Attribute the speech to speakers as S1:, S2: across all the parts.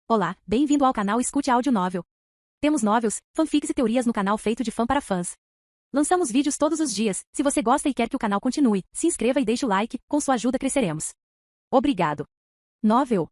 S1: Olá, bem-vindo ao canal Escute Áudio Novel. Temos novels, fanfics e teorias no canal feito de fã para fãs. Lançamos vídeos todos os dias. Se você gosta e quer que o canal continue, se inscreva e deixe o like, com sua ajuda cresceremos. Obrigado. Novel.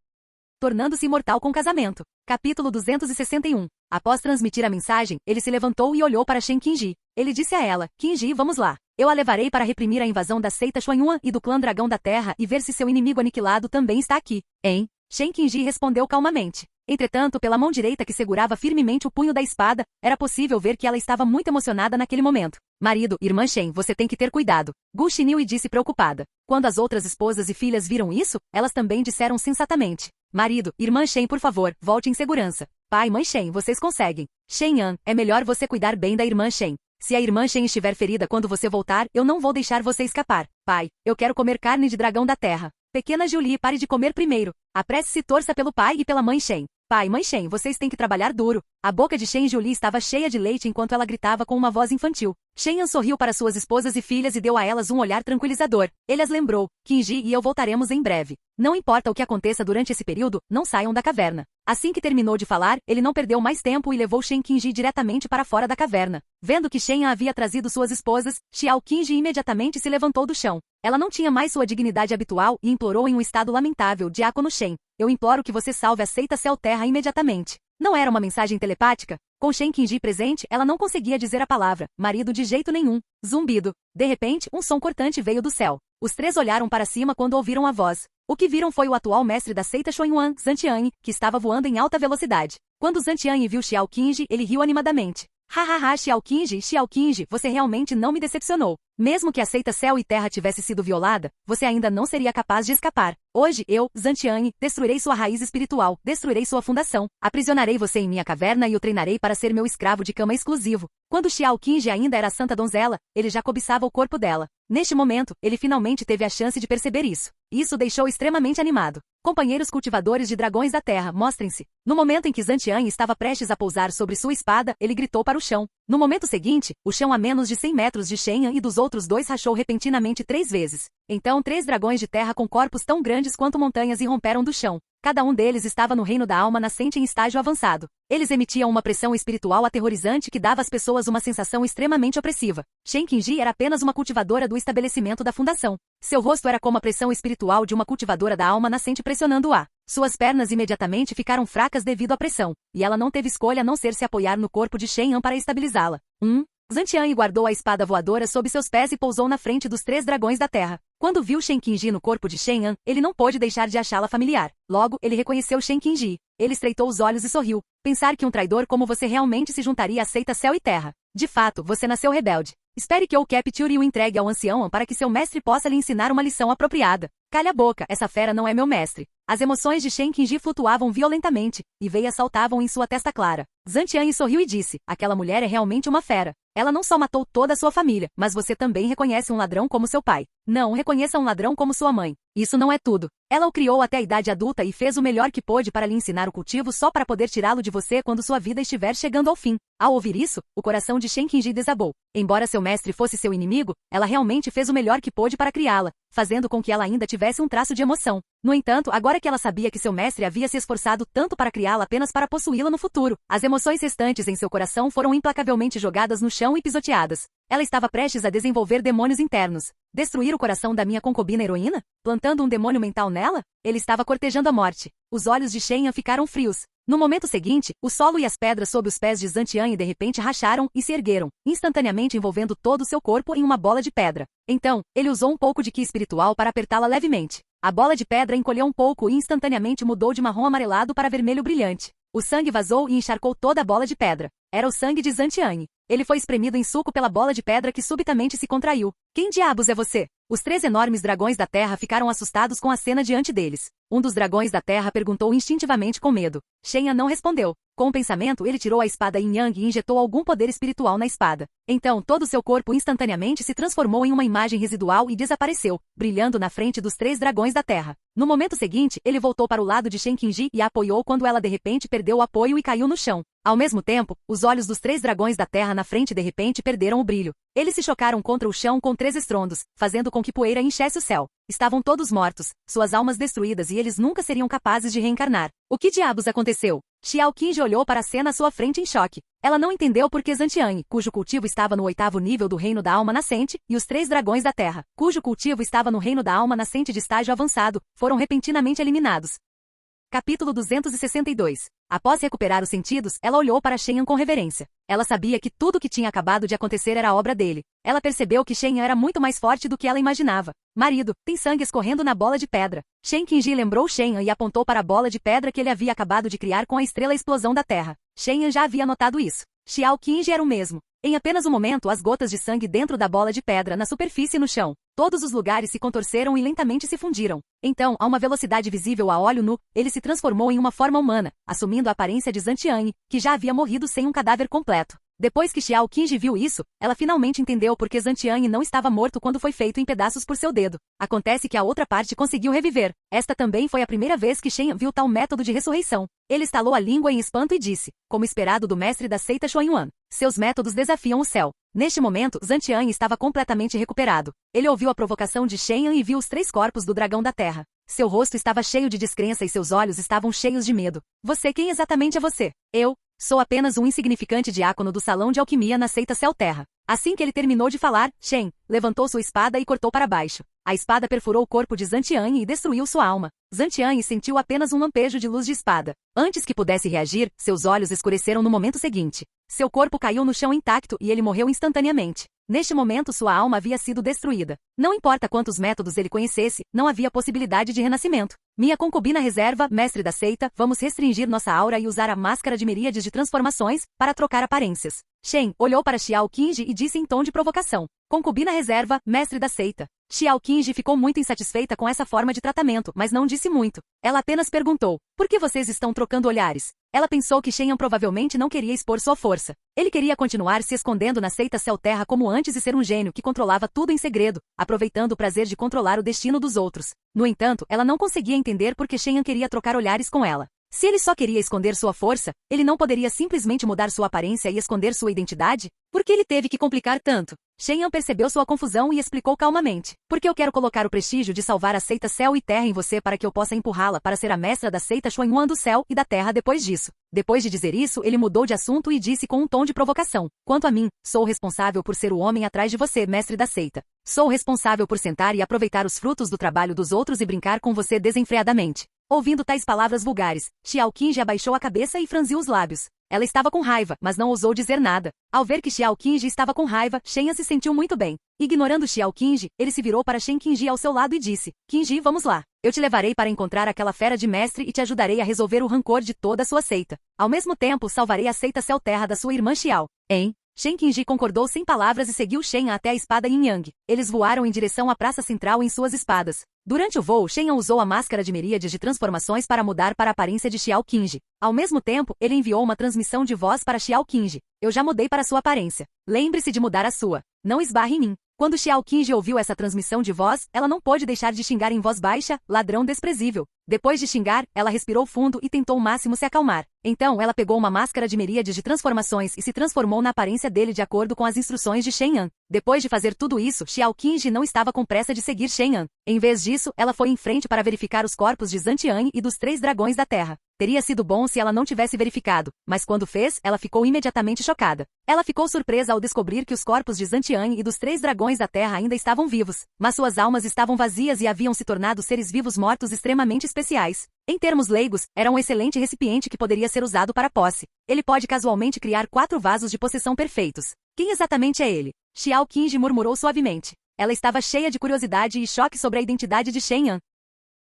S1: Tornando-se imortal com casamento. Capítulo 261. Após transmitir a mensagem, ele se levantou e olhou para Shen Qingji. Ele disse a ela, Qingji, vamos lá. Eu a levarei para reprimir a invasão da seita Xuanyuan e do clã Dragão da Terra e ver se seu inimigo aniquilado também está aqui. Hein? Shen Qingji respondeu calmamente. Entretanto, pela mão direita que segurava firmemente o punho da espada, era possível ver que ela estava muito emocionada naquele momento. Marido, irmã Shen, você tem que ter cuidado. Gu Xiniu disse preocupada. Quando as outras esposas e filhas viram isso, elas também disseram sensatamente. Marido, irmã Shen, por favor, volte em segurança. Pai, mãe Shen, vocês conseguem. Shen Yan, é melhor você cuidar bem da irmã Shen. Se a irmã Shen estiver ferida quando você voltar, eu não vou deixar você escapar. Pai, eu quero comer carne de dragão da terra. Pequena Julie, pare de comer primeiro. Apresse-se e torça pelo pai e pela mãe Shen. Pai, mãe Shen, vocês têm que trabalhar duro. A boca de Shen Julie estava cheia de leite enquanto ela gritava com uma voz infantil. Shen Yan sorriu para suas esposas e filhas e deu a elas um olhar tranquilizador. Ele as lembrou. Qingji e eu voltaremos em breve. Não importa o que aconteça durante esse período, não saiam da caverna. Assim que terminou de falar, ele não perdeu mais tempo e levou Shen Qingji diretamente para fora da caverna. Vendo que Shen Yan havia trazido suas esposas, Xiao Qingji imediatamente se levantou do chão. Ela não tinha mais sua dignidade habitual e implorou em um estado lamentável, Diácono Shen. Eu imploro que você salve a seita Céu Terra imediatamente. Não era uma mensagem telepática? Com Shen Qingji presente, ela não conseguia dizer a palavra, marido de jeito nenhum. Zumbido. De repente, um som cortante veio do céu. Os três olharam para cima quando ouviram a voz. O que viram foi o atual mestre da seita Xuanyuan, Zantian, que estava voando em alta velocidade. Quando Zantian viu Xiao Qingji, ele riu animadamente. Hahaha, Xiao Qingji, você realmente não me decepcionou. Mesmo que a seita Céu e Terra tivesse sido violada, você ainda não seria capaz de escapar. Hoje eu, Zantian, destruirei sua raiz espiritual, destruirei sua fundação, aprisionarei você em minha caverna e o treinarei para ser meu escravo de cama exclusivo. Quando Xiao Qingji ainda era santa donzela, ele já cobiçava o corpo dela. Neste momento, ele finalmente teve a chance de perceber isso. Isso o deixou extremamente animado. Companheiros cultivadores de dragões da terra, mostrem-se. No momento em que Zantian estava prestes a pousar sobre sua espada, ele gritou para o chão. No momento seguinte, o chão a menos de 100 metros de Shen Yan e dos outros dois rachou repentinamente 3 vezes. Então 3 dragões de terra com corpos tão grandes quanto montanhas irromperam do chão. Cada um deles estava no reino da alma nascente em estágio avançado. Eles emitiam uma pressão espiritual aterrorizante que dava às pessoas uma sensação extremamente opressiva. Shen Qingji era apenas uma cultivadora do estabelecimento da fundação. Seu rosto era como a pressão espiritual de uma cultivadora da alma nascente pressionando-a. Suas pernas imediatamente ficaram fracas devido à pressão, e ela não teve escolha a não ser se apoiar no corpo de Shen Yan para estabilizá-la. Zantian guardou a espada voadora sob seus pés e pousou na frente dos 3 dragões da terra. Quando viu Shen Qingji no corpo de Shen Yan, ele não pôde deixar de achá-la familiar. Logo, ele reconheceu Shen Qingji. Ele estreitou os olhos e sorriu. Pensar que um traidor como você realmente se juntaria à seita Céu e Terra. De fato, você nasceu rebelde. Espere que eu capture e o entregue ao ancião para que seu mestre possa lhe ensinar uma lição apropriada. Calha a boca, essa fera não é meu mestre. As emoções de Shen Qingji flutuavam violentamente, e veias saltavam em sua testa clara. Zantian sorriu e disse, aquela mulher é realmente uma fera. Ela não só matou toda a sua família, mas você também reconhece um ladrão como seu pai. Não reconheça um ladrão como sua mãe. Isso não é tudo. Ela o criou até a idade adulta e fez o melhor que pôde para lhe ensinar o cultivo só para poder tirá-lo de você quando sua vida estiver chegando ao fim. Ao ouvir isso, o coração de Shen Qingji desabou. Embora seu mestre fosse seu inimigo, ela realmente fez o melhor que pôde para criá-la, fazendo com que ela ainda tivesse um traço de emoção. No entanto, agora que ela sabia que seu mestre havia se esforçado tanto para criá-la apenas para possuí-la no futuro, as emoções restantes em seu coração foram implacavelmente jogadas no chão e pisoteadas. Ela estava prestes a desenvolver demônios internos. Destruir o coração da minha concubina heroína? Plantando um demônio mental nela? Ele estava cortejando a morte. Os olhos de Shen Yan ficaram frios. No momento seguinte, o solo e as pedras sob os pés de Zantian de repente racharam e se ergueram, instantaneamente envolvendo todo o seu corpo em uma bola de pedra. Então, ele usou um pouco de ki espiritual para apertá-la levemente. A bola de pedra encolheu um pouco e instantaneamente mudou de marrom amarelado para vermelho brilhante. O sangue vazou e encharcou toda a bola de pedra. Era o sangue de Zantian. Ele foi espremido em suco pela bola de pedra que subitamente se contraiu. Quem diabos é você? Os 3 enormes dragões da terra ficaram assustados com a cena diante deles. Um dos dragões da terra perguntou instintivamente com medo. Shen Yan não respondeu. Com o pensamento, ele tirou a espada Yin Yang e injetou algum poder espiritual na espada. Então todo seu corpo instantaneamente se transformou em uma imagem residual e desapareceu, brilhando na frente dos 3 dragões da terra. No momento seguinte, ele voltou para o lado de Shen Qingji e a apoiou quando ela de repente perdeu o apoio e caiu no chão. Ao mesmo tempo, os olhos dos 3 dragões da terra na frente de repente perderam o brilho. Eles se chocaram contra o chão com 3 estrondos, fazendo com que poeira enchesse o céu. Estavam todos mortos, suas almas destruídas e eles nunca seriam capazes de reencarnar. O que diabos aconteceu? Xiao Qingji olhou para a cena à sua frente em choque. Ela não entendeu por que Zantian, cujo cultivo estava no 8º nível do Reino da Alma Nascente, e os 3 dragões da Terra, cujo cultivo estava no Reino da Alma Nascente de estágio avançado, foram repentinamente eliminados. Capítulo 262. Após recuperar os sentidos, ela olhou para Shenyan com reverência. Ela sabia que tudo o que tinha acabado de acontecer era obra dele. Ela percebeu que Shenyan era muito mais forte do que ela imaginava. Marido, tem sangue escorrendo na bola de pedra. Shen Qingji lembrou Shenyan e apontou para a bola de pedra que ele havia acabado de criar com a estrela explosão da Terra. Shenyan já havia notado isso. Xiao Qingji era o mesmo. Em apenas um momento, as gotas de sangue dentro da bola de pedra na superfície e no chão. Todos os lugares se contorceram e lentamente se fundiram. Então, a uma velocidade visível a olho nu, ele se transformou em uma forma humana, assumindo a aparência de Zantian, que já havia morrido sem um cadáver completo. Depois que Xiao Qingji viu isso, ela finalmente entendeu por que Zantian não estava morto quando foi feito em pedaços por seu dedo. Acontece que a outra parte conseguiu reviver. Esta também foi a primeira vez que Shen viu tal método de ressurreição. Ele estalou a língua em espanto e disse, como esperado do mestre da seita Xuanyuan, seus métodos desafiam o céu. Neste momento, Zantian estava completamente recuperado. Ele ouviu a provocação de Shen e viu os 3 corpos do dragão da terra. Seu rosto estava cheio de descrença e seus olhos estavam cheios de medo. Você, quem exatamente é você? Eu sou apenas um insignificante diácono do salão de alquimia na seita Céu-Terra. Assim que ele terminou de falar, Shen levantou sua espada e cortou para baixo. A espada perfurou o corpo de Zantian e destruiu sua alma. Zantian sentiu apenas um lampejo de luz de espada. Antes que pudesse reagir, seus olhos escureceram no momento seguinte. Seu corpo caiu no chão intacto e ele morreu instantaneamente. Neste momento sua alma havia sido destruída. Não importa quantos métodos ele conhecesse, não havia possibilidade de renascimento. Minha concubina reserva, mestre da seita, vamos restringir nossa aura e usar a máscara de miríades de transformações para trocar aparências. Shen olhou para Xiao Qingji e disse em tom de provocação. Concubina reserva, mestre da seita. Xiao Qingji ficou muito insatisfeita com essa forma de tratamento, mas não disse muito. Ela apenas perguntou, por que vocês estão trocando olhares? Ela pensou que Shenyan provavelmente não queria expor sua força. Ele queria continuar se escondendo na seita Céu-Terra como antes e ser um gênio que controlava tudo em segredo, aproveitando o prazer de controlar o destino dos outros. No entanto, ela não conseguia entender por que Shenyan queria trocar olhares com ela. Se ele só queria esconder sua força, ele não poderia simplesmente mudar sua aparência e esconder sua identidade? Por que ele teve que complicar tanto? Shenyan percebeu sua confusão e explicou calmamente. Porque eu quero colocar o prestígio de salvar a seita Céu e Terra em você para que eu possa empurrá-la para ser a mestra da seita Xuanyuan do Céu e da Terra depois disso. Depois de dizer isso, ele mudou de assunto e disse com um tom de provocação. Quanto a mim, sou responsável por ser o homem atrás de você, mestre da seita. Sou responsável por sentar e aproveitar os frutos do trabalho dos outros e brincar com você desenfreadamente. Ouvindo tais palavras vulgares, Xiao Qingji abaixou a cabeça e franziu os lábios. Ela estava com raiva, mas não ousou dizer nada. Ao ver que Xiao Qingji estava com raiva, Shenyan se sentiu muito bem. Ignorando Xiao Qingji, ele se virou para Shen Qingji ao seu lado e disse, Qingji, vamos lá. Eu te levarei para encontrar aquela fera de mestre e te ajudarei a resolver o rancor de toda a sua seita. Ao mesmo tempo, salvarei a seita Céu-Terra da sua irmã Xiao. Hein? Shen Qingji concordou sem palavras e seguiu Shenyan até a espada Yin Yang. Eles voaram em direção à praça central em suas espadas. Durante o voo, Shenyan usou a máscara de miríades de transformações para mudar para a aparência de Xiao Qingji. Ao mesmo tempo, ele enviou uma transmissão de voz para Xiao Qingji. Eu já mudei para sua aparência. Lembre-se de mudar a sua. Não esbarre em mim. Quando Xiao Qingji ouviu essa transmissão de voz, ela não pôde deixar de xingar em voz baixa, ladrão desprezível. Depois de xingar, ela respirou fundo e tentou ao máximo se acalmar. Então ela pegou uma máscara de miríades de transformações e se transformou na aparência dele de acordo com as instruções de Shenyan. Depois de fazer tudo isso, Xiao Qingji não estava com pressa de seguir Shenyan. Em vez disso, ela foi em frente para verificar os corpos de Zantian e dos 3 dragões da terra. Teria sido bom se ela não tivesse verificado, mas quando fez, ela ficou imediatamente chocada. Ela ficou surpresa ao descobrir que os corpos de Zantian e dos 3 dragões da terra ainda estavam vivos, mas suas almas estavam vazias e haviam se tornado seres vivos mortos extremamente especiais. Em termos leigos, era um excelente recipiente que poderia ser usado para posse. Ele pode casualmente criar 4 vasos de possessão perfeitos. Quem exatamente é ele? Xiao Qingji murmurou suavemente. Ela estava cheia de curiosidade e choque sobre a identidade de Shenyan.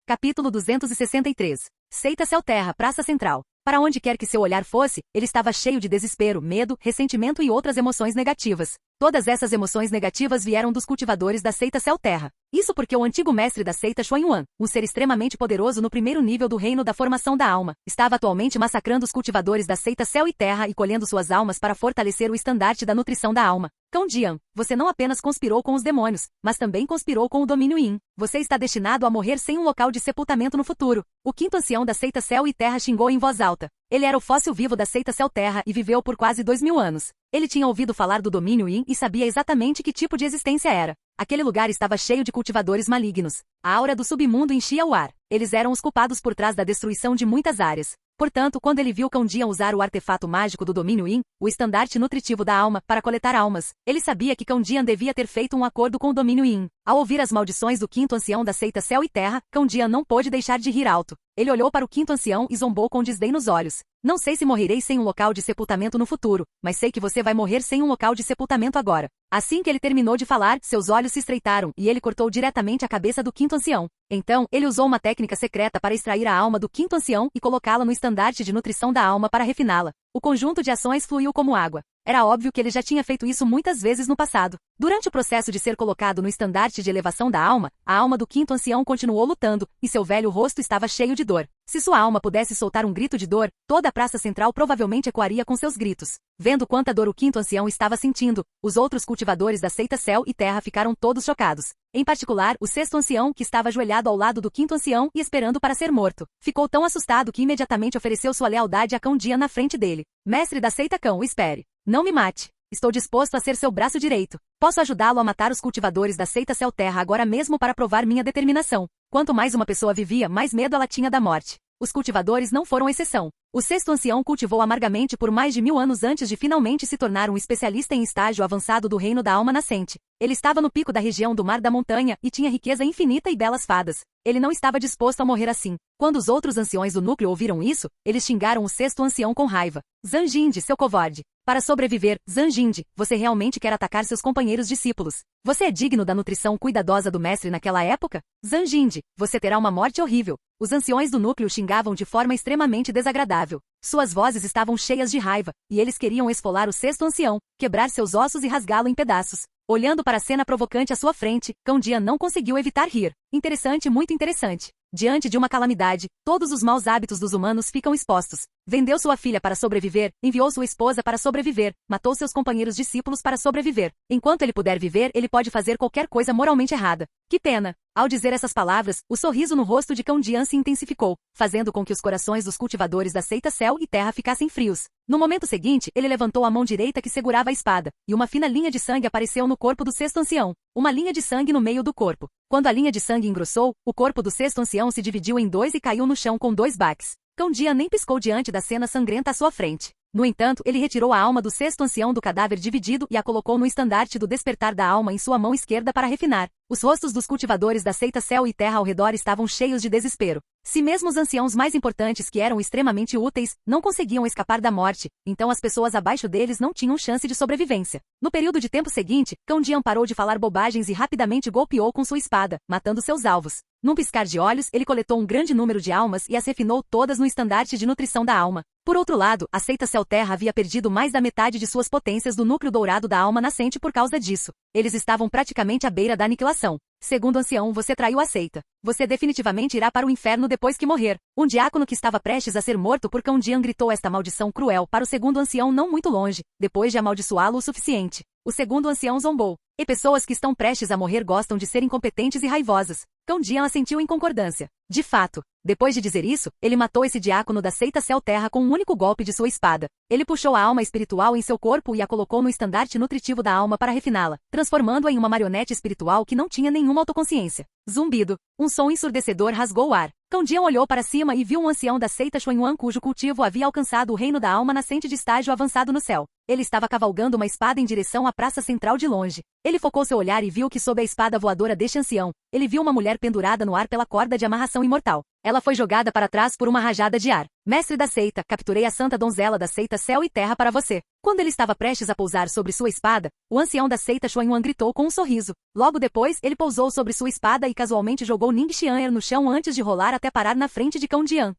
S1: Capítulo 263. Seita Céu-Terra, Praça Central. Para onde quer que seu olhar fosse, ele estava cheio de desespero, medo, ressentimento e outras emoções negativas. Todas essas emoções negativas vieram dos cultivadores da seita Céu-Terra. Isso porque o antigo mestre da seita Xuanyuan, um ser extremamente poderoso no primeiro nível do reino da formação da alma, estava atualmente massacrando os cultivadores da seita Céu e Terra e colhendo suas almas para fortalecer o estandarte da nutrição da alma. Cão Jian, você não apenas conspirou com os demônios, mas também conspirou com o domínio Yin. Você está destinado a morrer sem um local de sepultamento no futuro. O quinto ancião da seita Céu e Terra xingou em voz alta. Ele era o fóssil vivo da seita Céu-Terra e viveu por quase 2000 anos. Ele tinha ouvido falar do domínio Yin e sabia exatamente que tipo de existência era. Aquele lugar estava cheio de cultivadores malignos. A aura do submundo enchia o ar. Eles eram os culpados por trás da destruição de muitas áreas. Portanto, quando ele viu Cão Jian usar o artefato mágico do domínio Yin, o estandarte nutritivo da alma, para coletar almas, ele sabia que Cão Jian devia ter feito um acordo com o domínio Yin. Ao ouvir as maldições do quinto ancião da seita Céu e Terra, Cão Jian não pôde deixar de rir alto. Ele olhou para o quinto ancião e zombou com desdém nos olhos. Não sei se morrerei sem um local de sepultamento no futuro, mas sei que você vai morrer sem um local de sepultamento agora. Assim que ele terminou de falar, seus olhos se estreitaram e ele cortou diretamente a cabeça do quinto ancião. Então, ele usou uma técnica secreta para extrair a alma do quinto ancião e colocá-la no estandarte de nutrição da alma para refiná-la. O conjunto de ações fluiu como água. Era óbvio que ele já tinha feito isso muitas vezes no passado. Durante o processo de ser colocado no estandarte de elevação da alma, a alma do quinto ancião continuou lutando, e seu velho rosto estava cheio de dor. Se sua alma pudesse soltar um grito de dor, toda a praça central provavelmente ecoaria com seus gritos. Vendo quanta dor o quinto ancião estava sentindo, os outros cultivadores da seita Céu e Terra ficaram todos chocados. Em particular, o sexto ancião, que estava ajoelhado ao lado do quinto ancião e esperando para ser morto. Ficou tão assustado que imediatamente ofereceu sua lealdade a Cão Jian na frente dele. Mestre da seita Cão, espere. Não me mate. Estou disposto a ser seu braço direito. Posso ajudá-lo a matar os cultivadores da seita Céu-Terra agora mesmo para provar minha determinação. Quanto mais uma pessoa vivia, mais medo ela tinha da morte. Os cultivadores não foram exceção. O sexto ancião cultivou amargamente por mais de 1000 anos antes de finalmente se tornar um especialista em estágio avançado do reino da alma nascente. Ele estava no pico da região do Mar da Montanha e tinha riqueza infinita e belas fadas. Ele não estava disposto a morrer assim. Quando os outros anciões do núcleo ouviram isso, eles xingaram o sexto ancião com raiva. Zanjinde, seu covarde. Para sobreviver, Zanjinde, você realmente quer atacar seus companheiros discípulos. Você é digno da nutrição cuidadosa do mestre naquela época? Zanjinde, você terá uma morte horrível. Os anciões do núcleo xingavam de forma extremamente desagradável. Suas vozes estavam cheias de raiva, e eles queriam esfolar o sexto ancião, quebrar seus ossos e rasgá-lo em pedaços. Olhando para a cena provocante à sua frente, Cão Jian não conseguiu evitar rir. Interessante, muito interessante. Diante de uma calamidade, todos os maus hábitos dos humanos ficam expostos. Vendeu sua filha para sobreviver, enviou sua esposa para sobreviver, matou seus companheiros discípulos para sobreviver. Enquanto ele puder viver, ele pode fazer qualquer coisa moralmente errada. Que pena! Ao dizer essas palavras, o sorriso no rosto de Cão Jian se intensificou, fazendo com que os corações dos cultivadores da seita Céu e Terra ficassem frios. No momento seguinte, ele levantou a mão direita que segurava a espada, e uma fina linha de sangue apareceu no corpo do sexto ancião. Uma linha de sangue no meio do corpo. Quando a linha de sangue engrossou, o corpo do sexto ancião se dividiu em dois e caiu no chão com 2 baques. Cão Jian nem piscou diante da cena sangrenta à sua frente. No entanto, ele retirou a alma do sexto ancião do cadáver dividido e a colocou no estandarte do despertar da alma em sua mão esquerda para refinar. Os rostos dos cultivadores da seita Céu e Terra ao redor estavam cheios de desespero. Se mesmo os anciãos mais importantes, que eram extremamente úteis, não conseguiam escapar da morte, então as pessoas abaixo deles não tinham chance de sobrevivência. No período de tempo seguinte, Cão Jian parou de falar bobagens e rapidamente golpeou com sua espada, matando seus alvos. Num piscar de olhos, ele coletou um grande número de almas e as refinou todas no estandarte de nutrição da alma. Por outro lado, a seita Céu-Terra havia perdido mais da metade de suas potências do núcleo dourado da alma nascente por causa disso. Eles estavam praticamente à beira da aniquilação. Segundo ancião, você traiu a seita. Você definitivamente irá para o inferno depois que morrer. Um diácono que estava prestes a ser morto por Cão Jian gritou esta maldição cruel para o segundo ancião não muito longe, depois de amaldiçoá-lo o suficiente. O segundo ancião zombou. E pessoas que estão prestes a morrer gostam de ser incompetentes e raivosas. Cão Jian assentiu em concordância. De fato, depois de dizer isso, ele matou esse diácono da seita Céu-Terra com um único golpe de sua espada. Ele puxou a alma espiritual em seu corpo e a colocou no estandarte nutritivo da alma para refiná-la, transformando-a em uma marionete espiritual que não tinha nenhuma autoconsciência. Zumbido. Um som ensurdecedor rasgou o ar. Cão Jian olhou para cima e viu um ancião da seita Xuanyuan cujo cultivo havia alcançado o reino da alma nascente de estágio avançado no céu. Ele estava cavalgando uma espada em direção à praça central de longe. Ele focou seu olhar e viu que sob a espada voadora deste ancião, ele viu uma mulher pendurada no ar pela corda de amarração imortal. Ela foi jogada para trás por uma rajada de ar. Mestre da seita, capturei a santa donzela da seita Céu e Terra para você. Quando ele estava prestes a pousar sobre sua espada, o ancião da seita Xuanyuan gritou com um sorriso. Logo depois, ele pousou sobre sua espada e casualmente jogou Ning Xian'er no chão antes de rolar até parar na frente de Cão Jian.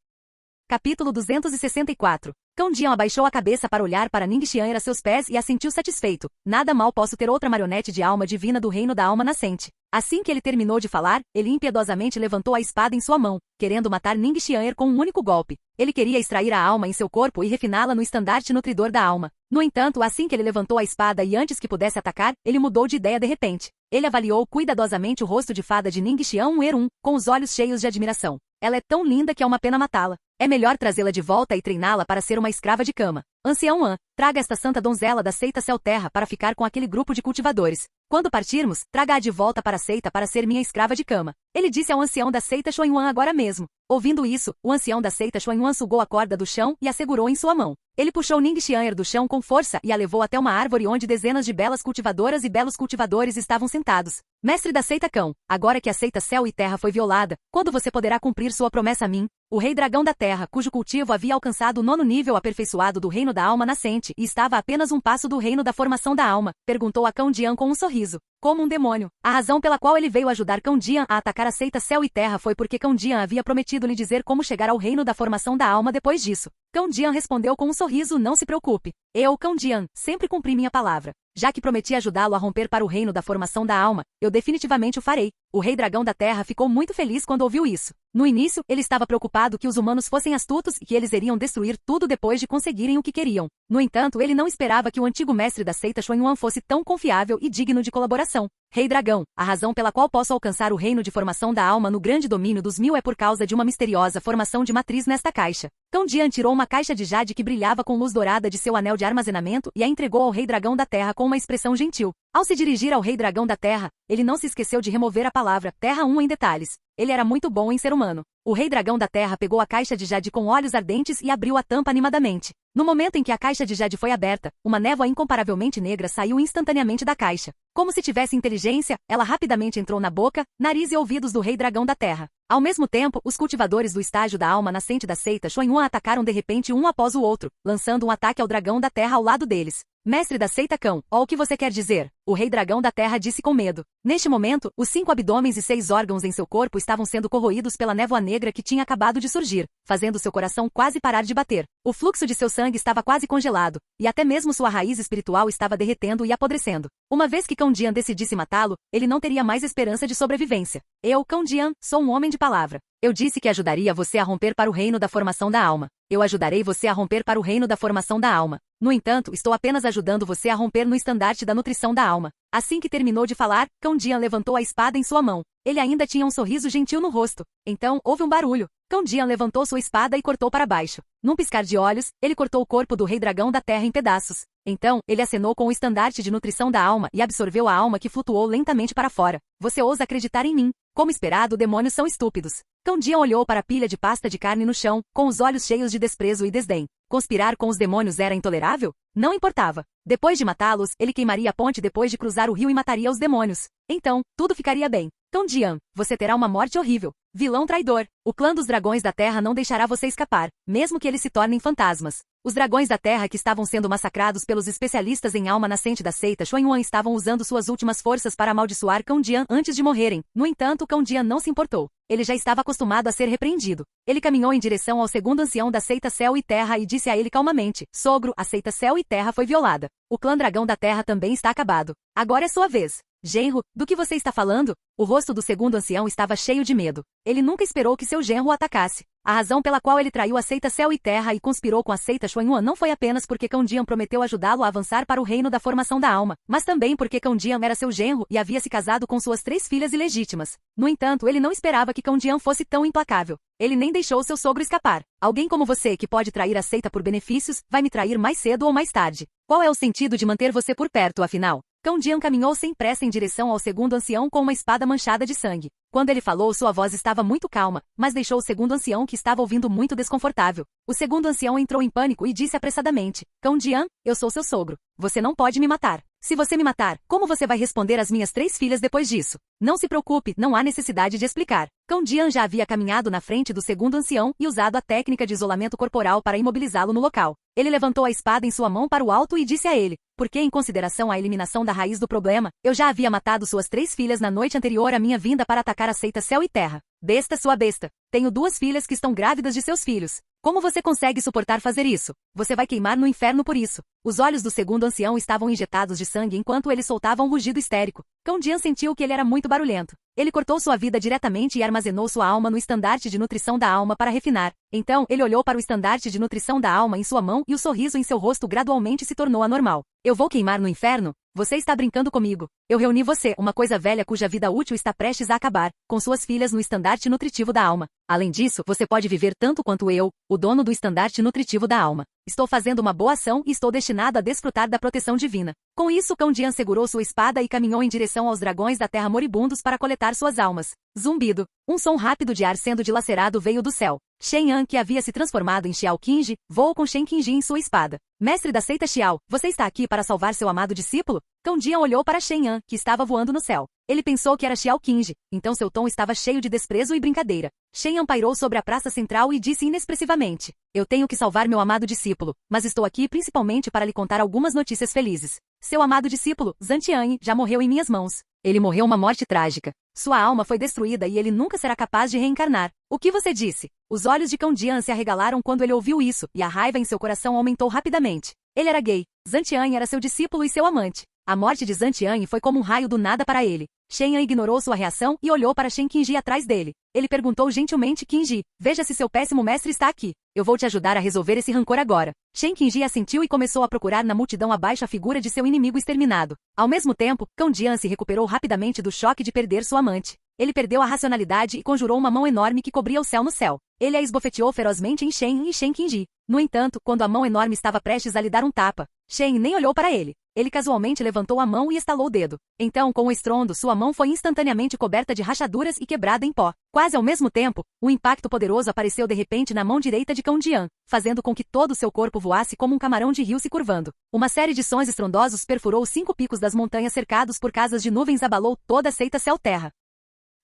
S1: Capítulo 264. Cão Jian abaixou a cabeça para olhar para Ningxian a seus pés e assentiu satisfeito. Nada mal posso ter outra marionete de alma divina do reino da alma nascente. Assim que ele terminou de falar, ele impiedosamente levantou a espada em sua mão, querendo matar Ningxian com um único golpe. Ele queria extrair a alma em seu corpo e refiná-la no estandarte nutridor da alma. No entanto, assim que ele levantou a espada e antes que pudesse atacar, ele mudou de ideia de repente. Ele avaliou cuidadosamente o rosto de fada de Ningxian Erun, com os olhos cheios de admiração. Ela é tão linda que é uma pena matá-la. É melhor trazê-la de volta e treiná-la para ser uma escrava de cama. Ancião An, traga esta santa donzela da seita Céu-Terra para ficar com aquele grupo de cultivadores. Quando partirmos, traga-a de volta para a seita para ser minha escrava de cama. Ele disse ao ancião da seita Xuanyuan agora mesmo. Ouvindo isso, o ancião da seita Xuanyuan sugou a corda do chão e a segurou em sua mão. Ele puxou Ningxian do chão com força e a levou até uma árvore onde dezenas de belas cultivadoras e belos cultivadores estavam sentados. Mestre da seita Cão, agora que a seita Céu e Terra foi violada, quando você poderá cumprir sua promessa a mim? O rei dragão da terra, cujo cultivo havia alcançado o 9º nível aperfeiçoado do reino da alma nascente e estava a apenas um passo do reino da formação da alma, perguntou a Cão Jian com um sorriso. Como um demônio. A razão pela qual ele veio ajudar Cão Jian a atacar a seita Céu e Terra foi porque Cão Jian havia prometido lhe dizer como chegar ao reino da formação da alma depois disso. Cão Jian respondeu com um sorriso: não se preocupe. Eu, Cão Jian, sempre cumpri minha palavra. Já que prometi ajudá-lo a romper para o reino da formação da alma, eu definitivamente o farei. O rei dragão da terra ficou muito feliz quando ouviu isso. No início, ele estava preocupado que os humanos fossem astutos e que eles iriam destruir tudo depois de conseguirem o que queriam. No entanto, ele não esperava que o antigo mestre da seita Xuanyuan fosse tão confiável e digno de colaboração. Rei dragão, a razão pela qual posso alcançar o reino de formação da alma no grande domínio dos 1000 é por causa de uma misteriosa formação de matriz nesta caixa. Cão Jian tirou uma caixa de jade que brilhava com luz dourada de seu anel de armazenamento e a entregou ao rei dragão da terra com uma expressão gentil. Ao se dirigir ao rei dragão da terra, ele não se esqueceu de remover a palavra Terra 1 em detalhes. Ele era muito bom em ser humano. O rei dragão da terra pegou a caixa de jade com olhos ardentes e abriu a tampa animadamente. No momento em que a caixa de jade foi aberta, uma névoa incomparavelmente negra saiu instantaneamente da caixa. Como se tivesse inteligência, ela rapidamente entrou na boca, nariz e ouvidos do rei dragão da terra. Ao mesmo tempo, os cultivadores do estágio da alma nascente da seita Xuanyuan atacaram de repente um após o outro, lançando um ataque ao dragão da terra ao lado deles. Mestre da seita Cão, ó, o que você quer dizer? O rei dragão da terra disse com medo. Neste momento, os 5 abdômenes e 6 órgãos em seu corpo estavam sendo corroídos pela névoa negra que tinha acabado de surgir, fazendo seu coração quase parar de bater. O fluxo de seu sangue estava quase congelado, e até mesmo sua raiz espiritual estava derretendo e apodrecendo. Uma vez que Cão Jian decidisse matá-lo, ele não teria mais esperança de sobrevivência. Eu, Cão Jian, sou um homem de palavra. Eu disse que ajudaria você a romper para o reino da formação da alma. Eu ajudarei você a romper para o reino da formação da alma. No entanto, estou apenas ajudando você a romper no estandarte da nutrição da alma. Assim que terminou de falar, Cão Jian levantou a espada em sua mão. Ele ainda tinha um sorriso gentil no rosto. Então, houve um barulho. Cão Jian levantou sua espada e cortou para baixo. Num piscar de olhos, ele cortou o corpo do rei dragão da terra em pedaços. Então, ele acenou com o estandarte de nutrição da alma e absorveu a alma que flutuou lentamente para fora. Você ousa acreditar em mim? Como esperado, demônios são estúpidos. Cão Jian olhou para a pilha de pasta de carne no chão, com os olhos cheios de desprezo e desdém. Conspirar com os demônios era intolerável? Não importava. Depois de matá-los, ele queimaria a ponte depois de cruzar o rio e mataria os demônios. Então, tudo ficaria bem. Cão Jian, você terá uma morte horrível. Vilão traidor. O clã dos dragões da terra não deixará você escapar, mesmo que eles se tornem fantasmas. Os dragões da terra que estavam sendo massacrados pelos especialistas em alma nascente da seita Xuanyuan estavam usando suas últimas forças para amaldiçoar Cão Jian antes de morrerem. No entanto, Cão Jian não se importou. Ele já estava acostumado a ser repreendido. Ele caminhou em direção ao segundo ancião da seita Céu e Terra e disse a ele calmamente: Sogro, a seita Céu e Terra foi violada. O clã dragão da terra também está acabado. Agora é sua vez. Genro, do que você está falando? O rosto do segundo ancião estava cheio de medo. Ele nunca esperou que seu genro o atacasse. A razão pela qual ele traiu a seita Céu e Terra e conspirou com a seita Xuanyuan não foi apenas porque Cão Jian prometeu ajudá-lo a avançar para o reino da formação da alma, mas também porque Cão Jian era seu genro e havia se casado com suas 3 filhas ilegítimas. No entanto, ele não esperava que Cão Jian fosse tão implacável. Ele nem deixou seu sogro escapar. Alguém como você que pode trair a seita por benefícios, vai me trair mais cedo ou mais tarde. Qual é o sentido de manter você por perto, afinal? Cão Jian caminhou sem pressa em direção ao segundo ancião com uma espada manchada de sangue. Quando ele falou, sua voz estava muito calma, mas deixou o segundo ancião que estava ouvindo muito desconfortável. O segundo ancião entrou em pânico e disse apressadamente: Cão Jian, eu sou seu sogro. Você não pode me matar. Se você me matar, como você vai responder às minhas 3 filhas depois disso? Não se preocupe, não há necessidade de explicar. Cão Jian já havia caminhado na frente do segundo ancião e usado a técnica de isolamento corporal para imobilizá-lo no local. Ele levantou a espada em sua mão para o alto e disse a ele: porque em consideração à eliminação da raiz do problema, eu já havia matado suas 3 filhas na noite anterior à minha vinda para atacar a seita Céu e Terra. Besta sua besta. Tenho 2 filhas que estão grávidas de seus filhos. Como você consegue suportar fazer isso? Você vai queimar no inferno por isso. Os olhos do segundo ancião estavam injetados de sangue enquanto ele soltava um rugido histérico. Cão Jian sentiu que ele era muito barulhento. Ele cortou sua vida diretamente e armazenou sua alma no estandarte de nutrição da alma para refinar. Então, ele olhou para o estandarte de nutrição da alma em sua mão e o sorriso em seu rosto gradualmente se tornou anormal. Eu vou queimar no inferno? Você está brincando comigo. Eu reuni você, uma coisa velha cuja vida útil está prestes a acabar, com suas filhas no estandarte nutritivo da alma. Além disso, você pode viver tanto quanto eu, o dono do estandarte nutritivo da alma. Estou fazendo uma boa ação e estou destinado a desfrutar da proteção divina. Com isso, Cão Jian segurou sua espada e caminhou em direção aos dragões da terra moribundos para coletar suas almas. Zumbido. Um som rápido de ar sendo dilacerado veio do céu. Shen Yan, que havia se transformado em Xiao Qingji, voou com Shen Qingji em sua espada. Mestre da seita Xiao, você está aqui para salvar seu amado discípulo? Cão Jian olhou para Shen Yan, que estava voando no céu. Ele pensou que era Xiao Qingji, então seu tom estava cheio de desprezo e brincadeira. Shen Yan pairou sobre a praça central e disse inexpressivamente: Eu tenho que salvar meu amado discípulo, mas estou aqui principalmente para lhe contar algumas notícias felizes. Seu amado discípulo, Zantian, já morreu em minhas mãos. Ele morreu uma morte trágica. Sua alma foi destruída e ele nunca será capaz de reencarnar. O que você disse? Os olhos de Cão Jian se arregalaram quando ele ouviu isso, e a raiva em seu coração aumentou rapidamente. Ele era gay. Zantian era seu discípulo e seu amante. A morte de Zantian foi como um raio do nada para ele. Shen Yan ignorou sua reação e olhou para Shen Qingji atrás dele. Ele perguntou gentilmente: Qingji, veja se seu péssimo mestre está aqui. Eu vou te ajudar a resolver esse rancor agora. Shen Qingji assentiu e começou a procurar na multidão abaixo a figura de seu inimigo exterminado. Ao mesmo tempo, Cão Jian se recuperou rapidamente do choque de perder sua amante. Ele perdeu a racionalidade e conjurou uma mão enorme que cobria o céu no céu. Ele a esbofeteou ferozmente em Shen e Shen Qingji. No entanto, quando a mão enorme estava prestes a lhe dar um tapa, Shen nem olhou para ele. Ele casualmente levantou a mão e estalou o dedo. Então, com um estrondo, sua mão foi instantaneamente coberta de rachaduras e quebrada em pó. Quase ao mesmo tempo, um impacto poderoso apareceu de repente na mão direita de Cão Jian, fazendo com que todo seu corpo voasse como um camarão de rio se curvando. Uma série de sons estrondosos perfurou os 5 picos das montanhas cercados por casas de nuvens, abalou toda a seita céu-terra.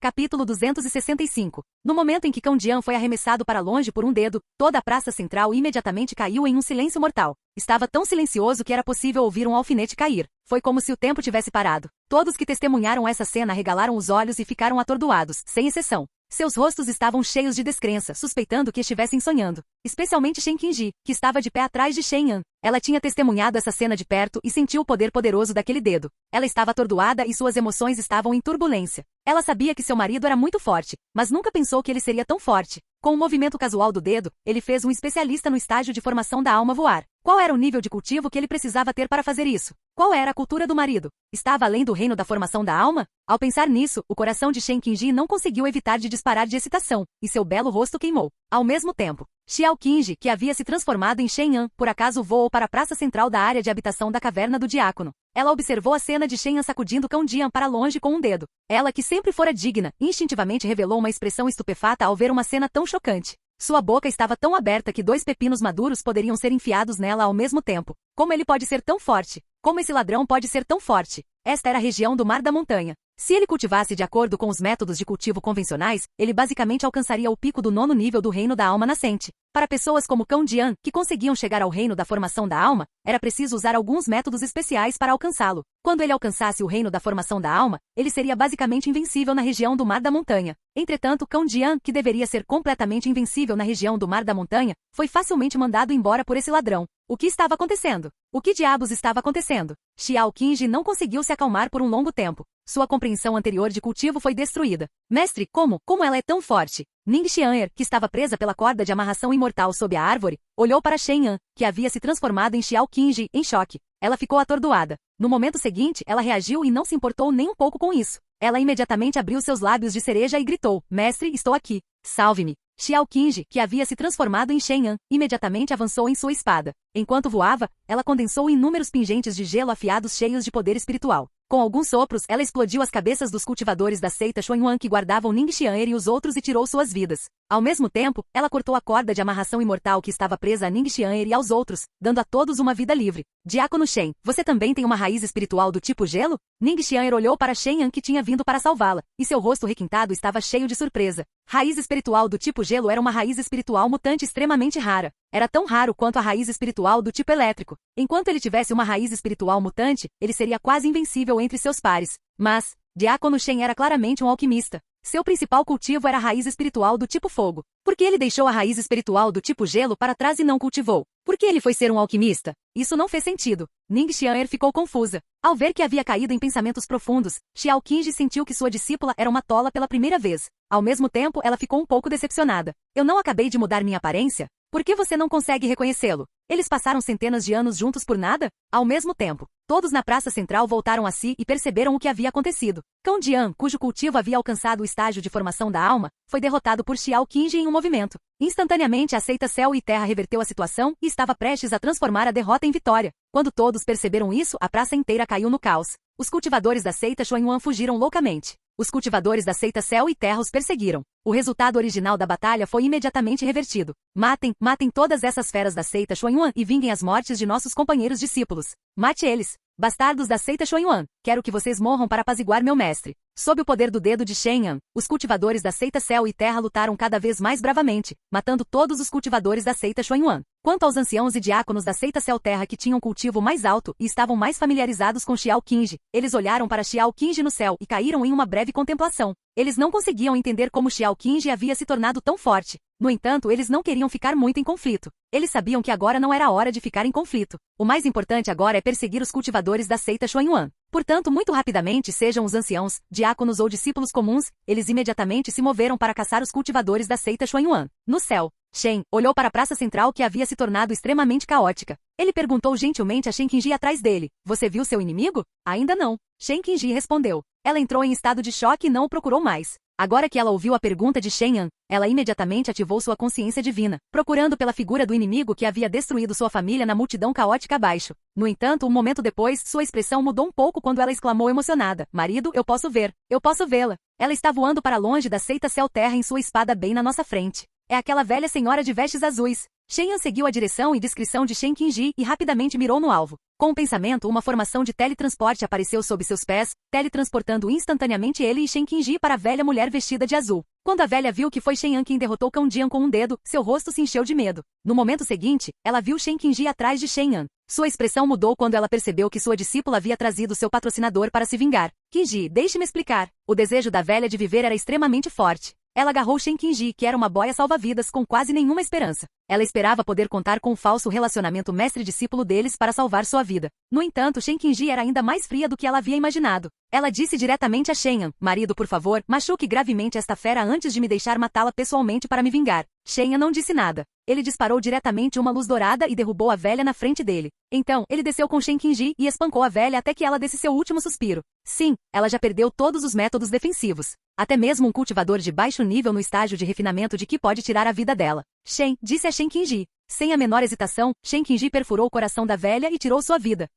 S1: Capítulo 265. No momento em que Cão Jian foi arremessado para longe por um dedo, toda a praça central imediatamente caiu em um silêncio mortal. Estava tão silencioso que era possível ouvir um alfinete cair. Foi como se o tempo tivesse parado. Todos que testemunharam essa cena arregalaram os olhos e ficaram atordoados, sem exceção. Seus rostos estavam cheios de descrença, suspeitando que estivessem sonhando. Especialmente Shen Qingji, que estava de pé atrás de Shen Yan. Ela tinha testemunhado essa cena de perto e sentiu o poder poderoso daquele dedo. Ela estava atordoada e suas emoções estavam em turbulência. Ela sabia que seu marido era muito forte, mas nunca pensou que ele seria tão forte. Com um movimento casual do dedo, ele fez um especialista no estágio de formação da alma voar. Qual era o nível de cultivo que ele precisava ter para fazer isso? Qual era a cultura do marido? Estava além do reino da formação da alma? Ao pensar nisso, o coração de Shen Qingji não conseguiu evitar de disparar de excitação, e seu belo rosto queimou. Ao mesmo tempo, Xiao Qingji, que havia se transformado em Shen Yan, por acaso voou para a praça central da área de habitação da caverna do diácono. Ela observou a cena de Shen Yan sacudindo Cão Jian para longe com um dedo. Ela, que sempre fora digna, instintivamente revelou uma expressão estupefata ao ver uma cena tão chocante. Sua boca estava tão aberta que 2 pepinos maduros poderiam ser enfiados nela ao mesmo tempo. Como ele pode ser tão forte? Como esse ladrão pode ser tão forte? Esta era a região do Mar da Montanha. Se ele cultivasse de acordo com os métodos de cultivo convencionais, ele basicamente alcançaria o pico do 9º nível do reino da alma nascente. Para pessoas como Cão Jian, que conseguiam chegar ao reino da formação da alma, era preciso usar alguns métodos especiais para alcançá-lo. Quando ele alcançasse o reino da formação da alma, ele seria basicamente invencível na região do Mar da Montanha. Entretanto, Cão Jian, que deveria ser completamente invencível na região do Mar da Montanha, foi facilmente mandado embora por esse ladrão. O que estava acontecendo? O que diabos estava acontecendo? Xiao Qingji não conseguiu se acalmar por um longo tempo. Sua compreensão anterior de cultivo foi destruída. Mestre, como ela é tão forte? Ning Xian'er, que estava presa pela corda de amarração imortal sob a árvore, olhou para Shen Yan, que havia se transformado em Xiao Qingji, em choque. Ela ficou atordoada. No momento seguinte, ela reagiu e não se importou nem um pouco com isso. Ela imediatamente abriu seus lábios de cereja e gritou: Mestre, estou aqui. Salve-me. Xiao Qingji, que havia se transformado em Shen Yan, imediatamente avançou em sua espada. Enquanto voava, ela condensou inúmeros pingentes de gelo afiados cheios de poder espiritual. Com alguns sopros, ela explodiu as cabeças dos cultivadores da seita Xuanyuan que guardavam Ning Xian'er e os outros e tirou suas vidas. Ao mesmo tempo, ela cortou a corda de amarração imortal que estava presa a Ning Xian'er e aos outros, dando a todos uma vida livre. Diácono Shen, você também tem uma raiz espiritual do tipo gelo? Ning Xian'er olhou para Shen Yan que tinha vindo para salvá-la, e seu rosto requintado estava cheio de surpresa. Raiz espiritual do tipo gelo era uma raiz espiritual mutante extremamente rara. Era tão raro quanto a raiz espiritual do tipo elétrico. Enquanto ele tivesse uma raiz espiritual mutante, ele seria quase invencível entre seus pares. Mas, Diácono Shen era claramente um alquimista. Seu principal cultivo era a raiz espiritual do tipo fogo. Por que ele deixou a raiz espiritual do tipo gelo para trás e não cultivou? Por que ele foi ser um alquimista? Isso não fez sentido. Ning Xian'er ficou confusa. Ao ver que havia caído em pensamentos profundos, Xiao Qingji sentiu que sua discípula era uma tola pela primeira vez. Ao mesmo tempo, ela ficou um pouco decepcionada. Eu não acabei de mudar minha aparência? Por que você não consegue reconhecê-lo? Eles passaram centenas de anos juntos por nada? Ao mesmo tempo, todos na praça central voltaram a si e perceberam o que havia acontecido. Cão Jian, cujo cultivo havia alcançado o estágio de formação da alma, foi derrotado por Xiao Qingji em um movimento. Instantaneamente a seita Céu e Terra reverteu a situação e estava prestes a transformar a derrota em vitória. Quando todos perceberam isso, a praça inteira caiu no caos. Os cultivadores da seita Xuanyuan fugiram loucamente. Os cultivadores da seita Céu e Terra os perseguiram. O resultado original da batalha foi imediatamente revertido. Matem todas essas feras da seita Xuanyuan e vinguem as mortes de nossos companheiros discípulos. Mate eles. Bastardos da seita Xuanyuan, quero que vocês morram para apaziguar meu mestre. Sob o poder do dedo de Shen Yan, os cultivadores da seita Céu e Terra lutaram cada vez mais bravamente, matando todos os cultivadores da seita Xuanyuan. Quanto aos anciãos e diáconos da seita Céu Terra que tinham cultivo mais alto e estavam mais familiarizados com Xiao Qingji, eles olharam para Xiao Qingji no céu e caíram em uma breve contemplação. Eles não conseguiam entender como Xiao Qingji havia se tornado tão forte. No entanto, eles não queriam ficar muito em conflito. Eles sabiam que agora não era a hora de ficar em conflito. O mais importante agora é perseguir os cultivadores da seita Xuanyuan. Portanto, muito rapidamente, sejam os anciãos, diáconos ou discípulos comuns, eles imediatamente se moveram para caçar os cultivadores da seita Xuanyuan. No céu, Shen olhou para a praça central que havia se tornado extremamente caótica. Ele perguntou gentilmente a Shen Qingji atrás dele: "Você viu seu inimigo?" "Ainda não." Shen Qingji respondeu. Ela entrou em estado de choque e não o procurou mais. Agora que ela ouviu a pergunta de Shen Yan, ela imediatamente ativou sua consciência divina, procurando pela figura do inimigo que havia destruído sua família na multidão caótica abaixo. No entanto, um momento depois, sua expressão mudou um pouco quando ela exclamou emocionada: "Marido, eu posso ver. Eu posso vê-la. Ela está voando para longe da seita Céu Terra em sua espada bem na nossa frente. É aquela velha senhora de vestes azuis." Shen Yan seguiu a direção e descrição de Shen Qingji e rapidamente mirou no alvo. Com o pensamento, uma formação de teletransporte apareceu sob seus pés, teletransportando instantaneamente ele e Shen Qingji para a velha mulher vestida de azul. Quando a velha viu que foi Shen Yan quem derrotou Cão Jian com um dedo, seu rosto se encheu de medo. No momento seguinte, ela viu Shen Qingji atrás de Shen Yan. Sua expressão mudou quando ela percebeu que sua discípula havia trazido seu patrocinador para se vingar. "Qingji, deixe-me explicar." O desejo da velha de viver era extremamente forte. Ela agarrou Shen Qingji, que era uma boia salva-vidas com quase nenhuma esperança. Ela esperava poder contar com o falso relacionamento mestre-discípulo deles para salvar sua vida. No entanto, Shen Qingji era ainda mais fria do que ela havia imaginado. Ela disse diretamente a Shen Yan: "Marido, por favor, machuque gravemente esta fera antes de me deixar matá-la pessoalmente para me vingar." Shen Yan não disse nada. Ele disparou diretamente uma luz dourada e derrubou a velha na frente dele. Então, ele desceu com Shen Qingji e espancou a velha até que ela desse seu último suspiro. Sim, ela já perdeu todos os métodos defensivos. Até mesmo um cultivador de baixo nível no estágio de refinamento de Qi pode tirar a vida dela. Shen, disse a Shen Qingji. Sem a menor hesitação, Shen Qingji perfurou o coração da velha e tirou sua vida.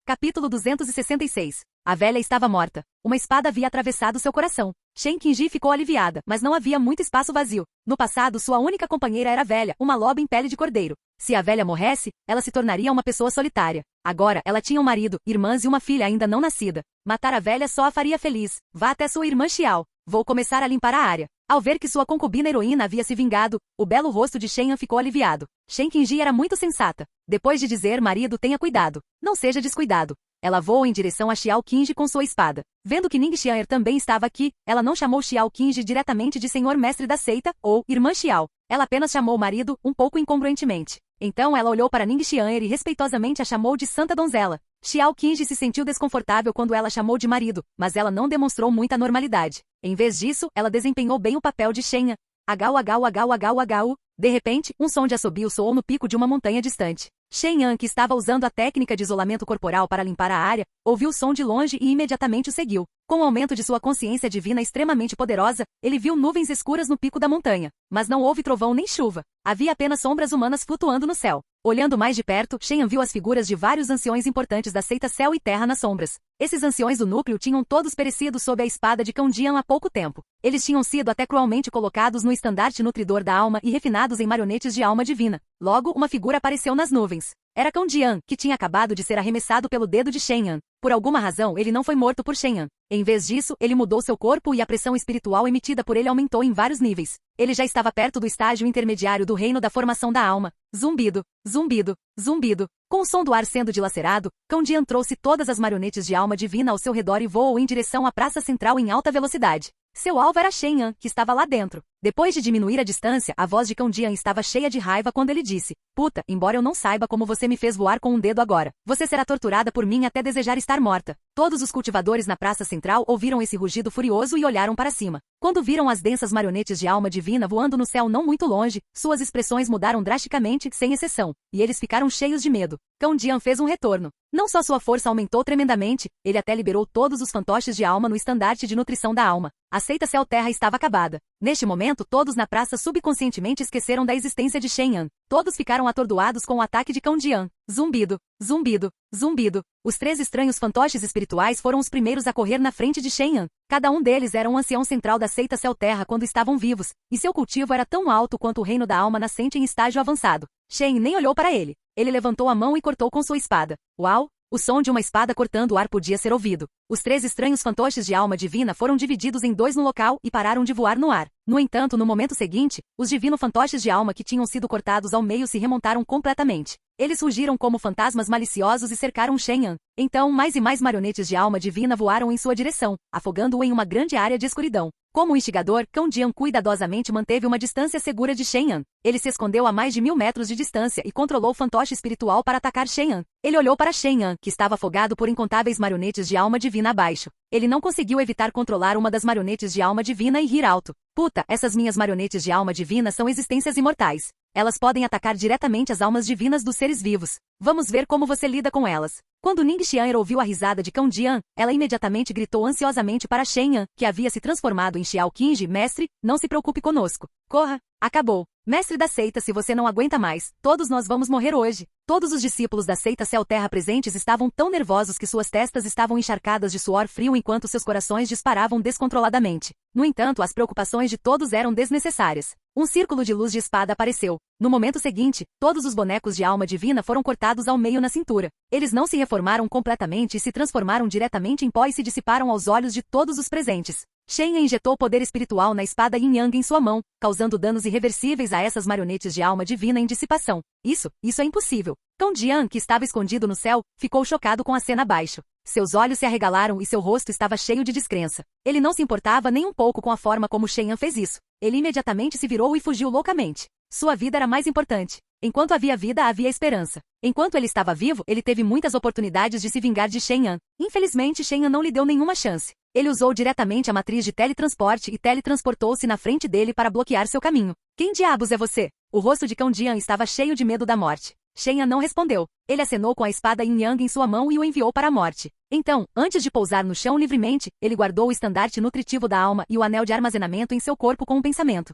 S1: Capítulo 266. A velha estava morta. Uma espada havia atravessado seu coração. Shen Qingji ficou aliviada, mas não havia muito espaço vazio. No passado, sua única companheira era a velha, uma loba em pele de cordeiro. Se a velha morresse, ela se tornaria uma pessoa solitária. Agora, ela tinha um marido, irmãs e uma filha ainda não nascida. Matar a velha só a faria feliz. Vá até sua irmã Xiao. Vou começar a limpar a área. Ao ver que sua concubina heroína havia se vingado, o belo rosto de Shen Yan ficou aliviado. Shen Qingji era muito sensata. Depois de dizer: "Marido, tenha cuidado. Não seja descuidado." Ela voou em direção a Xiao Qingji com sua espada. Vendo que Ning Xian'er também estava aqui, ela não chamou Xiao Qingji diretamente de senhor mestre da seita, ou irmã Xiao. Ela apenas chamou o marido, um pouco incongruentemente. Então ela olhou para Ning Xian'er e respeitosamente a chamou de Santa Donzela. Xiao Qingji se sentiu desconfortável quando ela chamou de marido, mas ela não demonstrou muita normalidade. Em vez disso, ela desempenhou bem o papel de Shen Yan. Agau, agau, agau, agau, agau. De repente, um som de assobio soou no pico de uma montanha distante. Shen Yan, que estava usando a técnica de isolamento corporal para limpar a área, ouviu o som de longe e imediatamente o seguiu. Com o aumento de sua consciência divina extremamente poderosa, ele viu nuvens escuras no pico da montanha. Mas não houve trovão nem chuva. Havia apenas sombras humanas flutuando no céu. Olhando mais de perto, Shen Yan viu as figuras de vários anciões importantes da seita Céu e Terra nas sombras. Esses anciões do núcleo tinham todos perecido sob a espada de Cão Jian há pouco tempo. Eles tinham sido até cruelmente colocados no estandarte nutridor da alma e refinados em marionetes de alma divina. Logo, uma figura apareceu nas nuvens. Era Cão Jian, que tinha acabado de ser arremessado pelo dedo de Shen Yan. Por alguma razão ele não foi morto por Shen Yan. Em vez disso, ele mudou seu corpo e a pressão espiritual emitida por ele aumentou em vários níveis. Ele já estava perto do estágio intermediário do reino da formação da alma. Zumbido, zumbido, zumbido. Com o som do ar sendo dilacerado, Cão Jian trouxe todas as marionetes de alma divina ao seu redor e voou em direção à praça central em alta velocidade. Seu alvo era Shen Yan, que estava lá dentro. Depois de diminuir a distância, a voz de Cão Jian estava cheia de raiva quando ele disse: Puta, embora eu não saiba como você me fez voar com um dedo agora, você será torturada por mim até desejar estar morta. Todos os cultivadores na praça central ouviram esse rugido furioso e olharam para cima. Quando viram as densas marionetes de alma divina voando no céu não muito longe, suas expressões mudaram drasticamente, sem exceção, e eles ficaram cheios de medo. Cão Jian fez um retorno. Não só sua força aumentou tremendamente, ele até liberou todos os fantoches de alma no estandarte de nutrição da alma. A seita Céu-Terra estava acabada. Neste momento, todos na praça subconscientemente esqueceram da existência de Shen Yan. Todos ficaram atordoados com o ataque de Cão Jian. Zumbido, zumbido, zumbido. Os 3 estranhos fantoches espirituais foram os primeiros a correr na frente de Shen Yan. Cada um deles era um ancião central da seita Céu-Terra quando estavam vivos, e seu cultivo era tão alto quanto o reino da alma nascente em estágio avançado. Shen nem olhou para ele. Ele levantou a mão e cortou com sua espada. Uau! O som de uma espada cortando o ar podia ser ouvido. Os 3 estranhos fantoches de alma divina foram divididos em 2 no local e pararam de voar no ar. No entanto, no momento seguinte, os divino fantoches de alma que tinham sido cortados ao meio se remontaram completamente. Eles rugiram como fantasmas maliciosos e cercaram Shen Yan. Então, mais e mais marionetes de alma divina voaram em sua direção, afogando-o em uma grande área de escuridão. Como um instigador, Cão Jian cuidadosamente manteve uma distância segura de Shen Yan. Ele se escondeu a mais de 1000 metros de distância e controlou o fantoche espiritual para atacar Shen Yan. Ele olhou para Shen Yan, que estava afogado por incontáveis marionetes de alma divina abaixo. Ele não conseguiu evitar controlar uma das marionetes de alma divina e rir alto. Puta, essas minhas marionetes de alma divina são existências imortais. Elas podem atacar diretamente as almas divinas dos seres vivos. Vamos ver como você lida com elas. Quando Ning Xian'er ouviu a risada de Cão Jian, ela imediatamente gritou ansiosamente para Shen Yan, que havia se transformado em Xiao Qingji: Mestre, não se preocupe conosco. Corra. Acabou. Mestre da seita, se você não aguenta mais, todos nós vamos morrer hoje. Todos os discípulos da seita Céu-Terra presentes estavam tão nervosos que suas testas estavam encharcadas de suor frio enquanto seus corações disparavam descontroladamente. No entanto, as preocupações de todos eram desnecessárias. Um círculo de luz de espada apareceu. No momento seguinte, todos os bonecos de alma divina foram cortados ao meio na cintura. Eles não se reformaram completamente e se transformaram diretamente em pó e se dissiparam aos olhos de todos os presentes. Shen injetou poder espiritual na espada Yin Yang em sua mão, causando danos irreversíveis a essas marionetes de alma divina em dissipação. Isso é impossível. Cão Jian, que estava escondido no céu, ficou chocado com a cena abaixo. Seus olhos se arregalaram e seu rosto estava cheio de descrença. Ele não se importava nem um pouco com a forma como Shen Yan fez isso. Ele imediatamente se virou e fugiu loucamente. Sua vida era mais importante. Enquanto havia vida, havia esperança. Enquanto ele estava vivo, ele teve muitas oportunidades de se vingar de Shen Yan. Infelizmente, Shen Yan não lhe deu nenhuma chance. Ele usou diretamente a matriz de teletransporte e teletransportou-se na frente dele para bloquear seu caminho. Quem diabos é você? O rosto de Cão Jian estava cheio de medo da morte. Shen Yan não respondeu. Ele acenou com a espada Yin Yang em sua mão e o enviou para a morte. Então, antes de pousar no chão livremente, ele guardou o estandarte nutritivo da alma e o anel de armazenamento em seu corpo com um pensamento.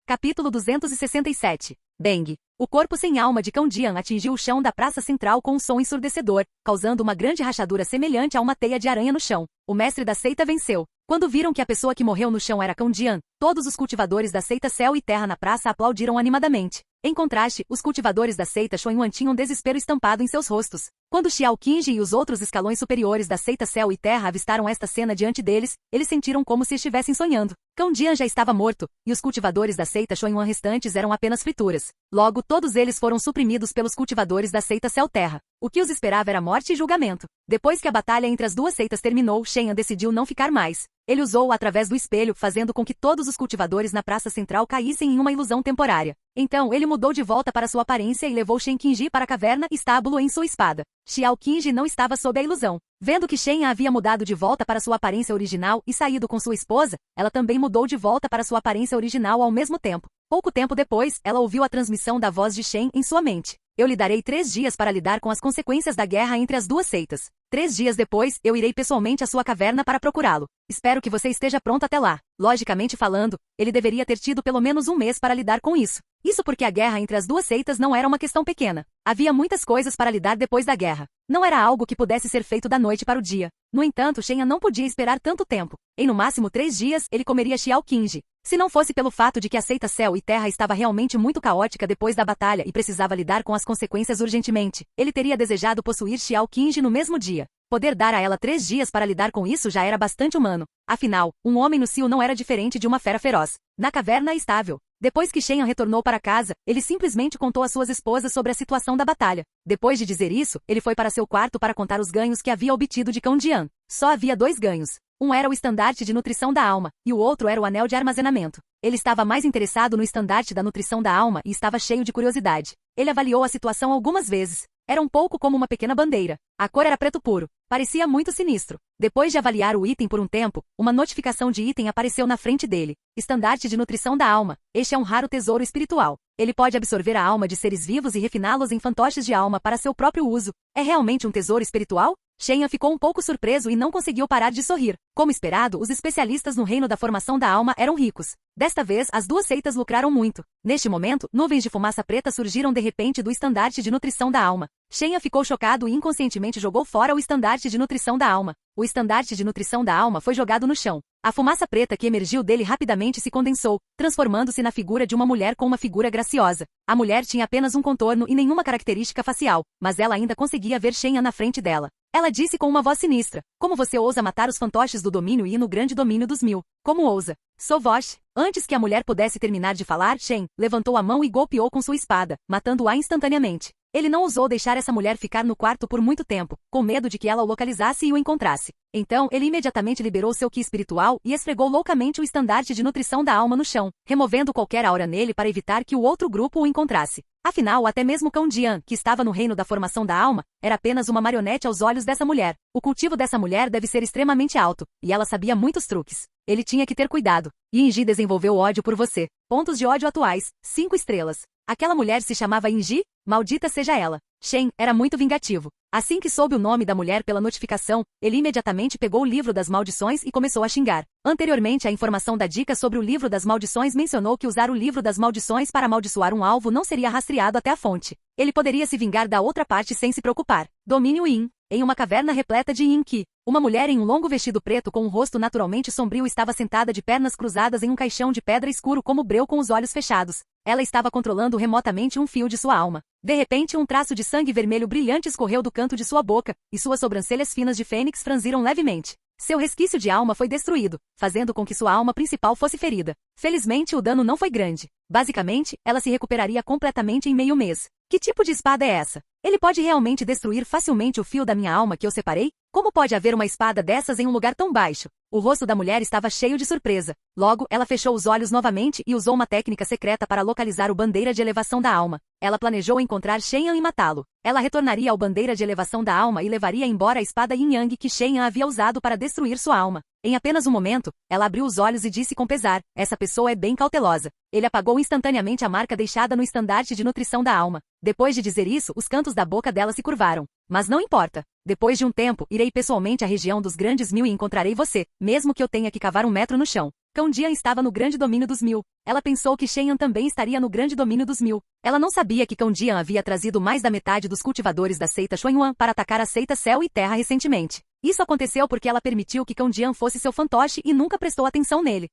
S1: Capítulo 267. Bang! O corpo sem alma de Cão Jian atingiu o chão da praça central com um som ensurdecedor, causando uma grande rachadura semelhante a uma teia de aranha no chão. O mestre da seita venceu. Quando viram que a pessoa que morreu no chão era Cão Jian, todos os cultivadores da seita Céu e Terra na praça aplaudiram animadamente. Em contraste, os cultivadores da seita Xuanyuan tinham desespero estampado em seus rostos. Quando Xiao Qingji e os outros escalões superiores da seita Céu e Terra avistaram esta cena diante deles, eles sentiram como se estivessem sonhando. Cão Jian já estava morto, e os cultivadores da seita Xuanyuan restantes eram apenas frituras. Logo, todos eles foram suprimidos pelos cultivadores da seita Céu-Terra. O que os esperava era morte e julgamento. Depois que a batalha entre as duas seitas terminou, Shen Yan decidiu não ficar mais. Ele usou-o através do espelho, fazendo com que todos os cultivadores na praça central caíssem em uma ilusão temporária. Então, ele mudou de volta para sua aparência e levou Shen Qingji para a caverna, estábulo em sua espada. Xiao Qingji não estava sob a ilusão. Vendo que Shen Yan havia mudado de volta para sua aparência original e saído com sua esposa, ela também mudou de volta para sua aparência original ao mesmo tempo. Pouco tempo depois, ela ouviu a transmissão da voz de Shen em sua mente. Eu lhe darei 3 dias para lidar com as consequências da guerra entre as duas seitas. 3 dias depois, eu irei pessoalmente à sua caverna para procurá-lo. Espero que você esteja pronto até lá. Logicamente falando, ele deveria ter tido pelo menos 1 mês para lidar com isso. Isso porque a guerra entre as duas seitas não era uma questão pequena. Havia muitas coisas para lidar depois da guerra. Não era algo que pudesse ser feito da noite para o dia. No entanto, Shen Yan não podia esperar tanto tempo. Em no máximo 3 dias, ele comeria Xiao Qingji. Se não fosse pelo fato de que a seita Céu e Terra estava realmente muito caótica depois da batalha e precisava lidar com as consequências urgentemente, ele teria desejado possuir Xiao Qingji no mesmo dia. Poder dar a ela 3 dias para lidar com isso já era bastante humano. Afinal, um homem no cio não era diferente de uma fera feroz. Na caverna estável. Depois que Shen Yan retornou para casa, ele simplesmente contou às suas esposas sobre a situação da batalha. Depois de dizer isso, ele foi para seu quarto para contar os ganhos que havia obtido de Cão Jian. Só havia 2 ganhos. Um era o estandarte de nutrição da alma, e o outro era o anel de armazenamento. Ele estava mais interessado no estandarte da nutrição da alma e estava cheio de curiosidade. Ele avaliou a situação algumas vezes. Era um pouco como uma pequena bandeira. A cor era preto puro. Parecia muito sinistro. Depois de avaliar o item por um tempo, uma notificação de item apareceu na frente dele. Estandarte de nutrição da alma. Este é um raro tesouro espiritual. Ele pode absorver a alma de seres vivos e refiná-los em fantoches de alma para seu próprio uso. É realmente um tesouro espiritual? Shen Yan ficou um pouco surpreso e não conseguiu parar de sorrir. Como esperado, os especialistas no reino da formação da alma eram ricos. Desta vez, as 2 seitas lucraram muito. Neste momento, nuvens de fumaça preta surgiram de repente do estandarte de nutrição da alma. Shen Yan ficou chocado e inconscientemente jogou fora o estandarte de nutrição da alma. O estandarte de nutrição da alma foi jogado no chão. A fumaça preta que emergiu dele rapidamente se condensou, transformando-se na figura de uma mulher com uma figura graciosa. A mulher tinha apenas um contorno e nenhuma característica facial, mas ela ainda conseguia ver Shen Yan na frente dela. Ela disse com uma voz sinistra: como você ousa matar os fantoches do domínio e ir no grande domínio dos 1000? Como ousa? Sou Vosh. Antes que a mulher pudesse terminar de falar, Shen levantou a mão e golpeou com sua espada, matando-a instantaneamente. Ele não ousou deixar essa mulher ficar no quarto por muito tempo, com medo de que ela o localizasse e o encontrasse. Então, ele imediatamente liberou seu ki espiritual e esfregou loucamente o estandarte de nutrição da alma no chão, removendo qualquer aura nele para evitar que o outro grupo o encontrasse. Afinal, até mesmo Cão Jian, que estava no reino da formação da alma, era apenas uma marionete aos olhos dessa mulher. O cultivo dessa mulher deve ser extremamente alto, e ela sabia muitos truques. Ele tinha que ter cuidado. Yinji desenvolveu ódio por você. Pontos de ódio atuais, 5 estrelas. Aquela mulher se chamava Yinji? Maldita seja ela. Shen era muito vingativo. Assim que soube o nome da mulher pela notificação, ele imediatamente pegou o livro das maldições e começou a xingar. Anteriormente, a informação da dica sobre o livro das maldições mencionou que usar o livro das maldições para amaldiçoar um alvo não seria rastreado até a fonte. Ele poderia se vingar da outra parte sem se preocupar. Domínio Yin. Em uma caverna repleta de Yin Qi, uma mulher em um longo vestido preto com um rosto naturalmente sombrio estava sentada de pernas cruzadas em um caixão de pedra escuro como breu com os olhos fechados. Ela estava controlando remotamente um fio de sua alma. De repente, um traço de sangue vermelho brilhante escorreu do canto de sua boca, e suas sobrancelhas finas de fênix franziram levemente. Seu resquício de alma foi destruído, fazendo com que sua alma principal fosse ferida. Felizmente, o dano não foi grande. Basicamente, ela se recuperaria completamente em meio mês. Que tipo de espada é essa? Ele pode realmente destruir facilmente o fio da minha alma que eu separei? Como pode haver uma espada dessas em um lugar tão baixo? O rosto da mulher estava cheio de surpresa. Logo, ela fechou os olhos novamente e usou uma técnica secreta para localizar o bandeira de elevação da alma. Ela planejou encontrar Shen Yan e matá-lo. Ela retornaria ao bandeira de elevação da alma e levaria embora a espada Yin Yang que Shen Yan havia usado para destruir sua alma. Em apenas um momento, ela abriu os olhos e disse com pesar: essa pessoa é bem cautelosa. Ele apagou instantaneamente a marca deixada no estandarte de nutrição da alma. Depois de dizer isso, os cantos da boca dela se curvaram. Mas não importa. Depois de um tempo, irei pessoalmente à região dos Grandes 1000 e encontrarei você, mesmo que eu tenha que cavar 1 metro no chão. Cão Jian estava no grande domínio dos 1000. Ela pensou que Shen Yan também estaria no grande domínio dos 1000. Ela não sabia que Cão Jian havia trazido mais da metade dos cultivadores da seita Xuanyuan para atacar a seita Céu e Terra recentemente. Isso aconteceu porque ela permitiu que Cão Jian fosse seu fantoche e nunca prestou atenção nele.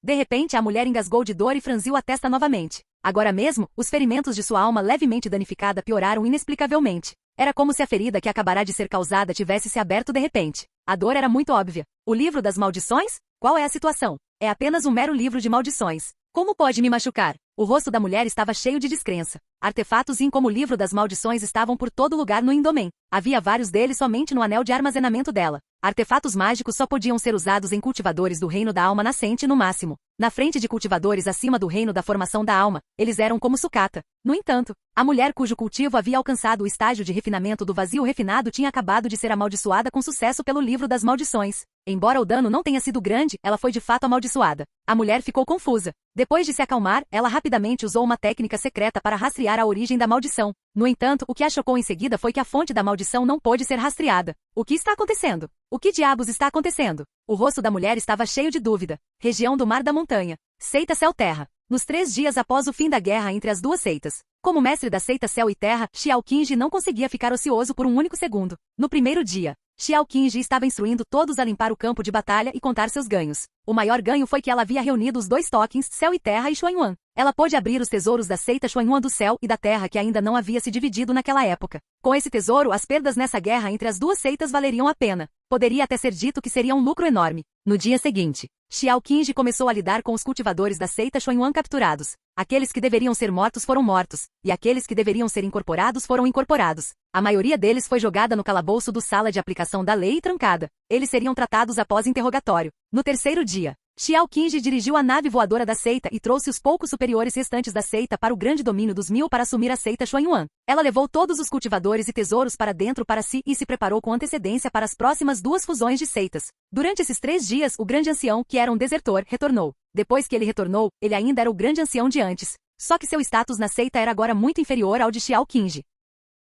S1: De repente a mulher engasgou de dor e franziu a testa novamente. Agora mesmo, os ferimentos de sua alma levemente danificada pioraram inexplicavelmente. Era como se a ferida que acabará de ser causada tivesse se aberto de repente. A dor era muito óbvia. O livro das maldições? Qual é a situação? É apenas um mero livro de maldições. Como pode me machucar? O rosto da mulher estava cheio de descrença. Artefatos Yin como o livro das maldições estavam por todo lugar no Indomen. Havia vários deles somente no anel de armazenamento dela. Artefatos mágicos só podiam ser usados em cultivadores do reino da alma nascente no máximo. Na frente de cultivadores acima do reino da formação da alma, eles eram como sucata. No entanto, a mulher cujo cultivo havia alcançado o estágio de refinamento do vazio refinado tinha acabado de ser amaldiçoada com sucesso pelo livro das maldições. Embora o dano não tenha sido grande, ela foi de fato amaldiçoada. A mulher ficou confusa. Depois de se acalmar, ela rapidamente usou uma técnica secreta para rastrear a origem da maldição. No entanto, o que a chocou em seguida foi que a fonte da maldição não pôde ser rastreada. O que está acontecendo? O que diabos está acontecendo? O rosto da mulher estava cheio de dúvida. Região do Mar da Montanha. Seita Céu-Terra. Nos 3 dias após o fim da guerra entre as duas seitas. Como mestre da seita Céu e Terra, Xiao Qingji não conseguia ficar ocioso por um único segundo. No primeiro dia, Xiao Qingji estava instruindo todos a limpar o campo de batalha e contar seus ganhos. O maior ganho foi que ela havia reunido os 2 tokens, Céu e Terra e Xuanyuan. Ela pôde abrir os tesouros da seita Xuanyuan do Céu e da Terra que ainda não havia se dividido naquela época. Com esse tesouro, as perdas nessa guerra entre as 2 seitas valeriam a pena. Poderia até ser dito que seria um lucro enorme. No dia seguinte, Xiao Qingji começou a lidar com os cultivadores da seita Xuanyuan capturados. Aqueles que deveriam ser mortos foram mortos, e aqueles que deveriam ser incorporados foram incorporados. A maioria deles foi jogada no calabouço do sala de aplicação da lei e trancada. Eles seriam tratados após interrogatório. No terceiro dia, Xiao Qingji dirigiu a nave voadora da seita e trouxe os poucos superiores restantes da seita para o grande domínio dos 1000 para assumir a seita Xuanyuan. Ela levou todos os cultivadores e tesouros para dentro para si e se preparou com antecedência para as próximas 2 fusões de seitas. Durante esses 3 dias, o grande ancião, que era um desertor, retornou. Depois que ele retornou, ele ainda era o grande ancião de antes. Só que seu status na seita era agora muito inferior ao de Xiao Qingji.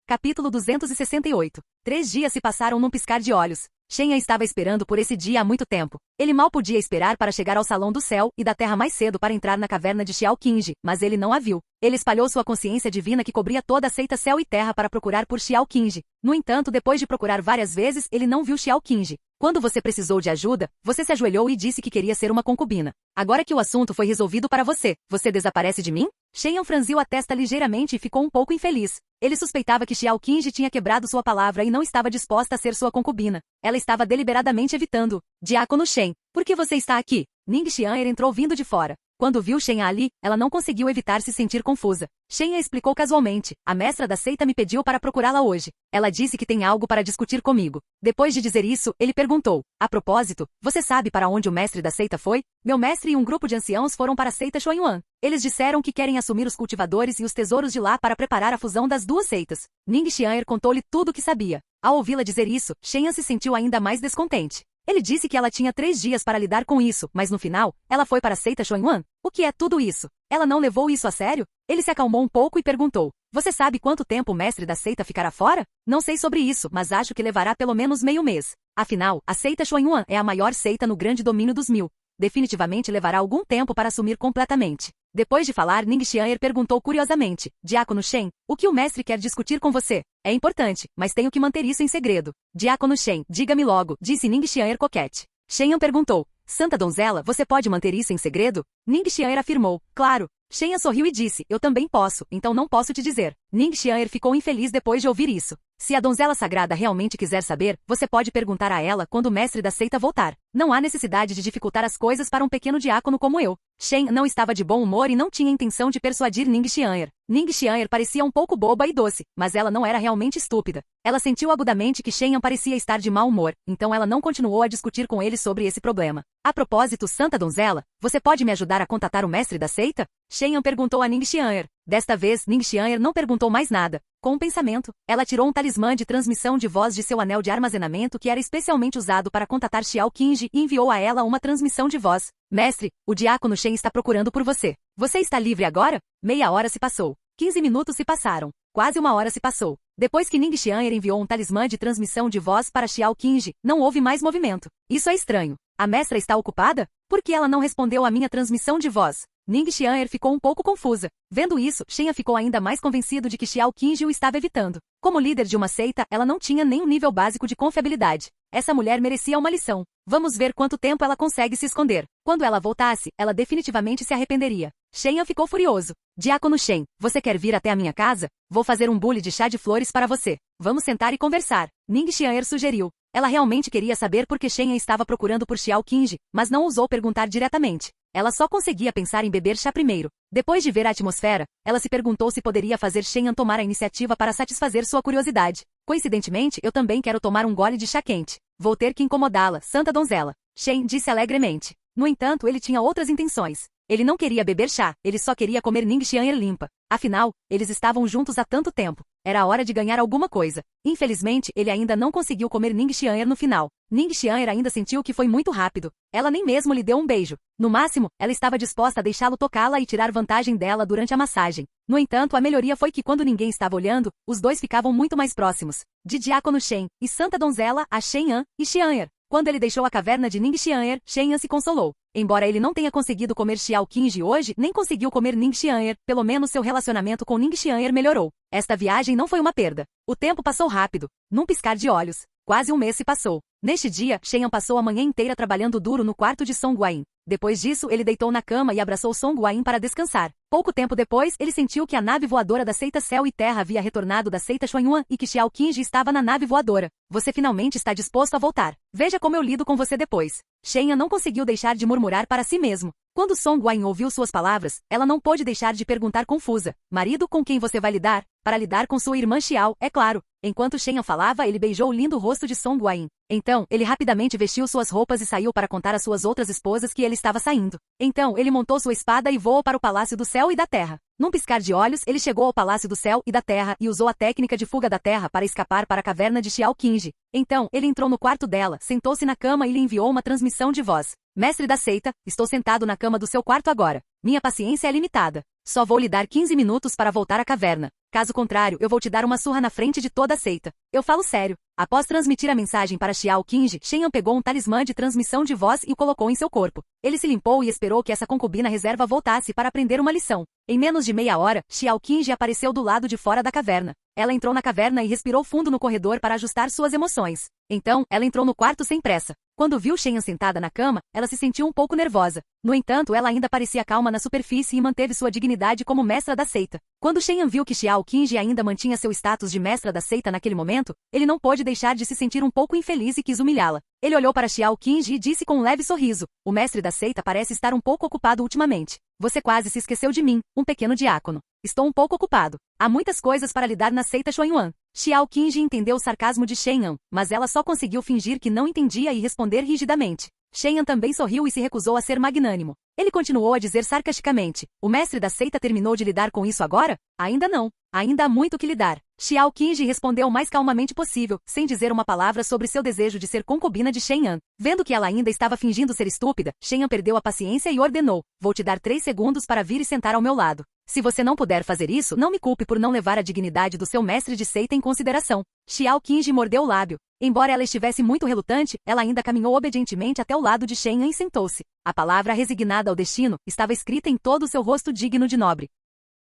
S1: Capítulo 268. 3 dias se passaram num piscar de olhos. Shenyan estava esperando por esse dia há muito tempo. Ele mal podia esperar para chegar ao Salão do Céu e da Terra mais cedo para entrar na caverna de Xiao Qingji, mas ele não a viu. Ele espalhou sua consciência divina que cobria toda a seita Céu e Terra para procurar por Xiao Qingji. No entanto, depois de procurar várias vezes, ele não viu Xiao Qingji. Quando você precisou de ajuda, você se ajoelhou e disse que queria ser uma concubina. Agora que o assunto foi resolvido para você, você desaparece de mim? Shenyan franziu a testa ligeiramente e ficou um pouco infeliz. Ele suspeitava que Xiao Qingji tinha quebrado sua palavra e não estava disposta a ser sua concubina. Ela estava deliberadamente evitando. Diácono Shen, por que você está aqui? Ning Xian'er entrou vindo de fora. Quando viu Shenyan ali, ela não conseguiu evitar se sentir confusa. Shenyan explicou casualmente. A mestra da seita me pediu para procurá-la hoje. Ela disse que tem algo para discutir comigo. Depois de dizer isso, ele perguntou. A propósito, você sabe para onde o mestre da seita foi? Meu mestre e um grupo de anciãos foram para a seita Xuanyuan. Eles disseram que querem assumir os cultivadores e os tesouros de lá para preparar a fusão das 2 seitas. Ning Xian'er contou-lhe tudo o que sabia. Ao ouvi-la dizer isso, Shenyan se sentiu ainda mais descontente. Ele disse que ela tinha 3 dias para lidar com isso, mas no final, ela foi para a seita Xuanyuan? O que é tudo isso? Ela não levou isso a sério? Ele se acalmou um pouco e perguntou. Você sabe quanto tempo o mestre da seita ficará fora? Não sei sobre isso, mas acho que levará pelo menos meio mês. Afinal, a seita Xuanyuan é a maior seita no grande domínio dos 1000. Definitivamente levará algum tempo para assumir completamente. Depois de falar, Ning Xian'er perguntou curiosamente. Diácono Shen, o que o mestre quer discutir com você? É importante, mas tenho que manter isso em segredo. Diácono Shen, diga-me logo, disse Ning Xian'er coquete. Shenyan perguntou. Santa donzela, você pode manter isso em segredo? Ning Xian'er afirmou. Claro. Shenyan sorriu e disse, eu também posso, então não posso te dizer. Ning Xian'er ficou infeliz depois de ouvir isso. Se a donzela sagrada realmente quiser saber, você pode perguntar a ela quando o mestre da seita voltar. Não há necessidade de dificultar as coisas para um pequeno diácono como eu. Shen não estava de bom humor e não tinha intenção de persuadir Ning Xian'er. Ning Xian'er parecia um pouco boba e doce, mas ela não era realmente estúpida. Ela sentiu agudamente que Shenyan parecia estar de mau humor, então ela não continuou a discutir com ele sobre esse problema. A propósito, Santa Donzela, você pode me ajudar a contatar o mestre da seita? Shenyan perguntou a Ning Xian'er. Desta vez, Ning Xian'er não perguntou mais nada. Com um pensamento, ela tirou um talismã de transmissão de voz de seu anel de armazenamento que era especialmente usado para contatar Xiao Qingji e enviou a ela uma transmissão de voz. Mestre, o diácono Shen está procurando por você. Você está livre agora? Meia hora se passou. 15 minutos se passaram. Quase 1 hora se passou. Depois que Ning Xian'er enviou um talismã de transmissão de voz para Xiao Qingji, não houve mais movimento. Isso é estranho. A mestra está ocupada? Por que ela não respondeu à minha transmissão de voz? Ning Xian'er ficou um pouco confusa. Vendo isso, Shenyan ficou ainda mais convencido de que Xiao Qingji o estava evitando. Como líder de uma seita, ela não tinha nenhum nível básico de confiabilidade. Essa mulher merecia uma lição. Vamos ver quanto tempo ela consegue se esconder. Quando ela voltasse, ela definitivamente se arrependeria. Shenyan ficou furioso. Diácono Shen, você quer vir até a minha casa? Vou fazer um bule de chá de flores para você. Vamos sentar e conversar. Ning Xian'er sugeriu. Ela realmente queria saber por que Shenyan estava procurando por Xiao Qingji, mas não ousou perguntar diretamente. Ela só conseguia pensar em beber chá primeiro. Depois de ver a atmosfera, ela se perguntou se poderia fazer Shenyan tomar a iniciativa para satisfazer sua curiosidade. Coincidentemente, eu também quero tomar um gole de chá quente. Vou ter que incomodá-la, Santa Donzela. Shen disse alegremente. No entanto, ele tinha outras intenções. Ele não queria beber chá, ele só queria comer Ning Xian'er limpa. Afinal, eles estavam juntos há tanto tempo. Era a hora de ganhar alguma coisa. Infelizmente, ele ainda não conseguiu comer Ning Xian'er no final. Ning Xian'er ainda sentiu que foi muito rápido. Ela nem mesmo lhe deu um beijo. No máximo, ela estava disposta a deixá-lo tocá-la e tirar vantagem dela durante a massagem. No entanto, a melhoria foi que quando ninguém estava olhando, os dois ficavam muito mais próximos. De Diácono Shen e Santa Donzela a Shenyan e Xian'er. Quando ele deixou a caverna de Ning Xian'er, Shenyan se consolou. Embora ele não tenha conseguido comer Xiao Qingji hoje, nem conseguiu comer Ning Xian'er, pelo menos seu relacionamento com Ning Xian'er melhorou. Esta viagem não foi uma perda. O tempo passou rápido. Num piscar de olhos, Quase um mês se passou. Neste dia, Shenyan passou a manhã inteira trabalhando duro no quarto de Song Guayin. Depois disso, ele deitou na cama e abraçou Song Guayin para descansar. Pouco tempo depois, ele sentiu que a nave voadora da seita Céu e Terra havia retornado da seita Xuanyuan e que Xiao Qingji estava na nave voadora. Você finalmente está disposto a voltar. Veja como eu lido com você depois. Shenyan não conseguiu deixar de murmurar para si mesmo. Quando Song Guayin ouviu suas palavras, ela não pôde deixar de perguntar confusa. Marido com quem você vai lidar? Para lidar com sua irmã Xiao, é claro. Enquanto Shenyan falava, ele beijou o lindo rosto de Song Guayin. Então, ele rapidamente vestiu suas roupas e saiu para contar às suas outras esposas que ele estava saindo. Então, ele montou sua espada e voou para o Palácio do Céu e da Terra. Num piscar de olhos, ele chegou ao Palácio do Céu e da Terra e usou a técnica de fuga da Terra para escapar para a caverna de Xiao Qingji. Então, ele entrou no quarto dela, sentou-se na cama e lhe enviou uma transmissão de voz. Mestre da seita, estou sentado na cama do seu quarto agora. Minha paciência é limitada. Só vou lhe dar 15 minutos para voltar à caverna. Caso contrário, eu vou te dar uma surra na frente de toda a seita. Eu falo sério. Após transmitir a mensagem para Xiao Qingji, Shenyan pegou um talismã de transmissão de voz e o colocou em seu corpo. Ele se limpou e esperou que essa concubina reserva voltasse para aprender uma lição. Em menos de meia hora, Xiao Qingji apareceu do lado de fora da caverna. Ela entrou na caverna e respirou fundo no corredor para ajustar suas emoções. Então, ela entrou no quarto sem pressa. Quando viu Shenyan sentada na cama, ela se sentiu um pouco nervosa. No entanto, ela ainda parecia calma na superfície e manteve sua dignidade como mestra da seita. Quando Shenyan viu que Xiao Qingji ainda mantinha seu status de mestra da seita naquele momento, ele não pôde deixar de se sentir um pouco infeliz e quis humilhá-la. Ele olhou para Xiao Qingji e disse com um leve sorriso: o mestre da seita parece estar um pouco ocupado ultimamente. Você quase se esqueceu de mim, um pequeno diácono. Estou um pouco ocupado. Há muitas coisas para lidar na seita Xuanyuan. Xiao Qingji entendeu o sarcasmo de Shenyan, mas ela só conseguiu fingir que não entendia e responder rigidamente. Shenyan também sorriu e se recusou a ser magnânimo. Ele continuou a dizer sarcasticamente: o mestre da seita terminou de lidar com isso agora? Ainda não. Ainda há muito que lidar. Xiao Qingji respondeu o mais calmamente possível, sem dizer uma palavra sobre seu desejo de ser concubina de Shenyan. Vendo que ela ainda estava fingindo ser estúpida, Shenyan perdeu a paciência e ordenou: vou te dar 3 segundos para vir e sentar ao meu lado. Se você não puder fazer isso, não me culpe por não levar a dignidade do seu mestre de seita em consideração. Xiao Qingji mordeu o lábio. Embora ela estivesse muito relutante, ela ainda caminhou obedientemente até o lado de Shenyan e sentou-se. A palavra resignada ao destino estava escrita em todo o seu rosto digno de nobre.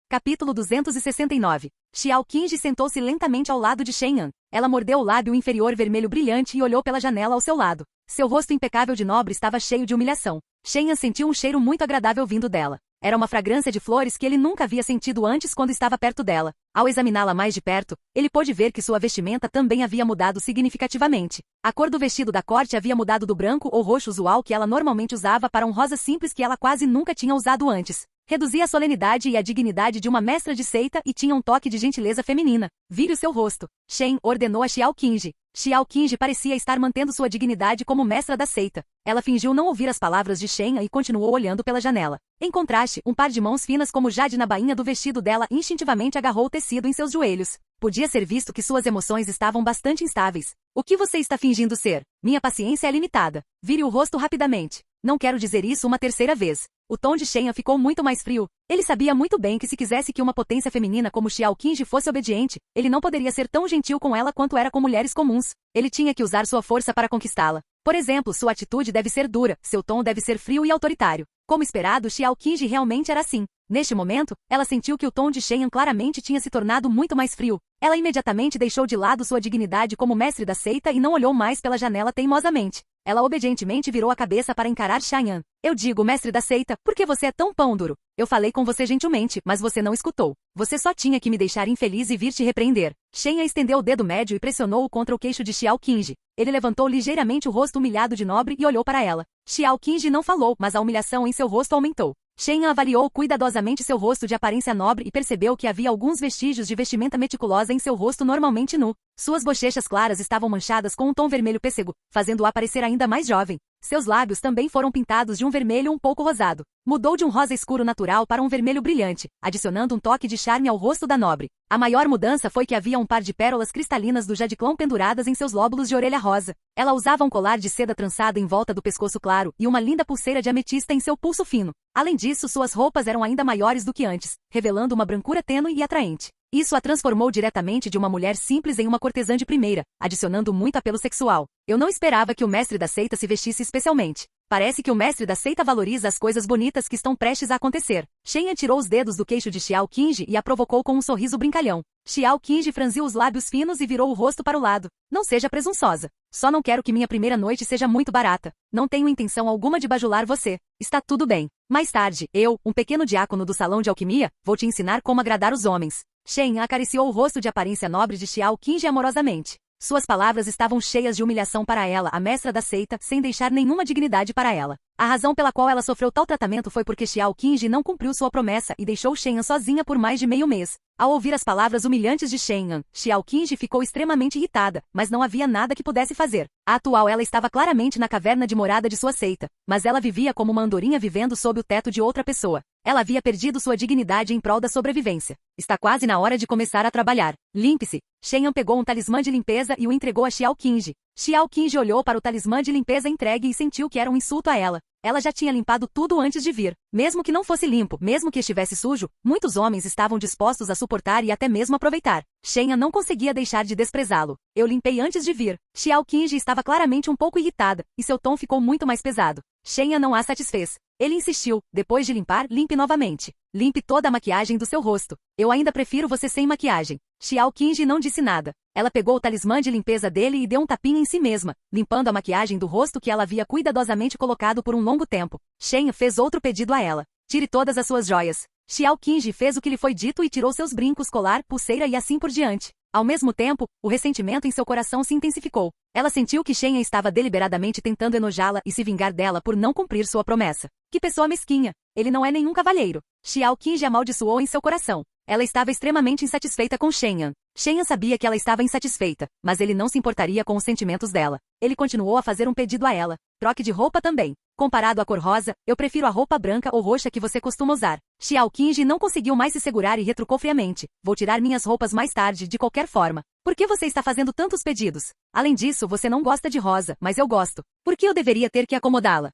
S1: Capítulo 269. Xiao Qingji sentou-se lentamente ao lado de Shenyan. Ela mordeu o lábio inferior vermelho brilhante e olhou pela janela ao seu lado. Seu rosto impecável de nobre estava cheio de humilhação. Shenyan sentiu um cheiro muito agradável vindo dela. Era uma fragrância de flores que ele nunca havia sentido antes quando estava perto dela. Ao examiná-la mais de perto, ele pôde ver que sua vestimenta também havia mudado significativamente. A cor do vestido da corte havia mudado do branco ou roxo usual que ela normalmente usava para um rosa simples que ela quase nunca tinha usado antes. Reduzia a solenidade e a dignidade de uma mestra de seita e tinha um toque de gentileza feminina. Vire o seu rosto. Shen ordenou a Xiao Qingji. Xiao Qingji parecia estar mantendo sua dignidade como mestra da seita. Ela fingiu não ouvir as palavras de Shen e continuou olhando pela janela. Em contraste, um par de mãos finas como jade na bainha do vestido dela instintivamente agarrou o tecido em seus joelhos. Podia ser visto que suas emoções estavam bastante instáveis. O que você está fingindo ser? Minha paciência é limitada. Vire o rosto rapidamente. Não quero dizer isso uma terceira vez. O tom de Shenyan ficou muito mais frio. Ele sabia muito bem que se quisesse que uma potência feminina como Xiao Qingji fosse obediente, ele não poderia ser tão gentil com ela quanto era com mulheres comuns. Ele tinha que usar sua força para conquistá-la. Por exemplo, sua atitude deve ser dura, seu tom deve ser frio e autoritário. Como esperado, Xiao Qingji realmente era assim. Neste momento, ela sentiu que o tom de Shenyan claramente tinha se tornado muito mais frio. Ela imediatamente deixou de lado sua dignidade como mestre da seita e não olhou mais pela janela teimosamente. Ela obedientemente virou a cabeça para encarar Shenyan. Eu digo, mestre da seita, por que você é tão pão duro? Eu falei com você gentilmente, mas você não escutou. Você só tinha que me deixar infeliz e vir te repreender. Shenyan estendeu o dedo médio e pressionou-o contra o queixo de Xiao Qingji. Ele levantou ligeiramente o rosto humilhado de nobre e olhou para ela. Xiao Qingji não falou, mas a humilhação em seu rosto aumentou. Shenyan avaliou cuidadosamente seu rosto de aparência nobre e percebeu que havia alguns vestígios de vestimenta meticulosa em seu rosto normalmente nu. Suas bochechas claras estavam manchadas com um tom vermelho pêssego, fazendo-a parecer ainda mais jovem. Seus lábios também foram pintados de um vermelho um pouco rosado. Mudou de um rosa escuro natural para um vermelho brilhante, adicionando um toque de charme ao rosto da nobre. A maior mudança foi que havia um par de pérolas cristalinas do jadiclão penduradas em seus lóbulos de orelha rosa. Ela usava um colar de seda trançado em volta do pescoço claro e uma linda pulseira de ametista em seu pulso fino. Além disso, suas roupas eram ainda maiores do que antes, revelando uma brancura tênue e atraente. Isso a transformou diretamente de uma mulher simples em uma cortesã de primeira, adicionando muito apelo sexual. Eu não esperava que o mestre da seita se vestisse especialmente. Parece que o mestre da seita valoriza as coisas bonitas que estão prestes a acontecer. Shen tirou os dedos do queixo de Xiao Qingji e a provocou com um sorriso brincalhão. Xiao Qingji franziu os lábios finos e virou o rosto para o lado. Não seja presunçosa. Só não quero que minha primeira noite seja muito barata. Não tenho intenção alguma de bajular você. Está tudo bem. Mais tarde, eu, um pequeno diácono do salão de alquimia, vou te ensinar como agradar os homens. Shen acariciou o rosto de aparência nobre de Xiao Qingji amorosamente. Suas palavras estavam cheias de humilhação para ela, a mestra da seita, sem deixar nenhuma dignidade para ela. A razão pela qual ela sofreu tal tratamento foi porque Xiao Qingji não cumpriu sua promessa e deixou Shen sozinha por mais de meio mês. Ao ouvir as palavras humilhantes de Shen, Xiao Qingji ficou extremamente irritada, mas não havia nada que pudesse fazer. A atual ela estava claramente na caverna de morada de sua seita, mas ela vivia como uma andorinha vivendo sob o teto de outra pessoa. Ela havia perdido sua dignidade em prol da sobrevivência. Está quase na hora de começar a trabalhar. Limpe-se. Shen pegou um talismã de limpeza e o entregou a Xiao Qingji. Xiao Qingji olhou para o talismã de limpeza entregue e sentiu que era um insulto a ela. Ela já tinha limpado tudo antes de vir. Mesmo que não fosse limpo, mesmo que estivesse sujo, muitos homens estavam dispostos a suportar e até mesmo aproveitar. Shen não conseguia deixar de desprezá-lo. Eu limpei antes de vir. Xiao Qingji estava claramente um pouco irritada, e seu tom ficou muito mais pesado. Shen não a satisfez. Ele insistiu, depois de limpar, limpe novamente. Limpe toda a maquiagem do seu rosto. Eu ainda prefiro você sem maquiagem. Xiao Qingji não disse nada. Ela pegou o talismã de limpeza dele e deu um tapinha em si mesma, limpando a maquiagem do rosto que ela havia cuidadosamente colocado por um longo tempo. Shen fez outro pedido a ela. Tire todas as suas joias. Xiao Qingji fez o que lhe foi dito e tirou seus brincos, colar, pulseira e assim por diante. Ao mesmo tempo, o ressentimento em seu coração se intensificou. Ela sentiu que Shen estava deliberadamente tentando enojá-la e se vingar dela por não cumprir sua promessa. Que pessoa mesquinha! Ele não é nenhum cavalheiro. Xiao Qingji amaldiçoou em seu coração. Ela estava extremamente insatisfeita com Shen. Shen sabia que ela estava insatisfeita, mas ele não se importaria com os sentimentos dela. Ele continuou a fazer um pedido a ela. Troque de roupa também. Comparado à cor rosa, eu prefiro a roupa branca ou roxa que você costuma usar. Xiao Qingji não conseguiu mais se segurar e retrucou friamente. Vou tirar minhas roupas mais tarde, de qualquer forma. Por que você está fazendo tantos pedidos? Além disso, você não gosta de rosa, mas eu gosto. Por que eu deveria ter que acomodá-la?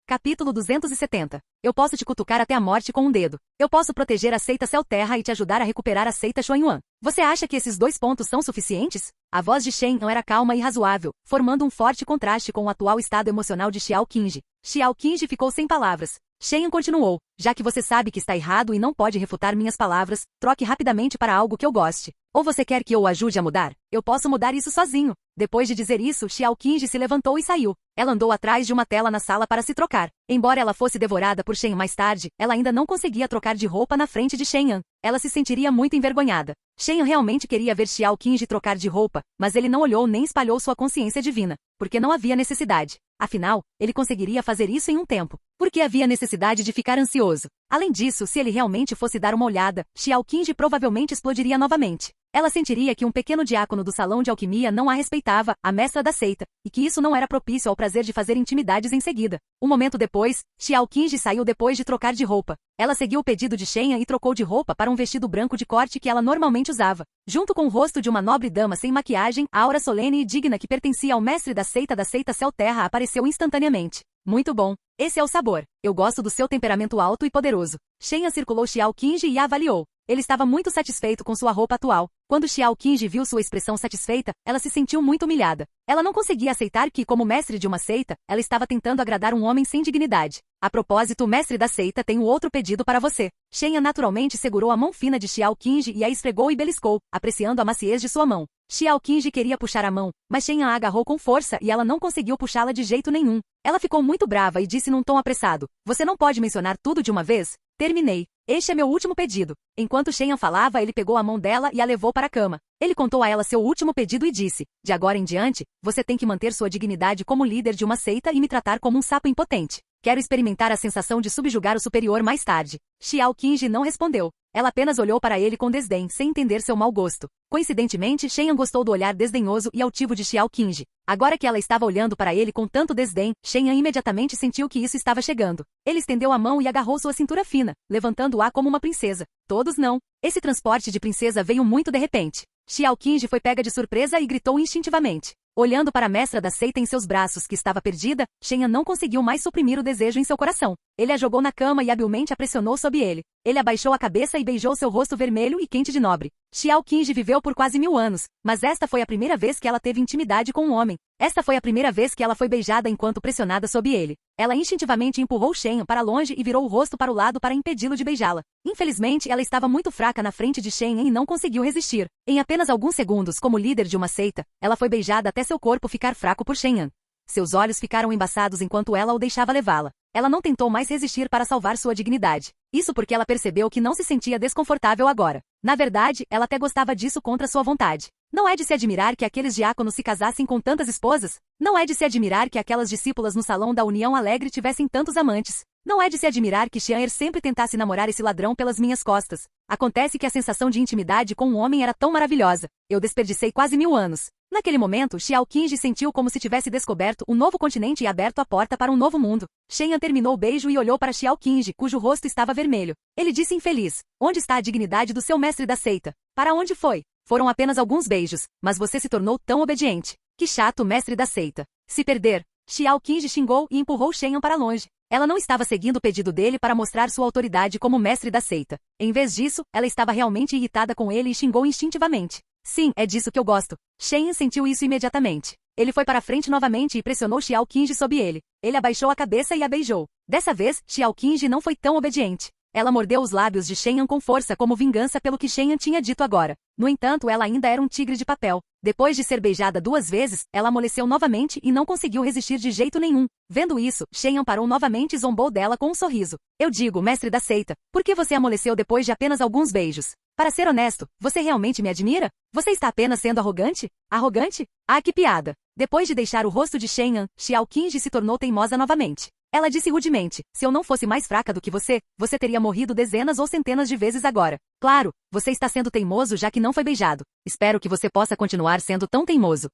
S1: Capítulo 270. Eu posso te cutucar até a morte com um dedo. Eu posso proteger a seita Céu-Terra e te ajudar a recuperar a seita Xuanyuan. Você acha que esses 2 pontos são suficientes? A voz de Shen era calma e razoável, formando um forte contraste com o atual estado emocional de Xiao Qingji. Xiao Qingji ficou sem palavras. Shen continuou. Já que você sabe que está errado e não pode refutar minhas palavras, troque rapidamente para algo que eu goste. Ou você quer que eu o ajude a mudar? Eu posso mudar isso sozinho. Depois de dizer isso, Xiao Qingji se levantou e saiu. Ela andou atrás de uma tela na sala para se trocar. Embora ela fosse devorada por Shen mais tarde, ela ainda não conseguia trocar de roupa na frente de Shen. Ela se sentiria muito envergonhada. Shen realmente queria ver Xiao Qingji trocar de roupa, mas ele não olhou nem espalhou sua consciência divina, porque não havia necessidade. Afinal, ele conseguiria fazer isso em um tempo. Por que havia necessidade de ficar ansioso? Além disso, se ele realmente fosse dar uma olhada, Xiao Qingji provavelmente explodiria novamente. Ela sentiria que um pequeno diácono do salão de alquimia não a respeitava, a mestra da seita, e que isso não era propício ao prazer de fazer intimidades em seguida. Um momento depois, Xiao Qingji saiu depois de trocar de roupa. Ela seguiu o pedido de Shen e trocou de roupa para um vestido branco de corte que ela normalmente usava. Junto com o rosto de uma nobre dama sem maquiagem, a aura solene e digna que pertencia ao mestre da seita Céu-Terra apareceu instantaneamente. Muito bom. Esse é o sabor. Eu gosto do seu temperamento alto e poderoso. Shen circulou Xiao Qingji e a avaliou. Ele estava muito satisfeito com sua roupa atual. Quando Xiao Qingji viu sua expressão satisfeita, ela se sentiu muito humilhada. Ela não conseguia aceitar que, como mestre de uma seita, ela estava tentando agradar um homem sem dignidade. A propósito, o mestre da seita tem um outro pedido para você. Shen naturalmente segurou a mão fina de Xiao Qingji e a esfregou e beliscou, apreciando a maciez de sua mão. Xiao Qingji queria puxar a mão, mas Shen a agarrou com força e ela não conseguiu puxá-la de jeito nenhum. Ela ficou muito brava e disse num tom apressado: Você não pode mencionar tudo de uma vez? Terminei. Este é meu último pedido. Enquanto Shen falava, ele pegou a mão dela e a levou para a cama. Ele contou a ela seu último pedido e disse: De agora em diante, você tem que manter sua dignidade como líder de uma seita e me tratar como um sapo impotente. Quero experimentar a sensação de subjugar o superior mais tarde. Xiao Qingji não respondeu. Ela apenas olhou para ele com desdém, sem entender seu mau gosto. Coincidentemente, Shen gostou do olhar desdenhoso e altivo de Xiao Qingji. Agora que ela estava olhando para ele com tanto desdém, Shen imediatamente sentiu que isso estava chegando. Ele estendeu a mão e agarrou sua cintura fina, levantando-a como uma princesa. Todos não. Esse transporte de princesa veio muito de repente. Xiao Qingji foi pega de surpresa e gritou instintivamente. Olhando para a mestra da seita em seus braços que estava perdida, Shen não conseguiu mais suprimir o desejo em seu coração. Ele a jogou na cama e habilmente a pressionou sob ele. Ele abaixou a cabeça e beijou seu rosto vermelho e quente de nobre. Xiao Qingji viveu por quase 1000 anos, mas esta foi a primeira vez que ela teve intimidade com um homem. Esta foi a primeira vez que ela foi beijada enquanto pressionada sob ele. Ela instintivamente empurrou Shen para longe e virou o rosto para o lado para impedi-lo de beijá-la. Infelizmente, ela estava muito fraca na frente de Shen e não conseguiu resistir. Em apenas alguns segundos, como líder de uma seita, ela foi beijada até seu corpo ficar fraco por Shen. Seus olhos ficaram embaçados enquanto ela o deixava levá-la. Ela não tentou mais resistir para salvar sua dignidade. Isso porque ela percebeu que não se sentia desconfortável agora. Na verdade, ela até gostava disso contra sua vontade. Não é de se admirar que aqueles diáconos se casassem com tantas esposas? Não é de se admirar que aquelas discípulas no salão da União Alegre tivessem tantos amantes? Não é de se admirar que Xian'er sempre tentasse namorar esse ladrão pelas minhas costas? Acontece que a sensação de intimidade com um homem era tão maravilhosa. Eu desperdicei quase 1000 anos. Naquele momento, Xiao Qingji sentiu como se tivesse descoberto um novo continente e aberto a porta para um novo mundo. Shen terminou o beijo e olhou para Xiao Qingji, cujo rosto estava vermelho. Ele disse infeliz: onde está a dignidade do seu mestre da seita? Para onde foi? Foram apenas alguns beijos, mas você se tornou tão obediente. Que chato, mestre da seita. Se perder. Xiao Qingji xingou e empurrou Shen para longe. Ela não estava seguindo o pedido dele para mostrar sua autoridade como mestre da seita. Em vez disso, ela estava realmente irritada com ele e xingou instintivamente. Sim, é disso que eu gosto. Shen sentiu isso imediatamente. Ele foi para frente novamente e pressionou Xiao Qingji sob ele. Ele abaixou a cabeça e a beijou. Dessa vez, Xiao Qingji não foi tão obediente. Ela mordeu os lábios de Shen com força como vingança pelo que Shen tinha dito agora. No entanto, ela ainda era um tigre de papel. Depois de ser beijada 2 vezes, ela amoleceu novamente e não conseguiu resistir de jeito nenhum. Vendo isso, Shen parou novamente e zombou dela com um sorriso. Eu digo, mestre da seita, por que você amoleceu depois de apenas alguns beijos? Para ser honesto, você realmente me admira? Você está apenas sendo arrogante? Arrogante? Ah, que piada! Depois de deixar o rosto de Shen, Xiao Qingji se tornou teimosa novamente. Ela disse rudemente: se eu não fosse mais fraca do que você, você teria morrido dezenas ou centenas de vezes agora. Claro, você está sendo teimoso já que não foi beijado. Espero que você possa continuar sendo tão teimoso.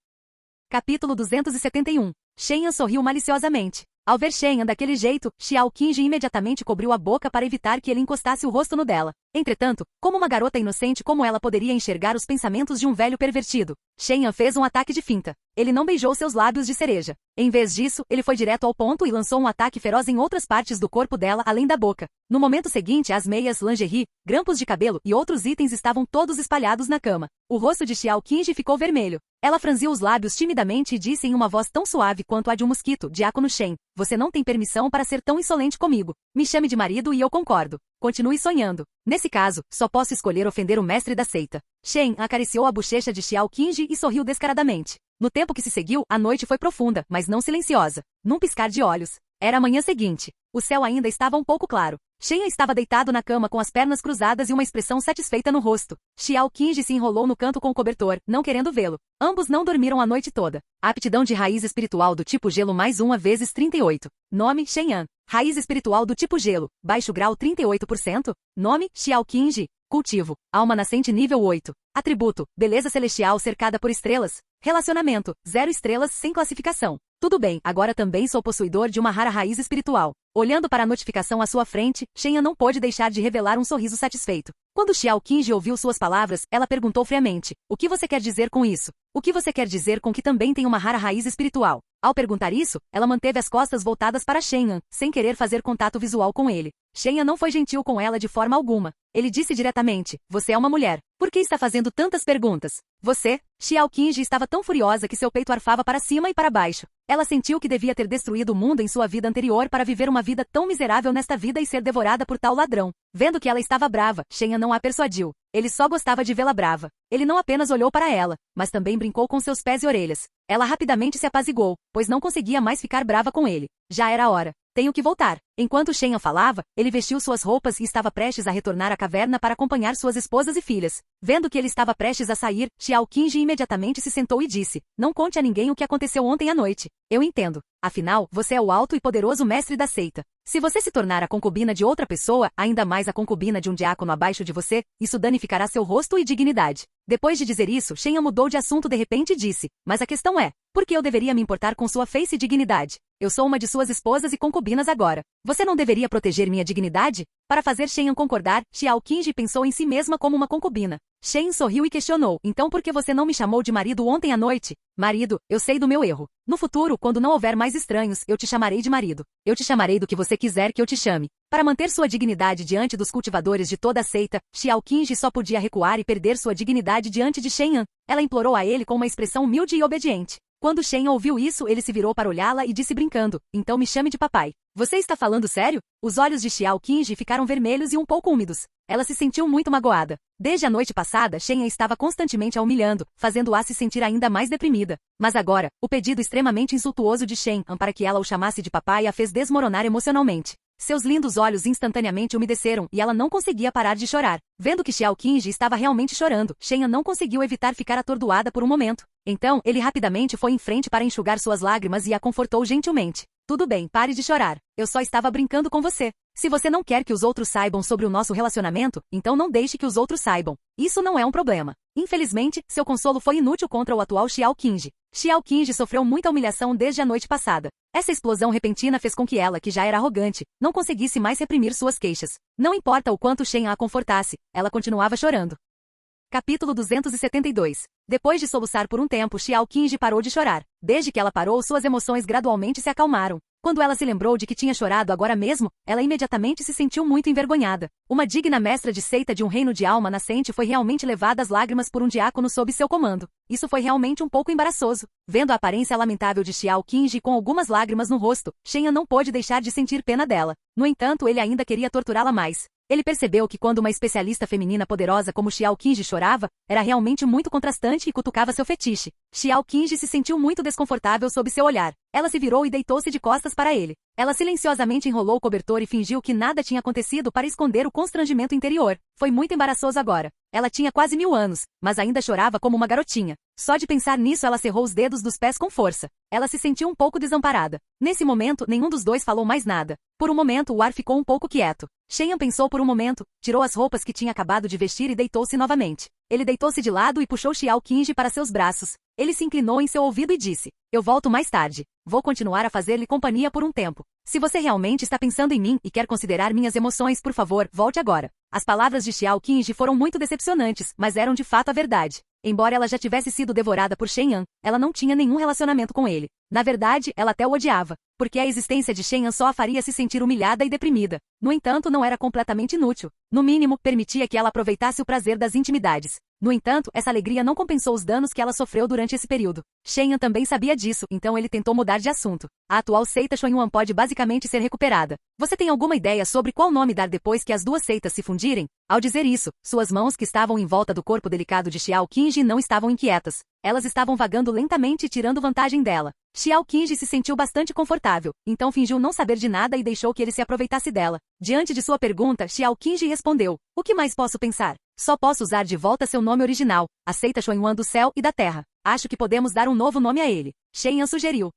S1: Capítulo 271. Shen sorriu maliciosamente. Ao ver Shen daquele jeito, Xiao Qingji imediatamente cobriu a boca para evitar que ele encostasse o rosto no dela. Entretanto, como uma garota inocente como ela poderia enxergar os pensamentos de um velho pervertido? Shen fez um ataque de finta. Ele não beijou seus lábios de cereja. Em vez disso, ele foi direto ao ponto e lançou um ataque feroz em outras partes do corpo dela além da boca. No momento seguinte, as meias, lingerie, grampos de cabelo e outros itens estavam todos espalhados na cama. O rosto de Xiao Qingji ficou vermelho. Ela franziu os lábios timidamente e disse em uma voz tão suave quanto a de um mosquito: Diácono Shen, você não tem permissão para ser tão insolente comigo. Me chame de marido e eu concordo. Continue sonhando. Nesse caso, só posso escolher ofender o mestre da seita. Shen acariciou a bochecha de Xiao Qingji e sorriu descaradamente. No tempo que se seguiu, a noite foi profunda, mas não silenciosa. Num piscar de olhos. Era a manhã seguinte. O céu ainda estava um pouco claro. Shen estava deitado na cama com as pernas cruzadas e uma expressão satisfeita no rosto. Xiao Qingji se enrolou no canto com o cobertor, não querendo vê-lo. Ambos não dormiram a noite toda. Aptidão de raiz espiritual do tipo gelo mais 1 vezes 38. Nome: Shen. Raiz espiritual do tipo gelo, baixo grau 38%. Nome: Xiao Qingji. Cultivo: alma nascente nível 8. Atributo: beleza celestial cercada por estrelas. Relacionamento: 0 estrelas sem classificação. Tudo bem, agora também sou possuidor de uma rara raiz espiritual. Olhando para a notificação à sua frente, Shen não pôde deixar de revelar um sorriso satisfeito. Quando Xiao Qingji ouviu suas palavras, ela perguntou friamente: o que você quer dizer com isso? O que você quer dizer com que também tem uma rara raiz espiritual? Ao perguntar isso, ela manteve as costas voltadas para Shen, sem querer fazer contato visual com ele. Shen não foi gentil com ela de forma alguma. Ele disse diretamente: você é uma mulher. Por que está fazendo tantas perguntas? Você? Xiao Qingji estava tão furiosa que seu peito arfava para cima e para baixo. Ela sentiu que devia ter destruído o mundo em sua vida anterior para viver uma vida tão miserável nesta vida e ser devorada por tal ladrão. Vendo que ela estava brava, Shen não a persuadiu. Ele só gostava de vê-la brava. Ele não apenas olhou para ela, mas também brincou com seus pés e orelhas. Ela rapidamente se apaziguou, pois não conseguia mais ficar brava com ele. Já era hora. Tenho que voltar. Enquanto Shen falava, ele vestiu suas roupas e estava prestes a retornar à caverna para acompanhar suas esposas e filhas. Vendo que ele estava prestes a sair, Xiao Qingji imediatamente se sentou e disse: não conte a ninguém o que aconteceu ontem à noite. Eu entendo. Afinal, você é o alto e poderoso mestre da seita. Se você se tornar a concubina de outra pessoa, ainda mais a concubina de um diácono abaixo de você, isso danificará seu rosto e dignidade. Depois de dizer isso, Shen mudou de assunto de repente e disse: mas a questão é, por que eu deveria me importar com sua face e dignidade? Eu sou uma de suas esposas e concubinas agora. Você não deveria proteger minha dignidade? Para fazer Shen concordar, Xiao Qingji pensou em si mesma como uma concubina. Shen sorriu e questionou: então por que você não me chamou de marido ontem à noite? Marido, eu sei do meu erro. No futuro, quando não houver mais estranhos, eu te chamarei de marido. Eu te chamarei do que você quiser que eu te chame. Para manter sua dignidade diante dos cultivadores de toda a seita, Xiao Qingji só podia recuar e perder sua dignidade diante de Shen. Ela implorou a ele com uma expressão humilde e obediente. Quando Shen ouviu isso, ele se virou para olhá-la e disse brincando, então me chame de papai. Você está falando sério? Os olhos de Xiao Qingji ficaram vermelhos e um pouco úmidos. Ela se sentiu muito magoada. Desde a noite passada, Shen a estava constantemente a humilhando, fazendo-a se sentir ainda mais deprimida. Mas agora, o pedido extremamente insultuoso de Shen para que ela o chamasse de papai a fez desmoronar emocionalmente. Seus lindos olhos instantaneamente umedeceram e ela não conseguia parar de chorar. Vendo que Xiao Qingji estava realmente chorando, Shen não conseguiu evitar ficar atordoada por um momento. Então, ele rapidamente foi em frente para enxugar suas lágrimas e a confortou gentilmente. Tudo bem, pare de chorar. Eu só estava brincando com você. Se você não quer que os outros saibam sobre o nosso relacionamento, então não deixe que os outros saibam. Isso não é um problema. Infelizmente, seu consolo foi inútil contra o atual Xiao Qingji. Xiao Qingji sofreu muita humilhação desde a noite passada. Essa explosão repentina fez com que ela, que já era arrogante, não conseguisse mais reprimir suas queixas. Não importa o quanto Shen a confortasse, ela continuava chorando. Capítulo 272. Depois de soluçar por um tempo, Xiao Qingji parou de chorar. Desde que ela parou, suas emoções gradualmente se acalmaram. Quando ela se lembrou de que tinha chorado agora mesmo, ela imediatamente se sentiu muito envergonhada. Uma digna mestra de seita de um reino de alma nascente foi realmente levada às lágrimas por um diácono sob seu comando. Isso foi realmente um pouco embaraçoso. Vendo a aparência lamentável de Xiao Qingji com algumas lágrimas no rosto, Shen não pôde deixar de sentir pena dela. No entanto, ele ainda queria torturá-la mais. Ele percebeu que quando uma especialista feminina poderosa como Xiao Qingji chorava, era realmente muito contrastante e cutucava seu fetiche. Xiao Qingji se sentiu muito desconfortável sob seu olhar. Ela se virou e deitou-se de costas para ele. Ela silenciosamente enrolou o cobertor e fingiu que nada tinha acontecido para esconder o constrangimento interior. Foi muito embaraçoso agora. Ela tinha quase 1000 anos, mas ainda chorava como uma garotinha. Só de pensar nisso ela cerrou os dedos dos pés com força. Ela se sentiu um pouco desamparada. Nesse momento, nenhum dos dois falou mais nada. Por um momento o ar ficou um pouco quieto. Shen pensou por um momento, tirou as roupas que tinha acabado de vestir e deitou-se novamente. Ele deitou-se de lado e puxou Xiao Qingji para seus braços. Ele se inclinou em seu ouvido e disse, eu volto mais tarde. Vou continuar a fazer-lhe companhia por um tempo. Se você realmente está pensando em mim e quer considerar minhas emoções, por favor, volte agora. As palavras de Xiao Qingji foram muito decepcionantes, mas eram de fato a verdade. Embora ela já tivesse sido devorada por Shen Yan, ela não tinha nenhum relacionamento com ele. Na verdade, ela até o odiava, porque a existência de Shen Yan só a faria se sentir humilhada e deprimida. No entanto, não era completamente inútil. No mínimo, permitia que ela aproveitasse o prazer das intimidades. No entanto, essa alegria não compensou os danos que ela sofreu durante esse período. Shen Yan também sabia disso, então ele tentou mudar de assunto. A atual seita Xuanyuan pode basicamente ser recuperada. Você tem alguma ideia sobre qual nome dar depois que as duas seitas se fundirem? Ao dizer isso, suas mãos que estavam em volta do corpo delicado de Xiao Qingji não estavam inquietas. Elas estavam vagando lentamente e tirando vantagem dela. Xiao Qingji se sentiu bastante confortável, então fingiu não saber de nada e deixou que ele se aproveitasse dela. Diante de sua pergunta, Xiao Qingji respondeu, o que mais posso pensar? Só posso usar de volta seu nome original, a seita Xuanyuan do céu e da terra. Acho que podemos dar um novo nome a ele. Shen Yan sugeriu.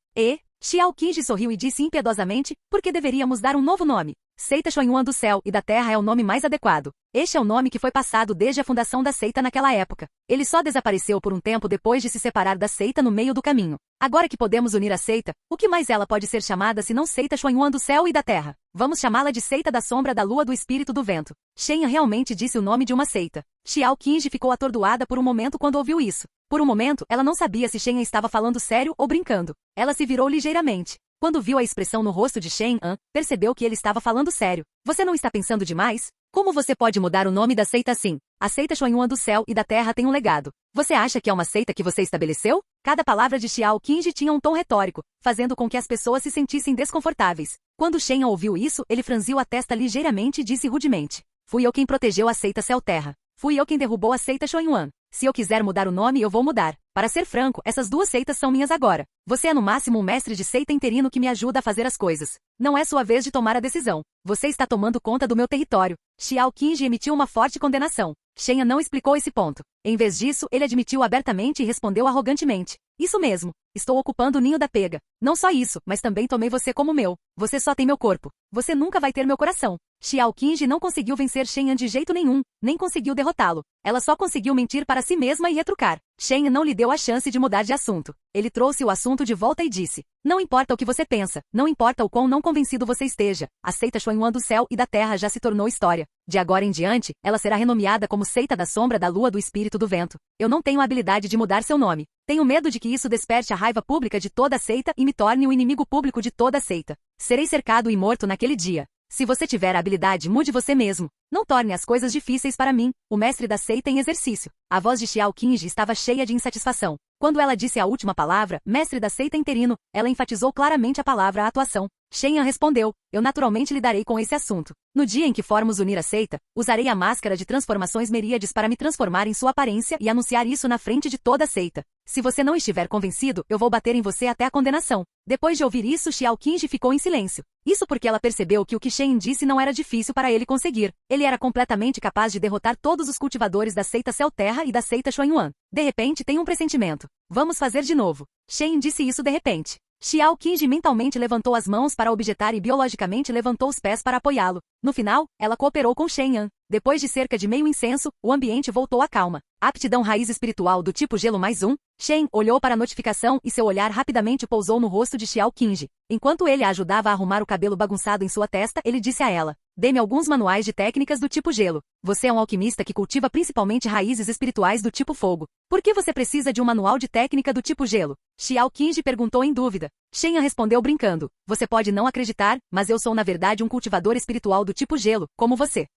S1: Xiao Qingji sorriu e disse impiedosamente, por que deveríamos dar um novo nome? Seita Xuanyuan do céu e da terra é o nome mais adequado. Este é o nome que foi passado desde a fundação da seita naquela época. Ele só desapareceu por um tempo depois de se separar da seita no meio do caminho. Agora que podemos unir a seita, o que mais ela pode ser chamada se não seita Xuanyuan do céu e da terra? Vamos chamá-la de seita da sombra da lua do espírito do vento. Shen Yan realmente disse o nome de uma seita. Xiao Qingji ficou atordoada por um momento quando ouviu isso. Por um momento, ela não sabia se Shen Yan estava falando sério ou brincando. Ela se virou ligeiramente. Quando viu a expressão no rosto de Shen Yan, percebeu que ele estava falando sério. Você não está pensando demais? Como você pode mudar o nome da seita assim? A seita Xuanyuan do céu e da terra tem um legado. Você acha que é uma seita que você estabeleceu? Cada palavra de Xiao Qingji tinha um tom retórico, fazendo com que as pessoas se sentissem desconfortáveis. Quando Shen Yan ouviu isso, ele franziu a testa ligeiramente e disse rudemente. Fui eu quem protegeu a seita Céu-Terra. Fui eu quem derrubou a seita Xuanyuan. Se eu quiser mudar o nome, eu vou mudar. Para ser franco, essas duas seitas são minhas agora. Você é no máximo um mestre de seita interino que me ajuda a fazer as coisas. Não é sua vez de tomar a decisão. Você está tomando conta do meu território. Xiao Qingji emitiu uma forte condenação. Shen Yan não explicou esse ponto. Em vez disso, ele admitiu abertamente e respondeu arrogantemente. Isso mesmo. Estou ocupando o ninho da pega. Não só isso, mas também tomei você como meu. Você só tem meu corpo. Você nunca vai ter meu coração. Xiao Qingji não conseguiu vencer Shen Yan de jeito nenhum, nem conseguiu derrotá-lo. Ela só conseguiu mentir para si mesma e retrucar. Shen Yan não lhe deu a chance de mudar de assunto. Ele trouxe o assunto de volta e disse. Não importa o que você pensa, não importa o quão não convencido você esteja, a seita Xuanyuan do céu e da terra já se tornou história. De agora em diante, ela será renomeada como seita da sombra da lua do espírito do vento. Eu não tenho a habilidade de mudar seu nome. Tenho medo de que isso desperte a raiva pública de toda a seita e me torne o inimigo público de toda a seita. Serei cercado e morto naquele dia. Se você tiver a habilidade, mude você mesmo. Não torne as coisas difíceis para mim, o mestre da seita em exercício. A voz de Xiao Qingji estava cheia de insatisfação. Quando ela disse a última palavra, mestre da seita interino, ela enfatizou claramente a palavra atuação. Shen Yan respondeu, eu naturalmente lidarei com esse assunto. No dia em que formos unir a seita, usarei a máscara de transformações Meríades para me transformar em sua aparência e anunciar isso na frente de toda a seita. Se você não estiver convencido, eu vou bater em você até a condenação. Depois de ouvir isso, Xiao Qingji ficou em silêncio. Isso porque ela percebeu que o que Shen Yan disse não era difícil para ele conseguir. Ele era completamente capaz de derrotar todos os cultivadores da seita Céu Terra e da seita Xuanyuan. De repente, tem um pressentimento. Vamos fazer de novo. Shen Yan disse isso de repente. Xiao Qingji mentalmente levantou as mãos para objetar e biologicamente levantou os pés para apoiá-lo. No final, ela cooperou com Shen Yan. Depois de cerca de meio incenso, o ambiente voltou à calma. Aptidão raiz espiritual do tipo gelo +1. Shen olhou para a notificação e seu olhar rapidamente pousou no rosto de Xiao Qingji. Enquanto ele a ajudava a arrumar o cabelo bagunçado em sua testa, ele disse a ela, dê-me alguns manuais de técnicas do tipo gelo. Você é um alquimista que cultiva principalmente raízes espirituais do tipo fogo. Por que você precisa de um manual de técnica do tipo gelo? Xiao Qingji perguntou em dúvida. Shen Yan respondeu brincando. Você pode não acreditar, mas eu sou na verdade um cultivador espiritual do tipo gelo, como você.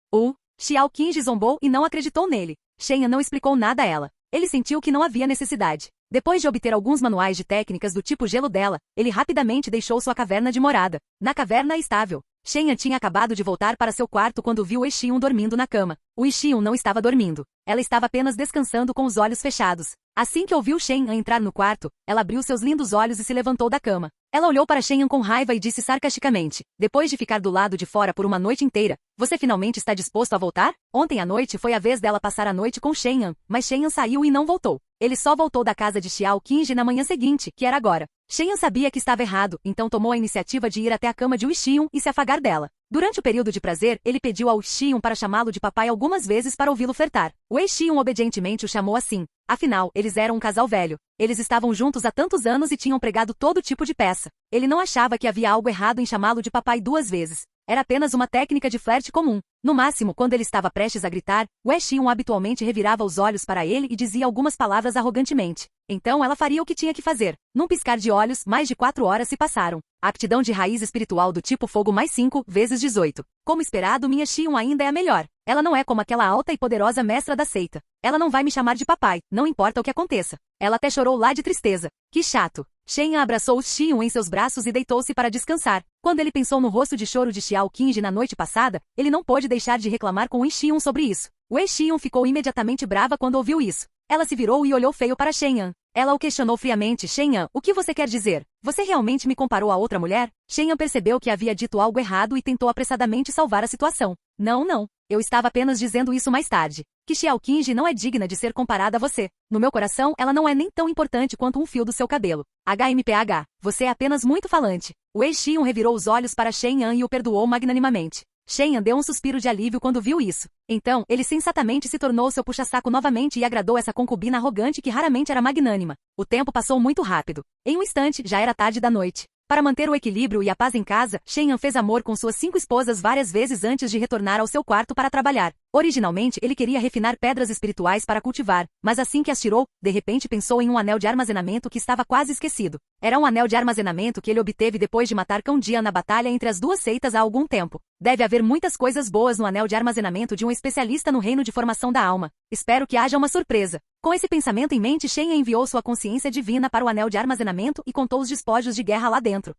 S1: Xiao Qingji zombou e não acreditou nele. Shen Yan não explicou nada a ela. Ele sentiu que não havia necessidade. Depois de obter alguns manuais de técnicas do tipo gelo dela, ele rapidamente deixou sua caverna de morada. Na caverna estável, Shen Yan tinha acabado de voltar para seu quarto quando viu Wei Xiong dormindo na cama. O Wei Xiong não estava dormindo. Ela estava apenas descansando com os olhos fechados. Assim que ouviu Shen Yan entrar no quarto, ela abriu seus lindos olhos e se levantou da cama. Ela olhou para Shen Yan com raiva e disse sarcasticamente, depois de ficar do lado de fora por uma noite inteira, você finalmente está disposto a voltar? Ontem à noite foi a vez dela passar a noite com Shen Yan, mas Shen Yan saiu e não voltou. Ele só voltou da casa de Xiao Qingji na manhã seguinte, que era agora. Shen Yan sabia que estava errado, então tomou a iniciativa de ir até a cama de Wei Xiong e se afagar dela. Durante o período de prazer, ele pediu ao Wei Xiong para chamá-lo de papai algumas vezes para ouvi-lo flertar. Wei Xiong obedientemente o chamou assim. Afinal, eles eram um casal velho. Eles estavam juntos há tantos anos e tinham pregado todo tipo de peça. Ele não achava que havia algo errado em chamá-lo de papai 2 vezes. Era apenas uma técnica de flerte comum. No máximo, quando ele estava prestes a gritar, Wei Xiong habitualmente revirava os olhos para ele e dizia algumas palavras arrogantemente. Então ela faria o que tinha que fazer. Num piscar de olhos, mais de 4 horas se passaram. Aptidão de raiz espiritual do tipo fogo +5 vezes 18. Como esperado, minha Xiong ainda é a melhor. Ela não é como aquela alta e poderosa mestra da seita. Ela não vai me chamar de papai, não importa o que aconteça. Ela até chorou lá de tristeza. Que chato. Shen Yan abraçou Xiong em seus braços e deitou-se para descansar. Quando ele pensou no rosto de choro de Xiao Qingji na noite passada, ele não pôde deixar de reclamar com Wei Xiong sobre isso. Wei Xiong ficou imediatamente brava quando ouviu isso. Ela se virou e olhou feio para Shen Yan. Ela o questionou friamente. Shen Yan, o que você quer dizer? Você realmente me comparou a outra mulher? Shen Yan percebeu que havia dito algo errado e tentou apressadamente salvar a situação. Não. Eu estava apenas dizendo isso mais tarde. Que Xiao Qingji não é digna de ser comparada a você. No meu coração, ela não é nem tão importante quanto um fio do seu cabelo. HMPH. Você é apenas muito falante. Wei Xiong revirou os olhos para Shen Yan e o perdoou magnanimamente. Shen Yan deu um suspiro de alívio quando viu isso. Então, ele sensatamente se tornou seu puxa-saco novamente e agradou essa concubina arrogante que raramente era magnânima. O tempo passou muito rápido. Em um instante, já era tarde da noite. Para manter o equilíbrio e a paz em casa, Shen Yan fez amor com suas 5 esposas várias vezes antes de retornar ao seu quarto para trabalhar. Originalmente, ele queria refinar pedras espirituais para cultivar, mas assim que as tirou, de repente pensou em um anel de armazenamento que estava quase esquecido. Era um anel de armazenamento que ele obteve depois de matar Cão Dia na batalha entre as duas seitas há algum tempo. Deve haver muitas coisas boas no anel de armazenamento de um especialista no reino de formação da alma. Espero que haja uma surpresa. Com esse pensamento em mente, Shen Yan enviou sua consciência divina para o anel de armazenamento e contou os despojos de guerra lá dentro.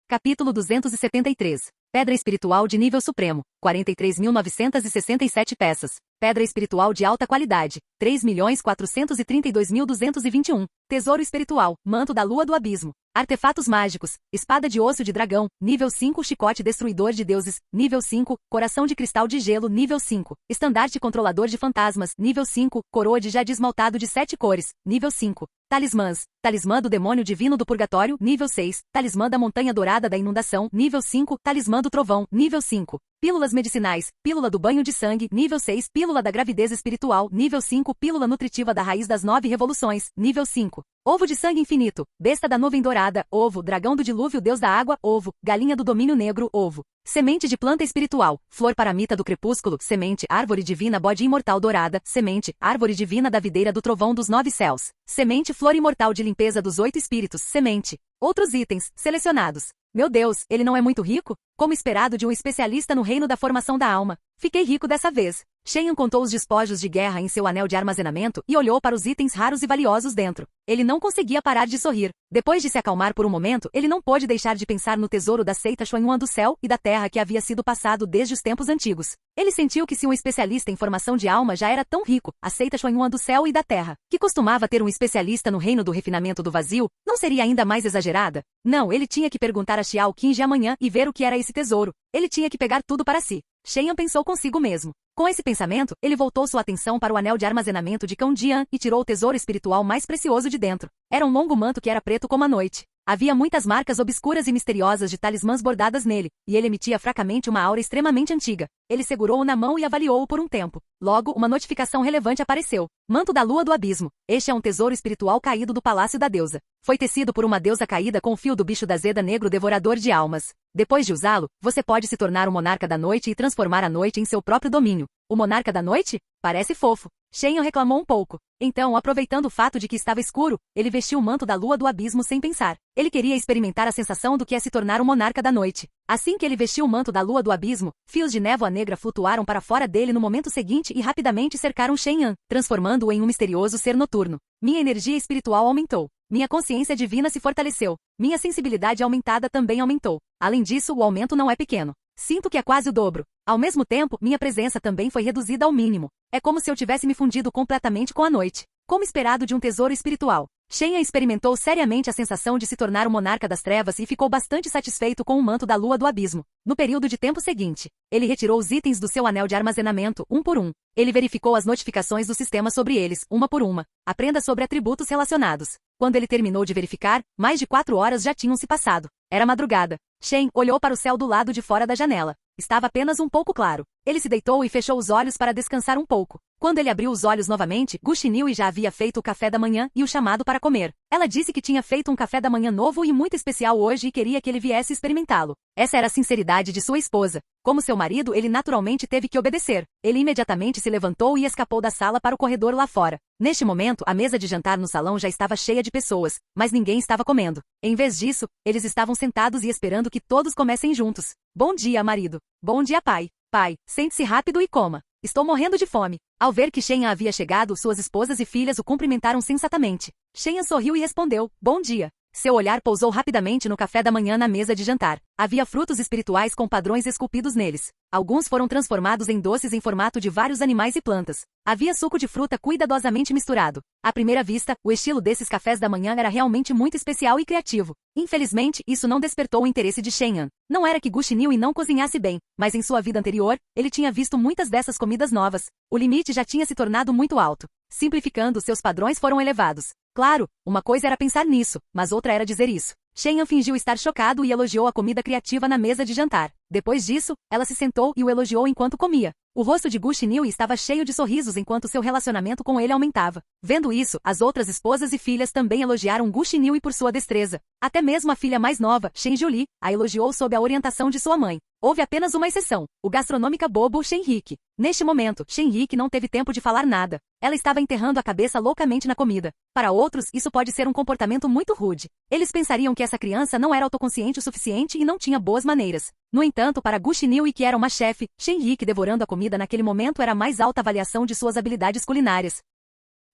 S1: Capítulo 273. Pedra espiritual de nível supremo, 43.967 peças. Pedra espiritual de alta qualidade, 3.432.221. Tesouro espiritual, manto da lua do abismo. Artefatos mágicos, espada de osso de dragão, nível 5, chicote destruidor de deuses, nível 5, coração de cristal de gelo, nível 5, estandarte controlador de fantasmas, nível 5, coroa de jade esmaltado de 7 cores, nível 5. Talismãs, talismã do demônio divino do purgatório, nível 6, talismã da montanha dourada da inundação, nível 5, talismã do trovão, nível 5. Pílulas medicinais, pílula do banho de sangue, nível 6, pílula da gravidez espiritual, nível 5, pílula nutritiva da raiz das 9 revoluções, nível 5. Ovo de sangue infinito, besta da nuvem dourada, ovo, dragão do dilúvio, deus da água, ovo, galinha do domínio negro, ovo. Semente de planta espiritual, flor paramita do crepúsculo, semente, árvore divina bode imortal dourada, semente, árvore divina da videira do trovão dos 9 céus, semente, flor imortal de limpeza dos 8 espíritos, semente. Outros itens, selecionados. Meu Deus, ele não é muito rico? como esperado de um especialista no reino da formação da alma. Fiquei rico dessa vez. Shen contou os despojos de guerra em seu anel de armazenamento e olhou para os itens raros e valiosos dentro. Ele não conseguia parar de sorrir. Depois de se acalmar por um momento, ele não pôde deixar de pensar no tesouro da seita Xuanyuan do céu e da terra que havia sido passado desde os tempos antigos. Ele sentiu que se um especialista em formação de alma já era tão rico, a seita Xuanyuan do céu e da terra, que costumava ter um especialista no reino do refinamento do vazio, não seria ainda mais exagerada? Não, ele tinha que perguntar a Xiao Qingji amanhã e ver o que era esse tesouro. Ele tinha que pegar tudo para si. Shen pensou consigo mesmo. Com esse pensamento, ele voltou sua atenção para o anel de armazenamento de Cão Jian e tirou o tesouro espiritual mais precioso de dentro. Era um longo manto que era preto como a noite. Havia muitas marcas obscuras e misteriosas de talismãs bordadas nele, e ele emitia fracamente uma aura extremamente antiga. Ele segurou-o na mão e avaliou-o por um tempo. Logo, uma notificação relevante apareceu. Manto da Lua do Abismo. Este é um tesouro espiritual caído do Palácio da Deusa. Foi tecido por uma deusa caída com o fio do bicho da Zeda negro devorador de almas. Depois de usá-lo, você pode se tornar um monarca da noite e transformar a noite em seu próprio domínio. O monarca da noite? Parece fofo. Shen reclamou um pouco. Então, aproveitando o fato de que estava escuro, ele vestiu o manto da Lua do Abismo sem pensar. Ele queria experimentar a sensação do que é se tornar um monarca da noite. Assim que ele vestiu o manto da Lua do Abismo, fios de névoa negra flutuaram para fora dele no momento seguinte e rapidamente cercaram Shen, transformando-o em um misterioso ser noturno. Minha energia espiritual aumentou. Minha consciência divina se fortaleceu. Minha sensibilidade aumentada também aumentou. Além disso, o aumento não é pequeno. Sinto que é quase o dobro. Ao mesmo tempo, minha presença também foi reduzida ao mínimo. É como se eu tivesse me fundido completamente com a noite. Como esperado de um tesouro espiritual. Shen experimentou seriamente a sensação de se tornar o monarca das trevas e ficou bastante satisfeito com o manto da Lua do Abismo. No período de tempo seguinte, ele retirou os itens do seu anel de armazenamento, um por um. Ele verificou as notificações do sistema sobre eles, uma por uma. Aprenda sobre atributos relacionados. Quando ele terminou de verificar, mais de 4 horas já tinham se passado. Era madrugada. Shen olhou para o céu do lado de fora da janela. Estava apenas um pouco claro. Ele se deitou e fechou os olhos para descansar um pouco. Quando ele abriu os olhos novamente, Gu Xinhui já havia feito o café da manhã e o chamado para comer. Ela disse que tinha feito um café da manhã novo e muito especial hoje e queria que ele viesse experimentá-lo. Essa era a sinceridade de sua esposa. Como seu marido, ele naturalmente teve que obedecer. Ele imediatamente se levantou e escapou da sala para o corredor lá fora. Neste momento, a mesa de jantar no salão já estava cheia de pessoas, mas ninguém estava comendo. Em vez disso, eles estavam sentados e esperando que todos comessem juntos. Bom dia, marido. Bom dia, pai. Pai, sente-se rápido e coma. Estou morrendo de fome. Ao ver que Shen havia chegado, suas esposas e filhas o cumprimentaram sensatamente. Shen sorriu e respondeu, bom dia. Seu olhar pousou rapidamente no café da manhã na mesa de jantar. Havia frutos espirituais com padrões esculpidos neles. Alguns foram transformados em doces em formato de vários animais e plantas. Havia suco de fruta cuidadosamente misturado. À primeira vista, o estilo desses cafés da manhã era realmente muito especial e criativo. Infelizmente, isso não despertou o interesse de Shen. Não era que Gu Xinhui não cozinhasse bem, mas em sua vida anterior, ele tinha visto muitas dessas comidas novas. O limite já tinha se tornado muito alto. Simplificando, seus padrões foram elevados. Claro, uma coisa era pensar nisso, mas outra era dizer isso. Shen fingiu estar chocado e elogiou a comida criativa na mesa de jantar. Depois disso, ela se sentou e o elogiou enquanto comia. O rosto de Gu Xinhui estava cheio de sorrisos enquanto seu relacionamento com ele aumentava. Vendo isso, as outras esposas e filhas também elogiaram Gu Xinhui por sua destreza. Até mesmo a filha mais nova, Shen Jiuli, a elogiou sob a orientação de sua mãe. Houve apenas uma exceção, o gastronômica bobo Shen Rick. Neste momento, Shen Rick não teve tempo de falar nada. Ela estava enterrando a cabeça loucamente na comida. Para outros, isso pode ser um comportamento muito rude. Eles pensariam que essa criança não era autoconsciente o suficiente e não tinha boas maneiras. No entanto, para Gu Xinhui, que era uma chefe, Shen Rick devorando a comida naquele momento era a mais alta avaliação de suas habilidades culinárias.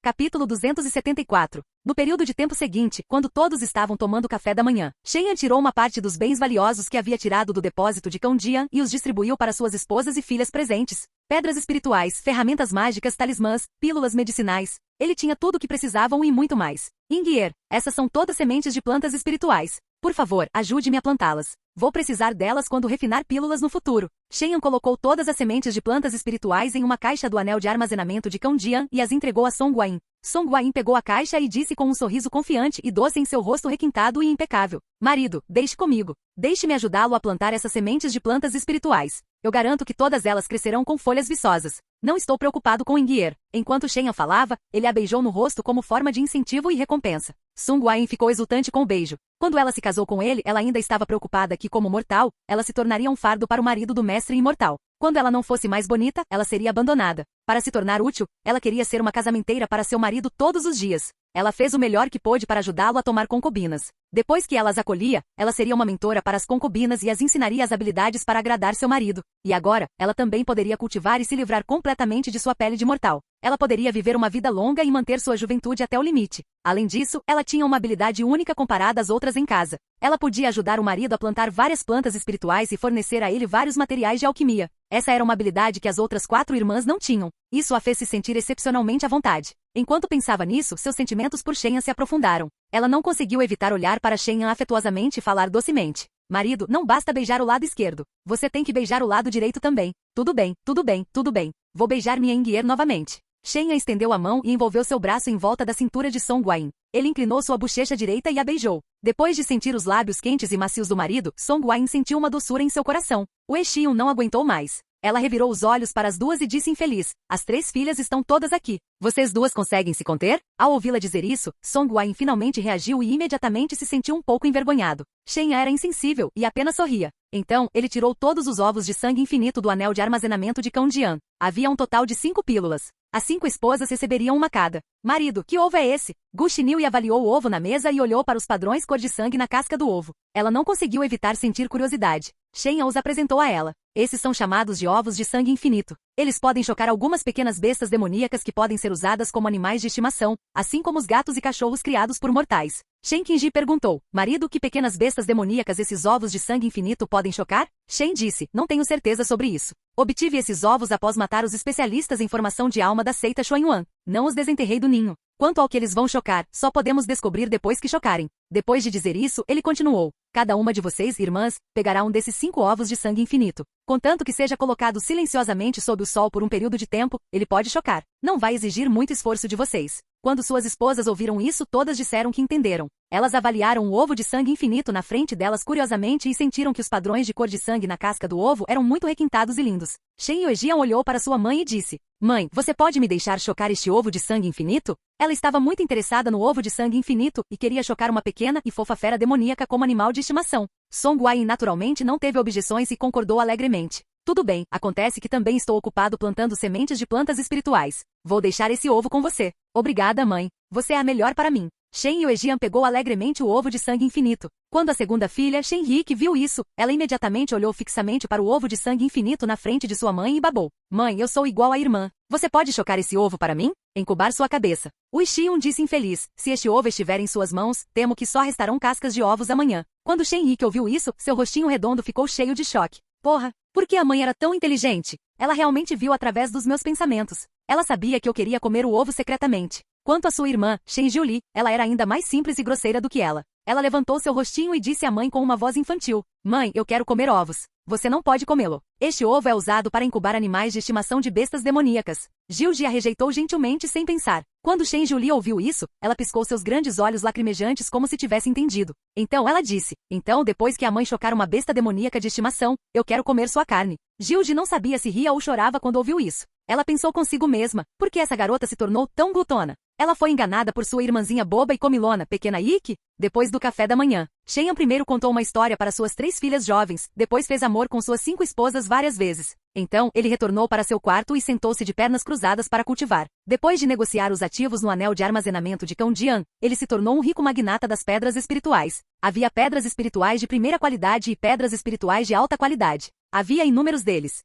S1: Capítulo 274. No período de tempo seguinte, quando todos estavam tomando café da manhã, Shen tirou uma parte dos bens valiosos que havia tirado do depósito de Cão Jian e os distribuiu para suas esposas e filhas presentes. Pedras espirituais, ferramentas mágicas, talismãs, pílulas medicinais. Ele tinha tudo o que precisavam e muito mais. Ingyer, essas são todas sementes de plantas espirituais. Por favor, ajude-me a plantá-las. Vou precisar delas quando refinar pílulas no futuro. Shen colocou todas as sementes de plantas espirituais em uma caixa do anel de armazenamento de Cão Jian e as entregou a Song Guayin. Song Guayin pegou a caixa e disse com um sorriso confiante e doce em seu rosto requintado e impecável. Marido, deixe comigo. Deixe-me ajudá-lo a plantar essas sementes de plantas espirituais. Eu garanto que todas elas crescerão com folhas viçosas. Não estou preocupado com Ingyer. Enquanto Shen falava, ele a beijou no rosto como forma de incentivo e recompensa. Song Guayin ficou exultante com o beijo. Quando ela se casou com ele, ela ainda estava preocupada que, como mortal, ela se tornaria um fardo para o marido do mestre imortal. Quando ela não fosse mais bonita, ela seria abandonada. Para se tornar útil, ela queria ser uma casamenteira para seu marido todos os dias. Ela fez o melhor que pôde para ajudá-lo a tomar concubinas. Depois que ela as acolhia, ela seria uma mentora para as concubinas e as ensinaria as habilidades para agradar seu marido. E agora, ela também poderia cultivar e se livrar completamente de sua pele de mortal. Ela poderia viver uma vida longa e manter sua juventude até o limite. Além disso, ela tinha uma habilidade única comparada às outras em casa. Ela podia ajudar o marido a plantar várias plantas espirituais e fornecer a ele vários materiais de alquimia. Essa era uma habilidade que as outras 4 irmãs não tinham. Isso a fez se sentir excepcionalmente à vontade. Enquanto pensava nisso, seus sentimentos por Shenhan se aprofundaram. Ela não conseguiu evitar olhar para Shenhan afetuosamente e falar docemente. Marido, não basta beijar o lado esquerdo. Você tem que beijar o lado direito também. Tudo bem, tudo bem, tudo bem. Vou beijar minha Enguier novamente. Shenhan estendeu a mão e envolveu seu braço em volta da cintura de Song Guayin. Ele inclinou sua bochecha direita e a beijou. Depois de sentir os lábios quentes e macios do marido, Song Guayin sentiu uma doçura em seu coração. O Exion não aguentou mais. Ela revirou os olhos para as duas e disse infeliz, as 3 filhas estão todas aqui. Vocês duas conseguem se conter? Ao ouvi-la dizer isso, Song Guayin finalmente reagiu e imediatamente se sentiu um pouco envergonhado. Shenhan era insensível e apenas sorria. Então, ele tirou todos os ovos de sangue infinito do anel de armazenamento de Cão Jian. Havia um total de 5 pílulas. As 5 esposas receberiam uma cada. Marido, que ovo é esse? Gu Xiniu avaliou o ovo na mesa e olhou para os padrões cor de sangue na casca do ovo. Ela não conseguiu evitar sentir curiosidade. Shenhan os apresentou a ela. Esses são chamados de ovos de sangue infinito. Eles podem chocar algumas pequenas bestas demoníacas que podem ser usadas como animais de estimação, assim como os gatos e cachorros criados por mortais. Shen Qingji perguntou, marido, que pequenas bestas demoníacas esses ovos de sangue infinito podem chocar? Shen disse, não tenho certeza sobre isso. Obtive esses ovos após matar os especialistas em formação de alma da seita Xuanyuan. Não os desenterrei do ninho. Quanto ao que eles vão chocar, só podemos descobrir depois que chocarem. Depois de dizer isso, ele continuou. Cada uma de vocês, irmãs, pegará um desses 5 ovos de sangue infinito. Contanto que seja colocado silenciosamente sob o sol por um período de tempo, ele pode chocar. Não vai exigir muito esforço de vocês. Quando suas esposas ouviram isso, todas disseram que entenderam. Elas avaliaram o ovo de sangue infinito na frente delas curiosamente e sentiram que os padrões de cor de sangue na casca do ovo eram muito requintados e lindos. Shen Yuejian olhou para sua mãe e disse, mãe, você pode me deixar chocar este ovo de sangue infinito? Ela estava muito interessada no ovo de sangue infinito e queria chocar uma pequena e fofa fera demoníaca como animal de estimação. Song Guayin naturalmente não teve objeções e concordou alegremente. Tudo bem, acontece que também estou ocupado plantando sementes de plantas espirituais. Vou deixar esse ovo com você. Obrigada, mãe. Você é a melhor para mim. Shen Yuejian pegou alegremente o ovo de sangue infinito. Quando a segunda filha, Shen Rique, viu isso, ela imediatamente olhou fixamente para o ovo de sangue infinito na frente de sua mãe e babou. Mãe, eu sou igual à irmã. Você pode chocar esse ovo para mim? Encubar sua cabeça. O Xion disse infeliz, se este ovo estiver em suas mãos, temo que só restarão cascas de ovos amanhã. Quando Shen Rique ouviu isso, seu rostinho redondo ficou cheio de choque. Porra, por que a mãe era tão inteligente? Ela realmente viu através dos meus pensamentos. Ela sabia que eu queria comer o ovo secretamente. Quanto à sua irmã, Shen Jiuli, ela era ainda mais simples e grosseira do que ela. Ela levantou seu rostinho e disse à mãe com uma voz infantil, mãe, eu quero comer ovos. Você não pode comê-lo. Este ovo é usado para incubar animais de estimação de bestas demoníacas. Jiuji a rejeitou gentilmente sem pensar. Quando Shen Jiuli ouviu isso, ela piscou seus grandes olhos lacrimejantes como se tivesse entendido. Então ela disse, então depois que a mãe chocar uma besta demoníaca de estimação, eu quero comer sua carne. Jiuji não sabia se ria ou chorava quando ouviu isso. Ela pensou consigo mesma, por que essa garota se tornou tão glutona? Ela foi enganada por sua irmãzinha boba e comilona, pequena Ikki? Depois do café da manhã, Shenhan primeiro contou uma história para suas 3 filhas jovens, depois fez amor com suas 5 esposas várias vezes. Então, ele retornou para seu quarto e sentou-se de pernas cruzadas para cultivar. Depois de negociar os ativos no anel de armazenamento de Cão Jian, ele se tornou um rico magnata das pedras espirituais. Havia pedras espirituais de primeira qualidade e pedras espirituais de alta qualidade. Havia inúmeros deles.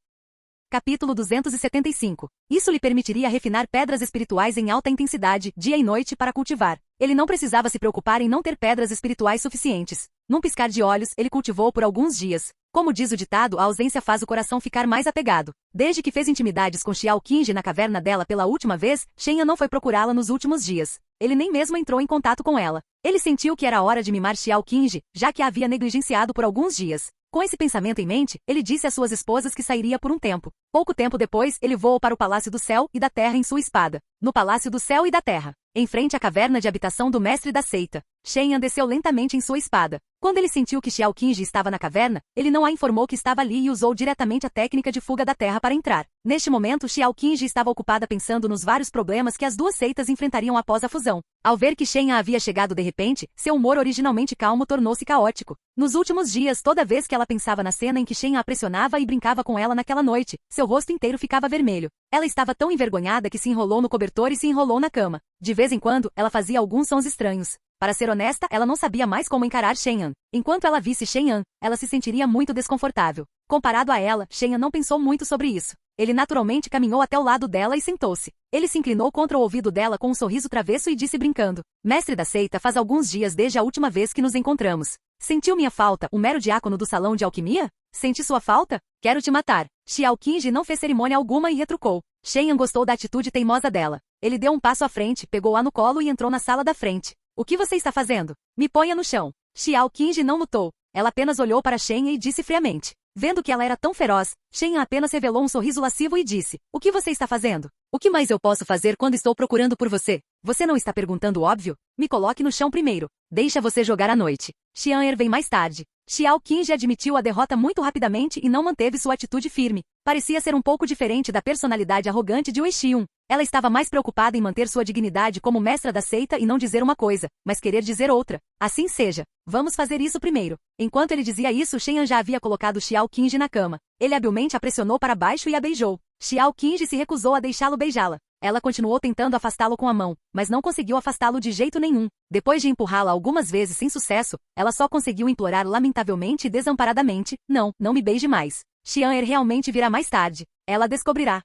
S1: Capítulo 275. Isso lhe permitiria refinar pedras espirituais em alta intensidade, dia e noite, para cultivar. Ele não precisava se preocupar em não ter pedras espirituais suficientes. Num piscar de olhos, ele cultivou por alguns dias. Como diz o ditado, a ausência faz o coração ficar mais apegado. Desde que fez intimidades com Xiao Qingji na caverna dela pela última vez, Shenhan não foi procurá-la nos últimos dias. Ele nem mesmo entrou em contato com ela. Ele sentiu que era hora de mimar Xiao Qingji, já que a havia negligenciado por alguns dias. Com esse pensamento em mente, ele disse às suas esposas que sairia por um tempo. Pouco tempo depois, ele voou para o Palácio do Céu e da Terra em sua espada. no Palácio do Céu e da Terra, em frente à caverna de habitação do mestre da seita. Shen Yan desceu lentamente em sua espada. Quando ele sentiu que Xiao Qingji estava na caverna, ele não a informou que estava ali e usou diretamente a técnica de fuga da terra para entrar. Neste momento, Xiao Qingji estava ocupada pensando nos vários problemas que as duas seitas enfrentariam após a fusão. Ao ver que Shen Yan havia chegado de repente, seu humor originalmente calmo tornou-se caótico. Nos últimos dias, toda vez que ela pensava na cena em que Shen Yan a pressionava e brincava com ela naquela noite, seu rosto inteiro ficava vermelho. Ela estava tão envergonhada que se enrolou no cobertor e se enrolou na cama. De vez em quando, ela fazia alguns sons estranhos. Para ser honesta, ela não sabia mais como encarar Shen Yan. Enquanto ela visse Shen Yan, ela se sentiria muito desconfortável. Comparado a ela, Shen Yan não pensou muito sobre isso. Ele naturalmente caminhou até o lado dela e sentou-se. Ele se inclinou contra o ouvido dela com um sorriso travesso e disse brincando: Mestre da seita, faz alguns dias desde a última vez que nos encontramos. Sentiu minha falta, o mero diácono do salão de alquimia? Senti sua falta? Quero te matar. Xiao Qingji não fez cerimônia alguma e retrucou. Shen Yan gostou da atitude teimosa dela. Ele deu um passo à frente, pegou-a no colo e entrou na sala da frente. O que você está fazendo? Me ponha no chão. Xiao Qingji não lutou. Ela apenas olhou para Shen Yan e disse friamente. Vendo que ela era tão feroz, Shen Yan apenas revelou um sorriso lascivo e disse: O que você está fazendo? O que mais eu posso fazer quando estou procurando por você? Você não está perguntando o óbvio? Me coloque no chão primeiro. Deixa você jogar à noite. Xian Er vem mais tarde. Xiao Qingji admitiu a derrota muito rapidamente e não manteve sua atitude firme. Parecia ser um pouco diferente da personalidade arrogante de Wei Xiong. Ela estava mais preocupada em manter sua dignidade como mestra da seita e não dizer uma coisa, mas querer dizer outra. Assim seja. Vamos fazer isso primeiro. Enquanto ele dizia isso, Shen Yan já havia colocado Xiao Qingji na cama. Ele habilmente a pressionou para baixo e a beijou. Xiao Qingji se recusou a deixá-lo beijá-la. Ela continuou tentando afastá-lo com a mão, mas não conseguiu afastá-lo de jeito nenhum. Depois de empurrá-la algumas vezes sem sucesso, ela só conseguiu implorar lamentavelmente e desamparadamente: Não me beije mais. Xian Er realmente virá mais tarde. Ela descobrirá.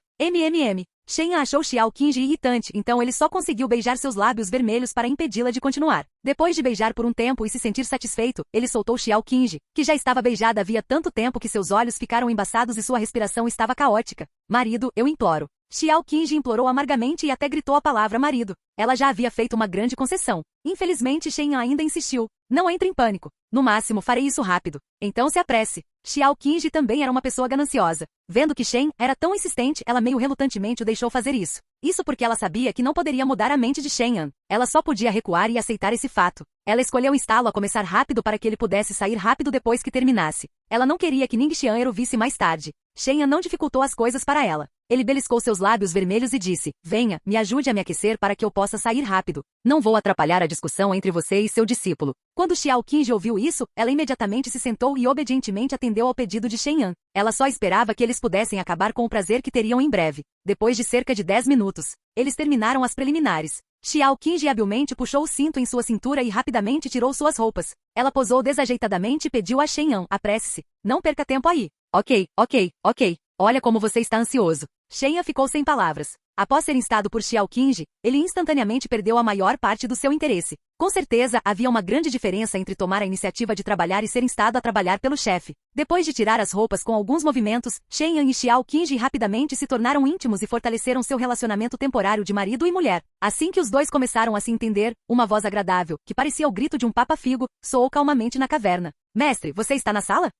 S1: Shen Yan achou Xiao Qingji irritante, então ele só conseguiu beijar seus lábios vermelhos para impedi-la de continuar. Depois de beijar por um tempo e se sentir satisfeito, ele soltou Xiao Qingji, que já estava beijada havia tanto tempo que seus olhos ficaram embaçados e sua respiração estava caótica. Marido, eu imploro. Xiao Qingji implorou amargamente e até gritou a palavra marido. Ela já havia feito uma grande concessão. Infelizmente, Shen Yan ainda insistiu. Não entre em pânico. No máximo, farei isso rápido. Então se apresse. Xiao Qingji também era uma pessoa gananciosa. Vendo que Shen era tão insistente, ela meio relutantemente o deixou fazer isso. Isso porque ela sabia que não poderia mudar a mente de Shen Yan. Ela só podia recuar e aceitar esse fato. Ela escolheu o estalo a começar rápido para que ele pudesse sair rápido depois que terminasse. Ela não queria que Ningxian o visse mais tarde. Shen Yan não dificultou as coisas para ela. Ele beliscou seus lábios vermelhos e disse: Venha, me ajude a me aquecer para que eu possa sair rápido. Não vou atrapalhar a discussão entre você e seu discípulo. Quando Xiao Qingji ouviu isso, ela imediatamente se sentou e obedientemente atendeu ao pedido de Shen Yan. Ela só esperava que eles pudessem acabar com o prazer que teriam em breve. Depois de cerca de 10 minutos, eles terminaram as preliminares. Xiao Qingji habilmente puxou o cinto em sua cintura e rapidamente tirou suas roupas. Ela posou desajeitadamente e pediu a Shen Yan: apresse-se. Não perca tempo aí. Ok. Olha como você está ansioso. Shen Yan ficou sem palavras. Após ser instado por Xiao Qingji, ele instantaneamente perdeu a maior parte do seu interesse. Com certeza, havia uma grande diferença entre tomar a iniciativa de trabalhar e ser instado a trabalhar pelo chefe. Depois de tirar as roupas com alguns movimentos, Shen Yan e Xiao Qingji rapidamente se tornaram íntimos e fortaleceram seu relacionamento temporário de marido e mulher. Assim que os dois começaram a se entender, uma voz agradável, que parecia o grito de um papa-figo, soou calmamente na caverna. Mestre, você está na sala?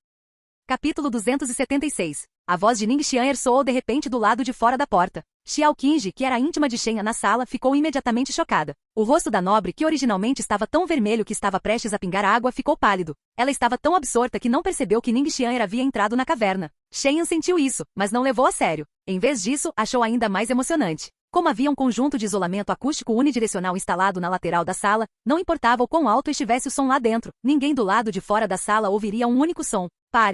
S1: Capítulo 276. A voz de Ningxian soou de repente do lado de fora da porta. Xiao Qingji, que era íntima de Shen Yan na sala, ficou imediatamente chocada. O rosto da nobre, que originalmente estava tão vermelho que estava prestes a pingar água, ficou pálido. Ela estava tão absorta que não percebeu que Ningxian havia entrado na caverna. Shen Yan sentiu isso, mas não levou a sério. Em vez disso, achou ainda mais emocionante. Como havia um conjunto de isolamento acústico unidirecional instalado na lateral da sala, não importava o quão alto estivesse o som lá dentro, ninguém do lado de fora da sala ouviria um único som.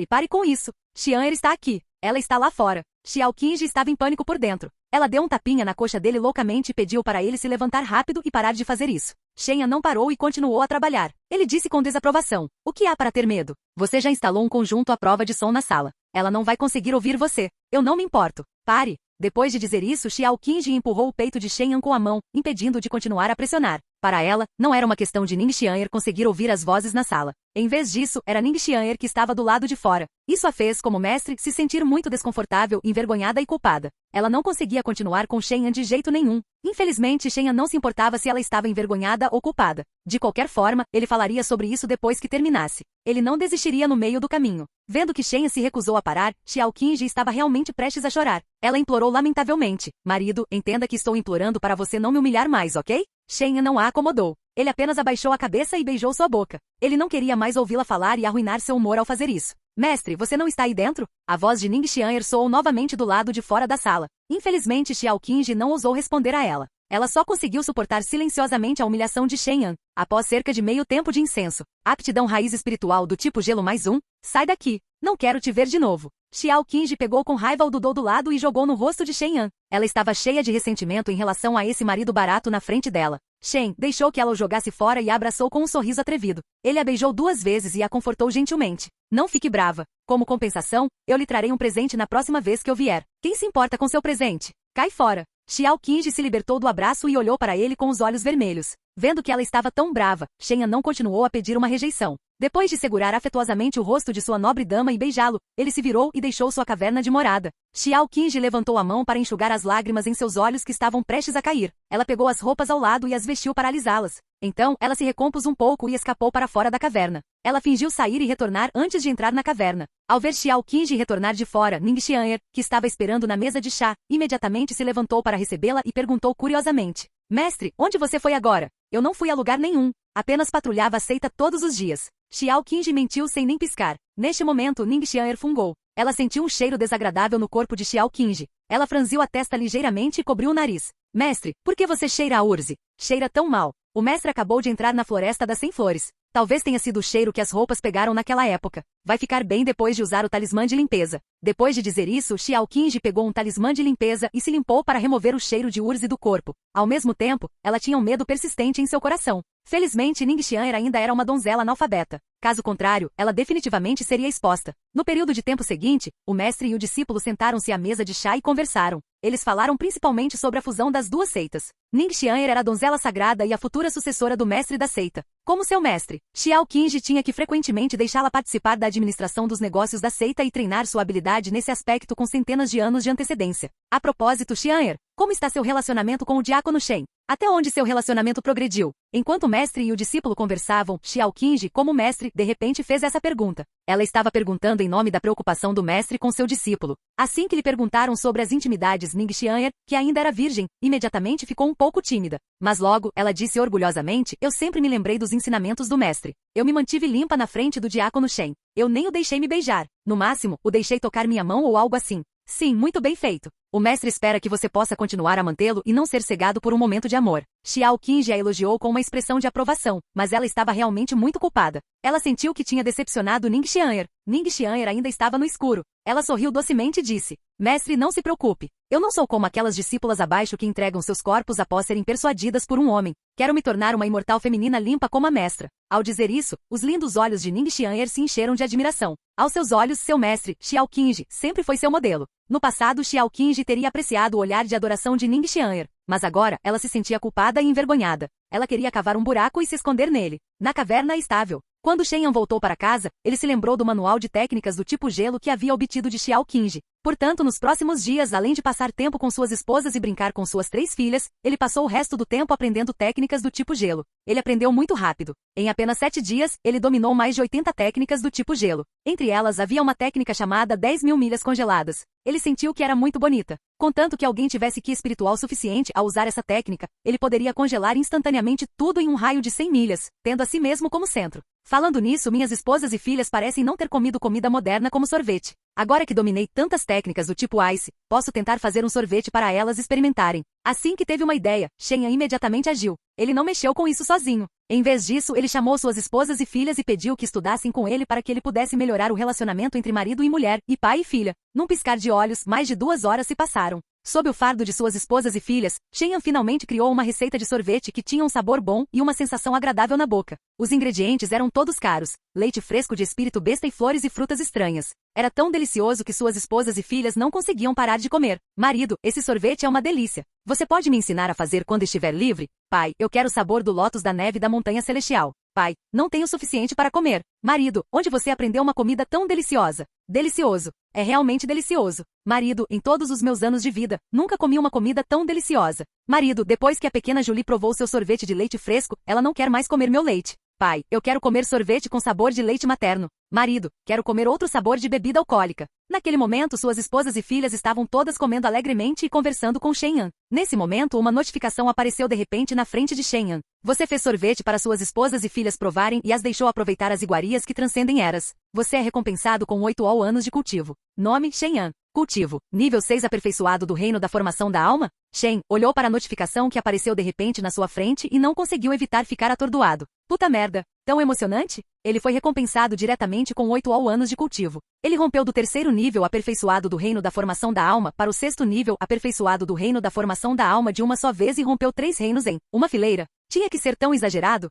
S1: Pare com isso. Xian Er está aqui. Ela está lá fora. Xiao Qingji estava em pânico por dentro. Ela deu um tapinha na coxa dele loucamente e pediu para ele se levantar rápido e parar de fazer isso. Shen Yan não parou e continuou a trabalhar. Ele disse com desaprovação: O que há para ter medo? Você já instalou um conjunto à prova de som na sala. Ela não vai conseguir ouvir você. Eu não me importo. Pare. Depois de dizer isso, Xiao Qingji empurrou o peito de Shen Yan com a mão, impedindo-o de continuar a pressionar. Para ela, não era uma questão de Ningxian conseguir ouvir as vozes na sala. Em vez disso, era Ningxian que estava do lado de fora. Isso a fez, como mestre, se sentir muito desconfortável, envergonhada e culpada. Ela não conseguia continuar com Shen Yan de jeito nenhum. Infelizmente, Shen Yan não se importava se ela estava envergonhada ou culpada. De qualquer forma, ele falaria sobre isso depois que terminasse. Ele não desistiria no meio do caminho. Vendo que Shen se recusou a parar, Xiao Qingji estava realmente prestes a chorar. Ela implorou lamentavelmente. Marido, entenda que estou implorando para você não me humilhar mais, ok? Shen não a acomodou. Ele apenas abaixou a cabeça e beijou sua boca. Ele não queria mais ouvi-la falar e arruinar seu humor ao fazer isso. Mestre, você não está aí dentro? A voz de Ning Xian'er soou novamente do lado de fora da sala. Infelizmente Xiao Qingji não ousou responder a ela. Ela só conseguiu suportar silenciosamente a humilhação de Shen Yan. Após cerca de meio tempo de incenso. Aptidão raiz espiritual do tipo gelo +1. Sai daqui. Não quero te ver de novo. Xiao Qingji pegou com raiva o Dudou do lado e jogou no rosto de Shen Yan. Ela estava cheia de ressentimento em relação a esse marido barato na frente dela. Shen deixou que ela o jogasse fora e a abraçou com um sorriso atrevido. Ele a beijou 2 vezes e a confortou gentilmente. Não fique brava. Como compensação, eu lhe trarei um presente na próxima vez que eu vier. Quem se importa com seu presente? Cai fora. Xiao Qingji se libertou do abraço e olhou para ele com os olhos vermelhos. Vendo que ela estava tão brava, Shen Yan não continuou a pedir uma rejeição. Depois de segurar afetuosamente o rosto de sua nobre dama e beijá-lo, ele se virou e deixou sua caverna de morada. Xiao Qingji levantou a mão para enxugar as lágrimas em seus olhos que estavam prestes a cair. Ela pegou as roupas ao lado e as vestiu para alisá-las. Então, ela se recompôs um pouco e escapou para fora da caverna. Ela fingiu sair e retornar antes de entrar na caverna. Ao ver Xiao Qingji retornar de fora, Ning Xian'er, que estava esperando na mesa de chá, imediatamente se levantou para recebê-la e perguntou curiosamente. Mestre, onde você foi agora? Eu não fui a lugar nenhum. Apenas patrulhava a seita todos os dias. Xiao Qingji mentiu sem nem piscar. Neste momento Ning Xian'er fungou. Ela sentiu um cheiro desagradável no corpo de Xiao Qingji. Ela franziu a testa ligeiramente e cobriu o nariz. Mestre, por que você cheira a urze? Cheira tão mal. O mestre acabou de entrar na floresta das 100 flores. Talvez tenha sido o cheiro que as roupas pegaram naquela época. Vai ficar bem depois de usar o talismã de limpeza. Depois de dizer isso, Xiao Qingji pegou um talismã de limpeza e se limpou para remover o cheiro de urze do corpo. Ao mesmo tempo, ela tinha um medo persistente em seu coração. Felizmente Ning Xian'er ainda era uma donzela analfabeta. Caso contrário, ela definitivamente seria exposta. No período de tempo seguinte, o mestre e o discípulo sentaram-se à mesa de chá e conversaram. Eles falaram principalmente sobre a fusão das 2 seitas. Ning Xian'er era a donzela sagrada e a futura sucessora do mestre da seita. Como seu mestre, Xiao Qingji tinha que frequentemente deixá-la participar da administração dos negócios da seita e treinar sua habilidade nesse aspecto com centenas de anos de antecedência. A propósito, Xian'er, como está seu relacionamento com o diácono Shen? Até onde seu relacionamento progrediu? Enquanto o mestre e o discípulo conversavam, Xiao Qingji, como mestre, de repente fez essa pergunta. Ela estava perguntando em nome da preocupação do mestre com seu discípulo. Assim que lhe perguntaram sobre as intimidades, Ning Xian'er, que ainda era virgem, imediatamente ficou um pouco tímida. Mas logo, ela disse orgulhosamente, eu sempre me lembrei dos ensinamentos do mestre. Eu me mantive limpa na frente do diácono Shen. Eu nem o deixei me beijar. No máximo, o deixei tocar minha mão ou algo assim. Sim, muito bem feito. O mestre espera que você possa continuar a mantê-lo e não ser cegado por um momento de amor. Xiao Qingji a elogiou com uma expressão de aprovação, mas ela estava realmente muito culpada. Ela sentiu que tinha decepcionado Ning Xian'er. Ning Xian'er ainda estava no escuro. Ela sorriu docemente e disse, mestre, não se preocupe. Eu não sou como aquelas discípulas abaixo que entregam seus corpos após serem persuadidas por um homem. Quero me tornar uma imortal feminina limpa como a mestra. Ao dizer isso, os lindos olhos de Ning Xian'er se encheram de admiração. Aos seus olhos, seu mestre, Xiao Qingji, sempre foi seu modelo. No passado, Xiao Qingji teria apreciado o olhar de adoração de Ning Xian'er, mas agora ela se sentia culpada e envergonhada. Ela queria cavar um buraco e se esconder nele. Na caverna estável. Quando Shen Yan voltou para casa, ele se lembrou do manual de técnicas do tipo gelo que havia obtido de Xiao Qingji. Portanto, nos próximos dias, além de passar tempo com suas esposas e brincar com suas 3 filhas, ele passou o resto do tempo aprendendo técnicas do tipo gelo. Ele aprendeu muito rápido. Em apenas 7 dias, ele dominou mais de 80 técnicas do tipo gelo. Entre elas havia uma técnica chamada 10.000 milhas congeladas. Ele sentiu que era muito bonita. Contanto que alguém tivesse ki espiritual suficiente a usar essa técnica, ele poderia congelar instantaneamente tudo em um raio de 100 milhas, tendo a si mesmo como centro. Falando nisso, minhas esposas e filhas parecem não ter comido comida moderna como sorvete. Agora que dominei tantas técnicas do tipo ice, posso tentar fazer um sorvete para elas experimentarem. Assim que teve uma ideia, Shen Yan imediatamente agiu. Ele não mexeu com isso sozinho. Em vez disso, ele chamou suas esposas e filhas e pediu que estudassem com ele para que ele pudesse melhorar o relacionamento entre marido e mulher, e pai e filha. Num piscar de olhos, mais de 2 horas se passaram. Sob o fardo de suas esposas e filhas, Shen Yan finalmente criou uma receita de sorvete que tinha um sabor bom e uma sensação agradável na boca. Os ingredientes eram todos caros: leite fresco de espírito besta e flores e frutas estranhas. Era tão delicioso que suas esposas e filhas não conseguiam parar de comer. Marido, esse sorvete é uma delícia. Você pode me ensinar a fazer quando estiver livre? Pai, eu quero o sabor do lótus da neve da montanha celestial. Pai, não tenho o suficiente para comer. Marido, onde você aprendeu uma comida tão deliciosa? Delicioso. É realmente delicioso. Marido, em todos os meus anos de vida, nunca comi uma comida tão deliciosa. Marido, depois que a pequena Julie provou seu sorvete de leite fresco, ela não quer mais comer meu leite. Pai, eu quero comer sorvete com sabor de leite materno. Marido, quero comer outro sabor de bebida alcoólica. Naquele momento, suas esposas e filhas estavam todas comendo alegremente e conversando com Shen Yan. Nesse momento, uma notificação apareceu de repente na frente de Shen Yan. Você fez sorvete para suas esposas e filhas provarem e as deixou aproveitar as iguarias que transcendem eras. Você é recompensado com 8 anos de cultivo. Nome, Shen Yan. Cultivo. Nível 6 aperfeiçoado do reino da formação da alma? Shen olhou para a notificação que apareceu de repente na sua frente e não conseguiu evitar ficar atordoado. Puta merda. Tão emocionante? Ele foi recompensado diretamente com 8 anos de cultivo. Ele rompeu do 3º nível aperfeiçoado do reino da formação da alma para o 6º nível aperfeiçoado do reino da formação da alma de uma só vez e rompeu 3 reinos em uma fileira. Tinha que ser tão exagerado?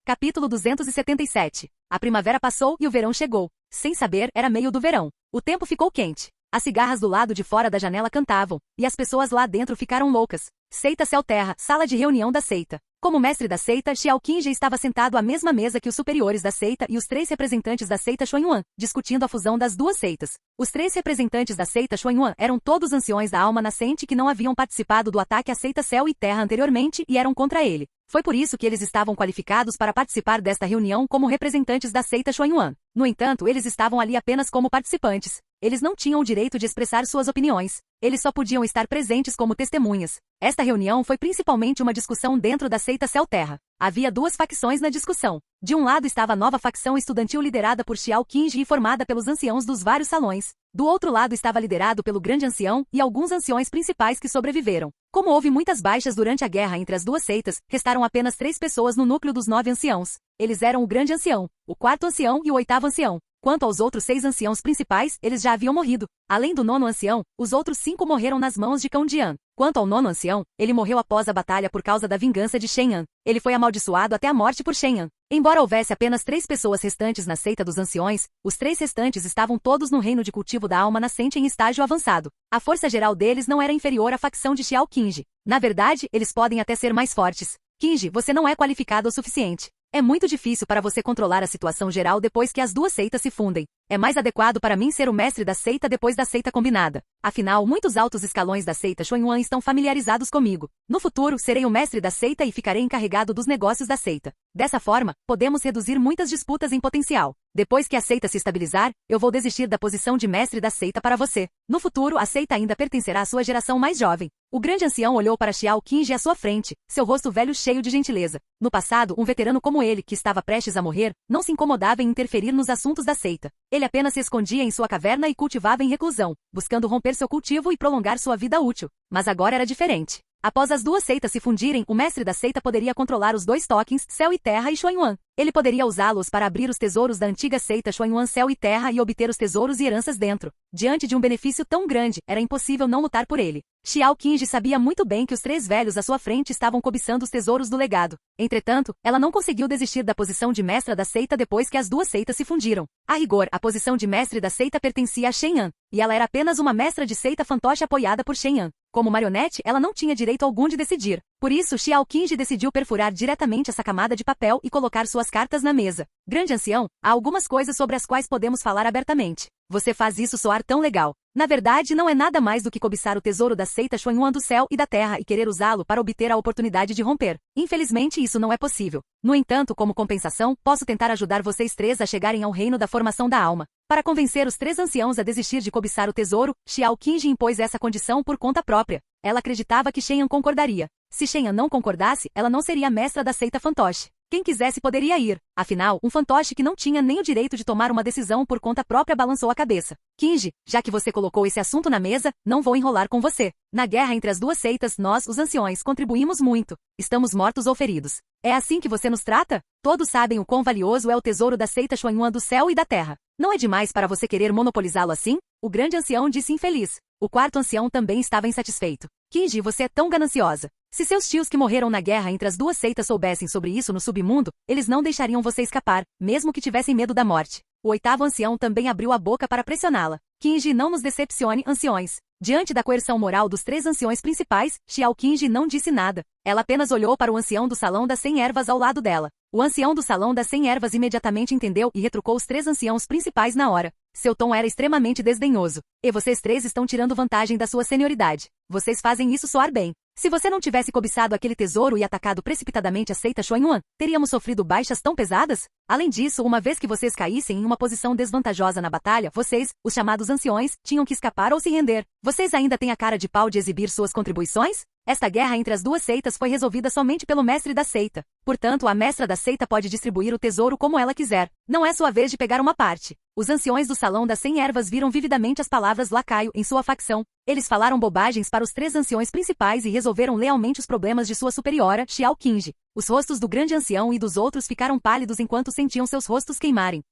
S1: Capítulo 277. A primavera passou e o verão chegou. Sem saber, era meio do verão. O tempo ficou quente. As cigarras do lado de fora da janela cantavam, e as pessoas lá dentro ficaram loucas. Seita Céu Terra, sala de reunião da seita. Como mestre da seita, Xiao Qingji estava sentado à mesma mesa que os superiores da seita e os 3 representantes da seita Xuanyuan, discutindo a fusão das 2 seitas. Os 3 representantes da seita Xuanyuan eram todos anciões da alma nascente que não haviam participado do ataque à seita Céu e Terra anteriormente e eram contra ele. Foi por isso que eles estavam qualificados para participar desta reunião como representantes da seita Xuanyuan. No entanto, eles estavam ali apenas como participantes. Eles não tinham o direito de expressar suas opiniões. Eles só podiam estar presentes como testemunhas. Esta reunião foi principalmente uma discussão dentro da seita Céu Terra. Havia 2 facções na discussão. De um lado estava a nova facção estudantil liderada por Xiao Qingji e formada pelos anciãos dos vários salões. Do outro lado estava liderado pelo grande ancião e alguns anciões principais que sobreviveram. Como houve muitas baixas durante a guerra entre as 2 seitas, restaram apenas 3 pessoas no núcleo dos 9 anciãos. Eles eram o grande ancião, o 4º ancião e o 8º ancião. Quanto aos outros 6 anciãos principais, eles já haviam morrido. Além do 9º ancião, os outros 5 morreram nas mãos de Cão Dian. Quanto ao 9º ancião, ele morreu após a batalha por causa da vingança de Shen Yan. Ele foi amaldiçoado até a morte por Shen Yan. Embora houvesse apenas 3 pessoas restantes na seita dos anciões, os 3 restantes estavam todos no reino de cultivo da alma nascente em estágio avançado. A força geral deles não era inferior à facção de Xiao Qingji. Na verdade, eles podem até ser mais fortes. Qingji, você não é qualificado o suficiente. É muito difícil para você controlar a situação geral depois que as 2 seitas se fundem. É mais adequado para mim ser o mestre da seita depois da seita combinada. Afinal, muitos altos escalões da seita Xuanyuan estão familiarizados comigo. No futuro, serei o mestre da seita e ficarei encarregado dos negócios da seita. Dessa forma, podemos reduzir muitas disputas em potencial. Depois que a seita se estabilizar, eu vou desistir da posição de mestre da seita para você. No futuro, a seita ainda pertencerá à sua geração mais jovem. O grande ancião olhou para Xiao Qingji à sua frente, seu rosto velho cheio de gentileza. No passado, um veterano como ele, que estava prestes a morrer, não se incomodava em interferir nos assuntos da seita. Ele apenas se escondia em sua caverna e cultivava em reclusão, buscando romper seu cultivo e prolongar sua vida útil. Mas agora era diferente. Após as 2 seitas se fundirem, o mestre da seita poderia controlar os 2 tokens, Céu e Terra e Xuanyuan. Ele poderia usá-los para abrir os tesouros da antiga seita Xuanyuan Céu e Terra e obter os tesouros e heranças dentro. Diante de um benefício tão grande, era impossível não lutar por ele. Xiao Qingji sabia muito bem que os 3 velhos à sua frente estavam cobiçando os tesouros do legado. Entretanto, ela não conseguiu desistir da posição de mestra da seita depois que as 2 seitas se fundiram. A rigor, a posição de mestre da seita pertencia a Shen Yan, e ela era apenas uma mestra de seita fantoche apoiada por Shen Yan. Como marionete, ela não tinha direito algum de decidir. Por isso, Xiao Qingji decidiu perfurar diretamente essa camada de papel e colocar suas cartas na mesa. Grande ancião, há algumas coisas sobre as quais podemos falar abertamente. Você faz isso soar tão legal. Na verdade, não é nada mais do que cobiçar o tesouro da seita Xuanyuan do céu e da terra e querer usá-lo para obter a oportunidade de romper. Infelizmente, isso não é possível. No entanto, como compensação, posso tentar ajudar vocês 3 a chegarem ao reino da formação da alma. Para convencer os 3 anciãos a desistir de cobiçar o tesouro, Xiao Qingji impôs essa condição por conta própria. Ela acreditava que Shen Yan concordaria. Se Shen Yan não concordasse, ela não seria a mestra da seita fantoche. Quem quisesse poderia ir. Afinal, um fantoche que não tinha nem o direito de tomar uma decisão por conta própria balançou a cabeça. Qingji, já que você colocou esse assunto na mesa, não vou enrolar com você. Na guerra entre as 2 seitas, nós, os anciões, contribuímos muito. Estamos mortos ou feridos. É assim que você nos trata? Todos sabem o quão valioso é o tesouro da seita Xuanyuan do céu e da terra. Não é demais para você querer monopolizá-lo assim? O grande ancião disse infeliz. O 4º ancião também estava insatisfeito. Qingji, você é tão gananciosa. Se seus tios que morreram na guerra entre as 2 seitas soubessem sobre isso no submundo, eles não deixariam você escapar, mesmo que tivessem medo da morte. O 8º ancião também abriu a boca para pressioná-la. Qingji, não nos decepcione, anciões. Diante da coerção moral dos 3 anciões principais, Xiao Qingji não disse nada. Ela apenas olhou para o ancião do salão das 100 ervas ao lado dela. O ancião do salão das 100 ervas imediatamente entendeu e retrucou os 3 anciãos principais na hora. Seu tom era extremamente desdenhoso. E vocês 3 estão tirando vantagem da sua senioridade. Vocês fazem isso soar bem. Se você não tivesse cobiçado aquele tesouro e atacado precipitadamente a seita Xuanyuan, teríamos sofrido baixas tão pesadas? Além disso, uma vez que vocês caíssem em uma posição desvantajosa na batalha, vocês, os chamados anciões, tinham que escapar ou se render. Vocês ainda têm a cara de pau de exibir suas contribuições? Esta guerra entre as duas seitas foi resolvida somente pelo mestre da seita. Portanto, a mestra da seita pode distribuir o tesouro como ela quiser. Não é sua vez de pegar uma parte. Os anciões do Salão das 100 Ervas viram vividamente as palavras lacaio em sua facção. Eles falaram bobagens para os 3 anciões principais e resolveram lealmente os problemas de sua superiora, Xiao Qingji. Os rostos do grande ancião e dos outros ficaram pálidos enquanto sentiam seus rostos queimarem.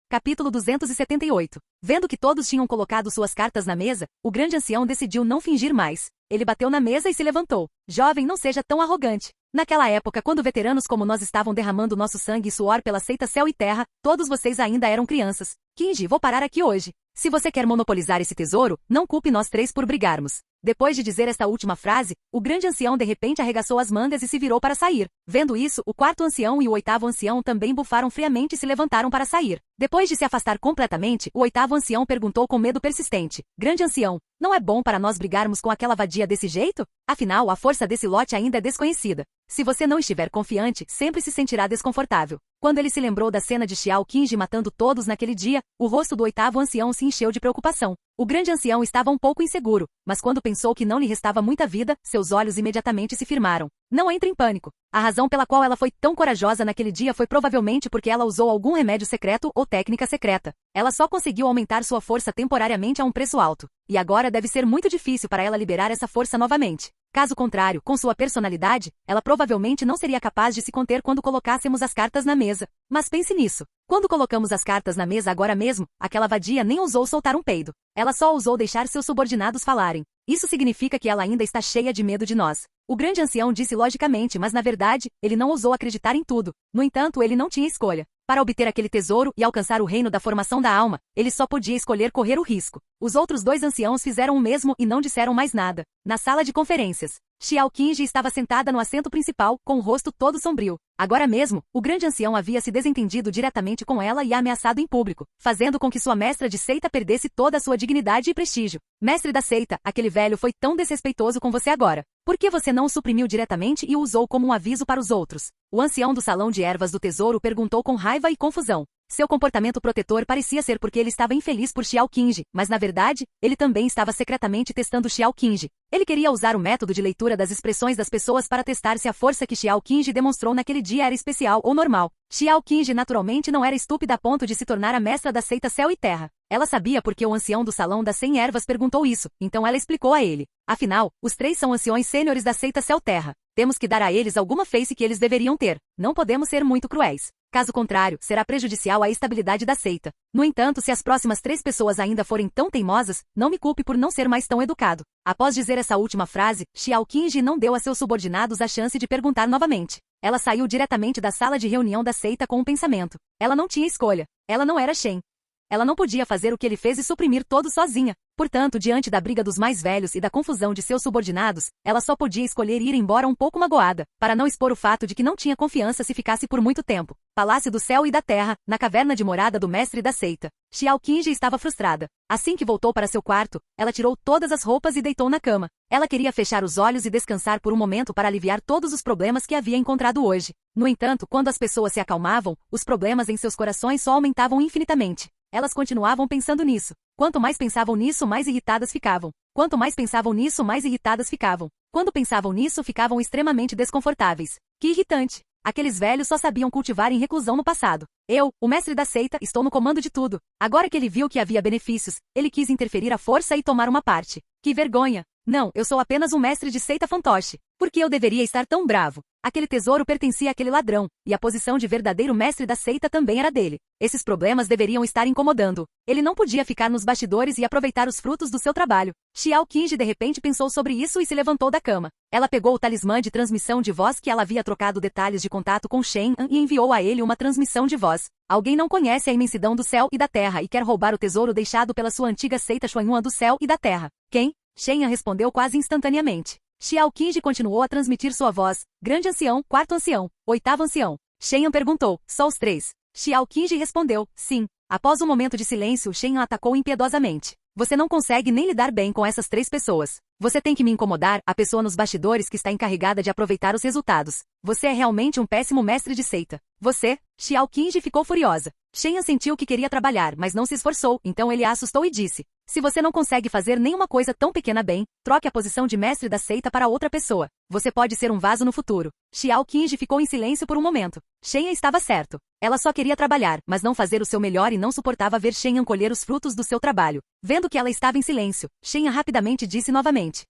S1: Capítulo 278. Vendo que todos tinham colocado suas cartas na mesa, o grande ancião decidiu não fingir mais. Ele bateu na mesa e se levantou. Jovem, não seja tão arrogante. Naquela época, quando veteranos como nós estavam derramando nosso sangue e suor pela seita Céu e Terra, todos vocês ainda eram crianças. Qingji, vou parar aqui hoje. Se você quer monopolizar esse tesouro, não culpe nós 3 por brigarmos. Depois de dizer esta última frase, o grande ancião de repente arregaçou as mangas e se virou para sair. Vendo isso, o 4º ancião e o 8º ancião também bufaram friamente e se levantaram para sair. Depois de se afastar completamente, o 8º ancião perguntou com medo persistente: Grande ancião, não é bom para nós brigarmos com aquela vadia desse jeito? Afinal, a força desse lote ainda é desconhecida. Se você não estiver confiante, sempre se sentirá desconfortável. Quando ele se lembrou da cena de Xiao Qingji matando todos naquele dia, o rosto do 8º ancião se encheu de preocupação. O grande ancião estava um pouco inseguro, mas quando pensou que não lhe restava muita vida, seus olhos imediatamente se firmaram. Não entre em pânico. A razão pela qual ela foi tão corajosa naquele dia foi provavelmente porque ela usou algum remédio secreto ou técnica secreta. Ela só conseguiu aumentar sua força temporariamente a um preço alto. E agora deve ser muito difícil para ela liberar essa força novamente. Caso contrário, com sua personalidade, ela provavelmente não seria capaz de se conter quando colocássemos as cartas na mesa. Mas pense nisso. Quando colocamos as cartas na mesa agora mesmo, aquela vadia nem ousou soltar um peido. Ela só ousou deixar seus subordinados falarem. Isso significa que ela ainda está cheia de medo de nós. O grande ancião disse logicamente, mas na verdade, ele não ousou acreditar em tudo. No entanto, ele não tinha escolha. Para obter aquele tesouro e alcançar o reino da formação da alma, ele só podia escolher correr o risco. Os outros 2 anciãos fizeram o mesmo e não disseram mais nada. Na sala de conferências, Xiao Qingji estava sentada no assento principal, com o rosto todo sombrio. Agora mesmo, o grande ancião havia se desentendido diretamente com ela e a ameaçado em público, fazendo com que sua mestra de seita perdesse toda a sua dignidade e prestígio. Mestre da seita, aquele velho foi tão desrespeitoso com você agora. Por que você não o suprimiu diretamente e o usou como um aviso para os outros? O ancião do Salão de Ervas do Tesouro perguntou com raiva e confusão. Seu comportamento protetor parecia ser porque ele estava infeliz por Xiao Qingji, mas na verdade, ele também estava secretamente testando Xiao Qingji. Ele queria usar o método de leitura das expressões das pessoas para testar se a força que Xiao Qingji demonstrou naquele dia era especial ou normal. Xiao Qingji naturalmente não era estúpida a ponto de se tornar a mestra da seita Céu e Terra. Ela sabia porque o ancião do Salão das 100 Ervas perguntou isso, então ela explicou a ele. Afinal, os 3 são anciões sêniores da seita Céu Terra. Temos que dar a eles alguma face que eles deveriam ter. Não podemos ser muito cruéis. Caso contrário, será prejudicial à estabilidade da seita. No entanto, se as próximas 3 pessoas ainda forem tão teimosas, não me culpe por não ser mais tão educado. Após dizer essa última frase, Xiao Qingji não deu a seus subordinados a chance de perguntar novamente. Ela saiu diretamente da sala de reunião da seita com um pensamento. Ela não tinha escolha. Ela não era Shen. Ela não podia fazer o que ele fez e suprimir todos sozinha. Portanto, diante da briga dos mais velhos e da confusão de seus subordinados, ela só podia escolher ir embora um pouco magoada, para não expor o fato de que não tinha confiança se ficasse por muito tempo. Palácio do Céu e da Terra, na caverna de morada do mestre da seita. Xiao Qingji estava frustrada. Assim que voltou para seu quarto, ela tirou todas as roupas e deitou na cama. Ela queria fechar os olhos e descansar por um momento para aliviar todos os problemas que havia encontrado hoje. No entanto, quando as pessoas se acalmavam, os problemas em seus corações só aumentavam infinitamente. Elas continuavam pensando nisso. Quanto mais pensavam nisso, mais irritadas ficavam. Quanto mais pensavam nisso, mais irritadas ficavam. Quando pensavam nisso, ficavam extremamente desconfortáveis. Que irritante! Aqueles velhos só sabiam cultivar em reclusão no passado. Eu, o mestre da seita, estou no comando de tudo. Agora que ele viu que havia benefícios, ele quis interferir à força e tomar uma parte. Que vergonha! Não, eu sou apenas um mestre de seita fantoche. Por que eu deveria estar tão bravo? Aquele tesouro pertencia àquele ladrão, e a posição de verdadeiro mestre da seita também era dele. Esses problemas deveriam estar incomodando. Ele não podia ficar nos bastidores e aproveitar os frutos do seu trabalho. Xiao Qingji de repente pensou sobre isso e se levantou da cama. Ela pegou o talismã de transmissão de voz que ela havia trocado detalhes de contato com Shen An e enviou a ele uma transmissão de voz. Alguém não conhece a imensidão do céu e da terra e quer roubar o tesouro deixado pela sua antiga seita Xuanyuan do céu e da terra. Quem? Shen An respondeu quase instantaneamente. Xiao Qingji continuou a transmitir sua voz. Grande ancião, 4º ancião, 8º ancião. Shen An perguntou, só os 3. Xiao Qingji respondeu, sim. Após um momento de silêncio, Shen An atacou impiedosamente. Você não consegue nem lidar bem com essas 3 pessoas. Você tem que me incomodar, a pessoa nos bastidores que está encarregada de aproveitar os resultados. Você é realmente um péssimo mestre de seita. Você, Xiao Qingji ficou furiosa. Shen Yan sentiu que queria trabalhar, mas não se esforçou, então ele a assustou e disse: se você não consegue fazer nenhuma coisa tão pequena bem, troque a posição de mestre da seita para outra pessoa. Você pode ser um vaso no futuro. Xiao Qingji ficou em silêncio por um momento. Shen Yan estava certo. Ela só queria trabalhar, mas não fazer o seu melhor e não suportava ver Shen Yan colher os frutos do seu trabalho. Vendo que ela estava em silêncio, Shen Yan rapidamente disse novamente.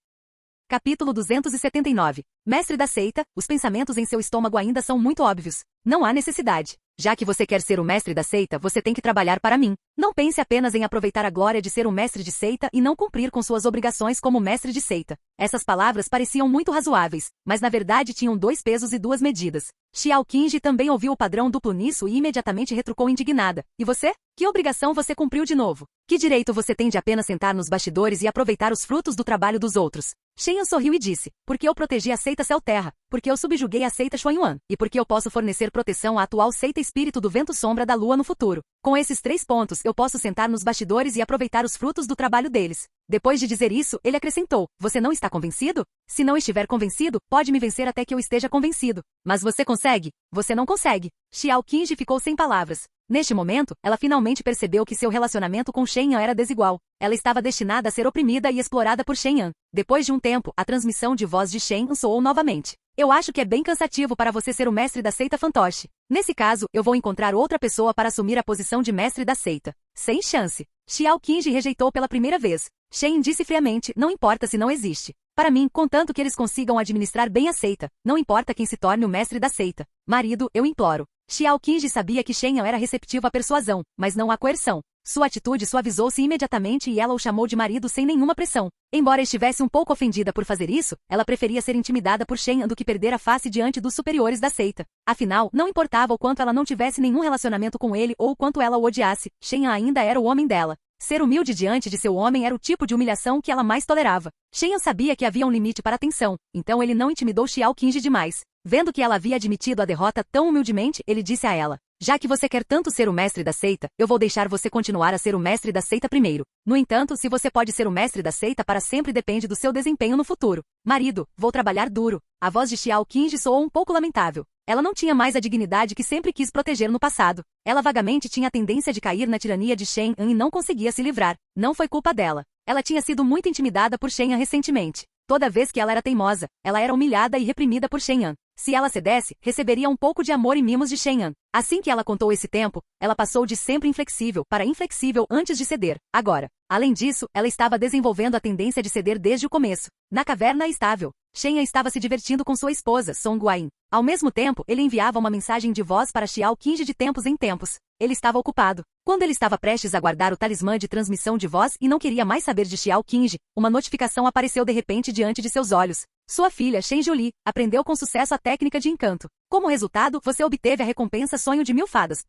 S1: Capítulo 279. Mestre da seita, os pensamentos em seu estômago ainda são muito óbvios. Não há necessidade. Já que você quer ser o mestre da seita, você tem que trabalhar para mim. Não pense apenas em aproveitar a glória de ser um mestre de seita e não cumprir com suas obrigações como mestre de seita. Essas palavras pareciam muito razoáveis, mas na verdade tinham 2 pesos e 2 medidas. Xiao Qingji também ouviu o padrão duplo nisso e imediatamente retrucou indignada. E você? Que obrigação você cumpriu de novo? Que direito você tem de apenas sentar nos bastidores e aproveitar os frutos do trabalho dos outros? Shen Yan sorriu e disse, porque eu protegi a seita Céu Terra, porque eu subjuguei a seita Xuanyuan, e porque eu posso fornecer proteção à atual seita Espírito do Vento Sombra da Lua no futuro. Com esses 3 pontos, eu posso sentar nos bastidores e aproveitar os frutos do trabalho deles. Depois de dizer isso, ele acrescentou, você não está convencido? Se não estiver convencido, pode me vencer até que eu esteja convencido. Mas você consegue? Você não consegue. Xiao Qingji ficou sem palavras. Neste momento, ela finalmente percebeu que seu relacionamento com Shen Yan era desigual. Ela estava destinada a ser oprimida e explorada por Shen Yan. Depois de um tempo, a transmissão de voz de Shen Yan soou novamente. Eu acho que é bem cansativo para você ser o mestre da seita fantoche. Nesse caso, eu vou encontrar outra pessoa para assumir a posição de mestre da seita. Sem chance. Xiao Qingji rejeitou pela primeira vez. Shen Yan disse friamente, não importa se não existe. Para mim, contanto que eles consigam administrar bem a seita, não importa quem se torne o mestre da seita. Marido, eu imploro. Xiao Qingji sabia que Shen Yan era receptivo à persuasão, mas não à coerção. Sua atitude suavizou-se imediatamente e ela o chamou de marido sem nenhuma pressão. Embora estivesse um pouco ofendida por fazer isso, ela preferia ser intimidada por Shen Yan do que perder a face diante dos superiores da seita. Afinal, não importava o quanto ela não tivesse nenhum relacionamento com ele ou o quanto ela o odiasse, Shen Yan ainda era o homem dela. Ser humilde diante de seu homem era o tipo de humilhação que ela mais tolerava. Shen Yan sabia que havia um limite para a tensão, então ele não intimidou Xiao Qingji demais. Vendo que ela havia admitido a derrota tão humildemente, ele disse a ela, já que você quer tanto ser o mestre da seita, eu vou deixar você continuar a ser o mestre da seita primeiro. No entanto, se você pode ser o mestre da seita para sempre depende do seu desempenho no futuro. Marido, vou trabalhar duro. A voz de Xiao Qingji soou um pouco lamentável. Ela não tinha mais a dignidade que sempre quis proteger no passado. Ela vagamente tinha a tendência de cair na tirania de Shen Yan e não conseguia se livrar. Não foi culpa dela. Ela tinha sido muito intimidada por Shen Yan recentemente. Toda vez que ela era teimosa, ela era humilhada e reprimida por Shen Yan. Se ela cedesse, receberia um pouco de amor e mimos de Shen Yan. Assim que ela contou esse tempo, ela passou de sempre inflexível para inflexível antes de ceder. Agora, além disso, ela estava desenvolvendo a tendência de ceder desde o começo. Na caverna estável, Shen Yan estava se divertindo com sua esposa, Song Guayin. Ao mesmo tempo, ele enviava uma mensagem de voz para Xiao Qingji de tempos em tempos. Ele estava ocupado. Quando ele estava prestes a guardar o talismã de transmissão de voz e não queria mais saber de Xiao Qingji, uma notificação apareceu de repente diante de seus olhos. Sua filha, Shen Julie, aprendeu com sucesso a técnica de encanto. Como resultado, você obteve a recompensa Sonho de Mil Fadas.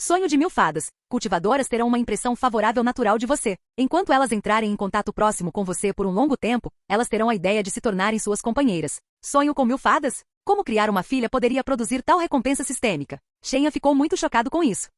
S1: Sonho de Mil Fadas. Cultivadoras terão uma impressão favorável natural de você. Enquanto elas entrarem em contato próximo com você por um longo tempo, elas terão a ideia de se tornarem suas companheiras. Sonho com 1000 fadas? Como criar uma filha poderia produzir tal recompensa sistêmica? Shen Yan ficou muito chocado com isso.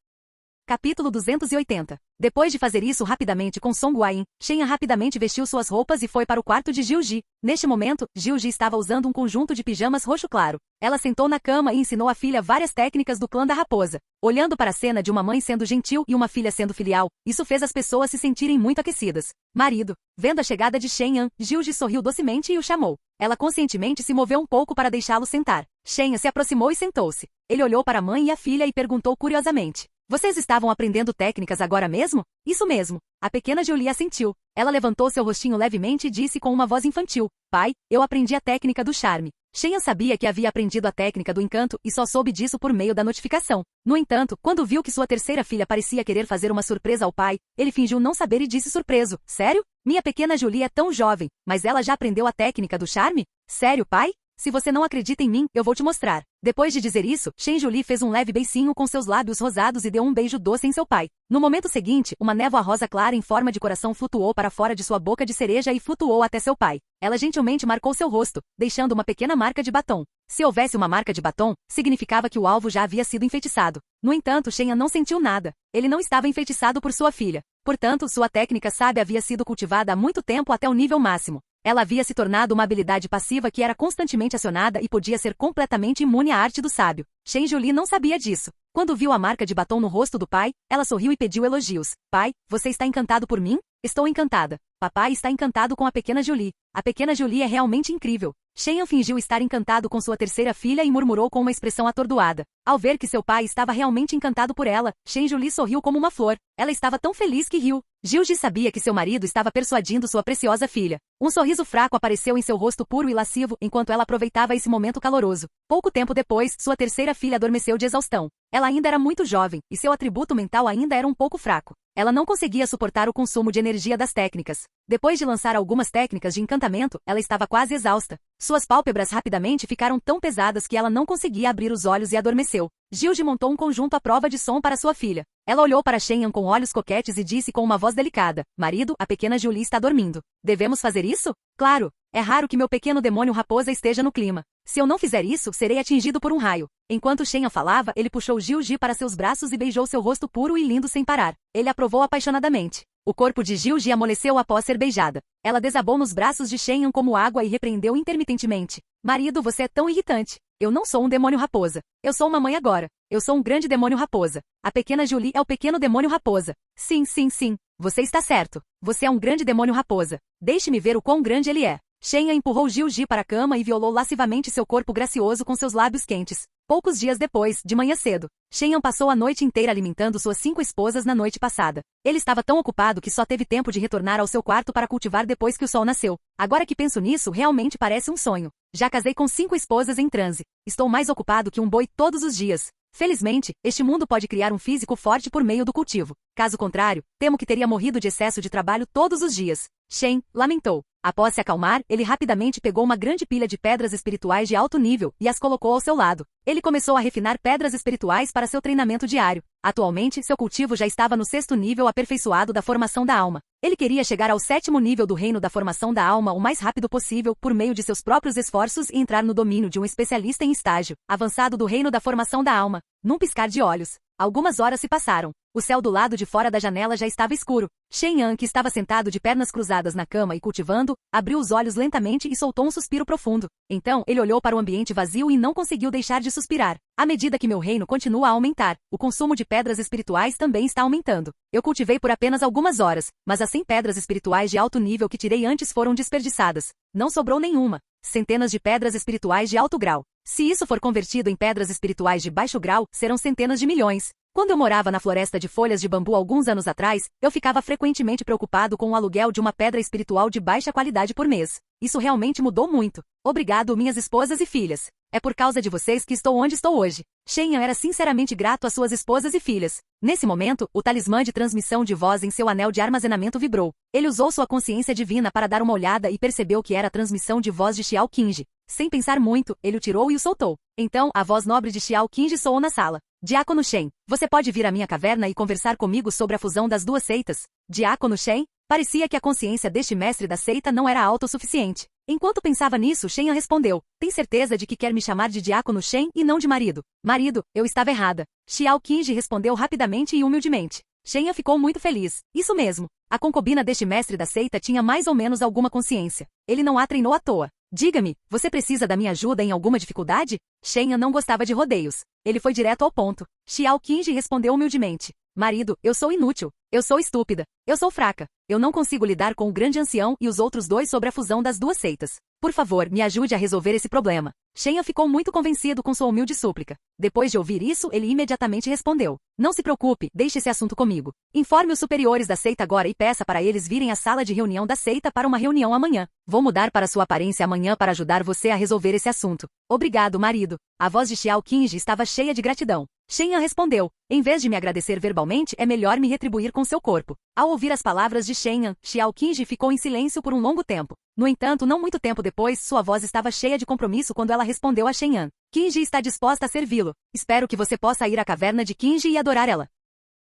S1: Capítulo 280. Depois de fazer isso rapidamente com Song Guayin, Shen Yan rapidamente vestiu suas roupas e foi para o quarto de Jiu Ji. Neste momento, Jiu Ji estava usando um conjunto de pijamas roxo claro. Ela sentou na cama e ensinou à filha várias técnicas do clã da raposa. Olhando para a cena de uma mãe sendo gentil e uma filha sendo filial, isso fez as pessoas se sentirem muito aquecidas. Marido. Vendo a chegada de Shen Yan, Jiu Ji sorriu docemente e o chamou. Ela conscientemente se moveu um pouco para deixá-lo sentar. Shen Yan se aproximou e sentou-se. Ele olhou para a mãe e a filha e perguntou curiosamente. Vocês estavam aprendendo técnicas agora mesmo? Isso mesmo. A pequena Julie assentiu. Ela levantou seu rostinho levemente e disse com uma voz infantil. Pai, eu aprendi a técnica do charme. Shen Yan sabia que havia aprendido a técnica do encanto e só soube disso por meio da notificação. No entanto, quando viu que sua terceira filha parecia querer fazer uma surpresa ao pai, ele fingiu não saber e disse surpreso. Sério? Minha pequena Julie é tão jovem, mas ela já aprendeu a técnica do charme? Sério, pai? Se você não acredita em mim, eu vou te mostrar. Depois de dizer isso, Shen Julie fez um leve beicinho com seus lábios rosados e deu um beijo doce em seu pai. No momento seguinte, uma névoa rosa clara em forma de coração flutuou para fora de sua boca de cereja e flutuou até seu pai. Ela gentilmente marcou seu rosto, deixando uma pequena marca de batom. Se houvesse uma marca de batom, significava que o alvo já havia sido enfeitiçado. No entanto, Shen Yan não sentiu nada. Ele não estava enfeitiçado por sua filha. Portanto, sua técnica sábia havia sido cultivada há muito tempo até o nível máximo. Ela havia se tornado uma habilidade passiva que era constantemente acionada e podia ser completamente imune à arte do sábio. Shen Julie não sabia disso. Quando viu a marca de batom no rosto do pai, ela sorriu e pediu elogios. Pai, você está encantado por mim? Estou encantada. Papai está encantado com a pequena Julie. A pequena Julie é realmente incrível. Shen fingiu estar encantado com sua terceira filha e murmurou com uma expressão atordoada. Ao ver que seu pai estava realmente encantado por ela, Shen Julie sorriu como uma flor. Ela estava tão feliz que riu. Gilji sabia que seu marido estava persuadindo sua preciosa filha. Um sorriso fraco apareceu em seu rosto puro e lascivo enquanto ela aproveitava esse momento caloroso. Pouco tempo depois, sua terceira filha adormeceu de exaustão. Ela ainda era muito jovem, e seu atributo mental ainda era um pouco fraco. Ela não conseguia suportar o consumo de energia das técnicas. Depois de lançar algumas técnicas de encantamento, ela estava quase exausta. Suas pálpebras rapidamente ficaram tão pesadas que ela não conseguia abrir os olhos e adormeceu. Gilji montou um conjunto à prova de som para sua filha. Ela olhou para Shen com olhos coquetes e disse com uma voz delicada: Marido, a pequena Julie está dormindo. Devemos fazer isso? Claro. É raro que meu pequeno demônio raposa esteja no clima. Se eu não fizer isso, serei atingido por um raio. Enquanto Shen falava, ele puxou Gilji para seus braços e beijou seu rosto puro e lindo sem parar. Ele aprovou apaixonadamente. O corpo de Gilji amoleceu após ser beijada. Ela desabou nos braços de Shen como água e repreendeu intermitentemente. Marido, você é tão irritante. Eu não sou um demônio raposa. Eu sou uma mãe agora. Eu sou um grande demônio raposa. A pequena Julie é o pequeno demônio raposa. Sim, sim, sim. Você está certo. Você é um grande demônio raposa. Deixe-me ver o quão grande ele é. Shen empurrou Gilji para a cama e violou lascivamente seu corpo gracioso com seus lábios quentes. Poucos dias depois, de manhã cedo, Shen passou a noite inteira alimentando suas 5 esposas na noite passada. Ele estava tão ocupado que só teve tempo de retornar ao seu quarto para cultivar depois que o sol nasceu. Agora que penso nisso, realmente parece um sonho. Já casei com 5 esposas em transe. Estou mais ocupado que um boi todos os dias. Felizmente, este mundo pode criar um físico forte por meio do cultivo. Caso contrário, temo que teria morrido de excesso de trabalho todos os dias. Shen lamentou. Após se acalmar, ele rapidamente pegou uma grande pilha de pedras espirituais de alto nível e as colocou ao seu lado. Ele começou a refinar pedras espirituais para seu treinamento diário. Atualmente, seu cultivo já estava no 6º nível aperfeiçoado da formação da alma. Ele queria chegar ao 7º nível do reino da formação da alma o mais rápido possível por meio de seus próprios esforços e entrar no domínio de um especialista em estágio avançado do reino da formação da alma. Num piscar de olhos, algumas horas se passaram. O céu do lado de fora da janela já estava escuro. Shen Yang, que estava sentado de pernas cruzadas na cama e cultivando, abriu os olhos lentamente e soltou um suspiro profundo. Então, ele olhou para o ambiente vazio e não conseguiu deixar de suspirar. À medida que meu reino continua a aumentar, o consumo de pedras espirituais também está aumentando. Eu cultivei por apenas algumas horas, mas as 100 pedras espirituais de alto nível que tirei antes foram desperdiçadas. Não sobrou nenhuma. Centenas de pedras espirituais de alto grau. Se isso for convertido em pedras espirituais de baixo grau, serão centenas de milhões. Quando eu morava na floresta de folhas de bambu alguns anos atrás, eu ficava frequentemente preocupado com o aluguel de uma pedra espiritual de baixa qualidade por mês. Isso realmente mudou muito. Obrigado, minhas esposas e filhas. É por causa de vocês que estou onde estou hoje. Shen era sinceramente grato às suas esposas e filhas. Nesse momento, o talismã de transmissão de voz em seu anel de armazenamento vibrou. Ele usou sua consciência divina para dar uma olhada e percebeu que era a transmissão de voz de Xiao Qingji. Sem pensar muito, ele o tirou e o soltou. Então, a voz nobre de Xiao Qingji soou na sala. Diácono Shen, você pode vir à minha caverna e conversar comigo sobre a fusão das duas seitas? Diácono Shen? Parecia que a consciência deste mestre da seita não era autossuficiente. Enquanto pensava nisso, Shen respondeu: tem certeza de que quer me chamar de Diácono Shen e não de marido? Marido, eu estava errada. Xiao Qingji respondeu rapidamente e humildemente. Shen ficou muito feliz. Isso mesmo. A concubina deste mestre da seita tinha mais ou menos alguma consciência. Ele não a treinou à toa. Diga-me, você precisa da minha ajuda em alguma dificuldade? Shen não gostava de rodeios. Ele foi direto ao ponto. Xiao Qingji respondeu humildemente. Marido, eu sou inútil. Eu sou estúpida. Eu sou fraca. Eu não consigo lidar com o grande ancião e os outros dois sobre a fusão das duas seitas. Por favor, me ajude a resolver esse problema. Shen ficou muito convencido com sua humilde súplica. Depois de ouvir isso, ele imediatamente respondeu. Não se preocupe, deixe esse assunto comigo. Informe os superiores da seita agora e peça para eles virem à sala de reunião da seita para uma reunião amanhã. Vou mudar para sua aparência amanhã para ajudar você a resolver esse assunto. Obrigado, marido. A voz de Xiao Qingji estava cheia de gratidão. Shen respondeu. Em vez de me agradecer verbalmente, é melhor me retribuir com seu corpo. Ao ouvir as palavras de Shen, Xiao Qingji ficou em silêncio por um longo tempo. No entanto, não muito tempo depois, sua voz estava cheia de compromisso quando ela respondeu a Shen. Qingji está disposta a servi-lo. Espero que você possa ir à caverna de Qingji e adorar ela.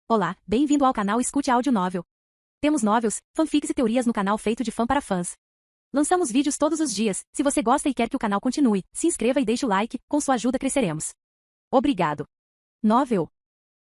S1: Olá, bem-vindo ao canal Escute Áudio Novel. Temos novels, fanfics e teorias no canal feito de fã para fãs. Lançamos vídeos todos os dias. Se você gosta e quer que o canal continue, se inscreva e deixe o like, com sua ajuda cresceremos. Obrigado. Novel.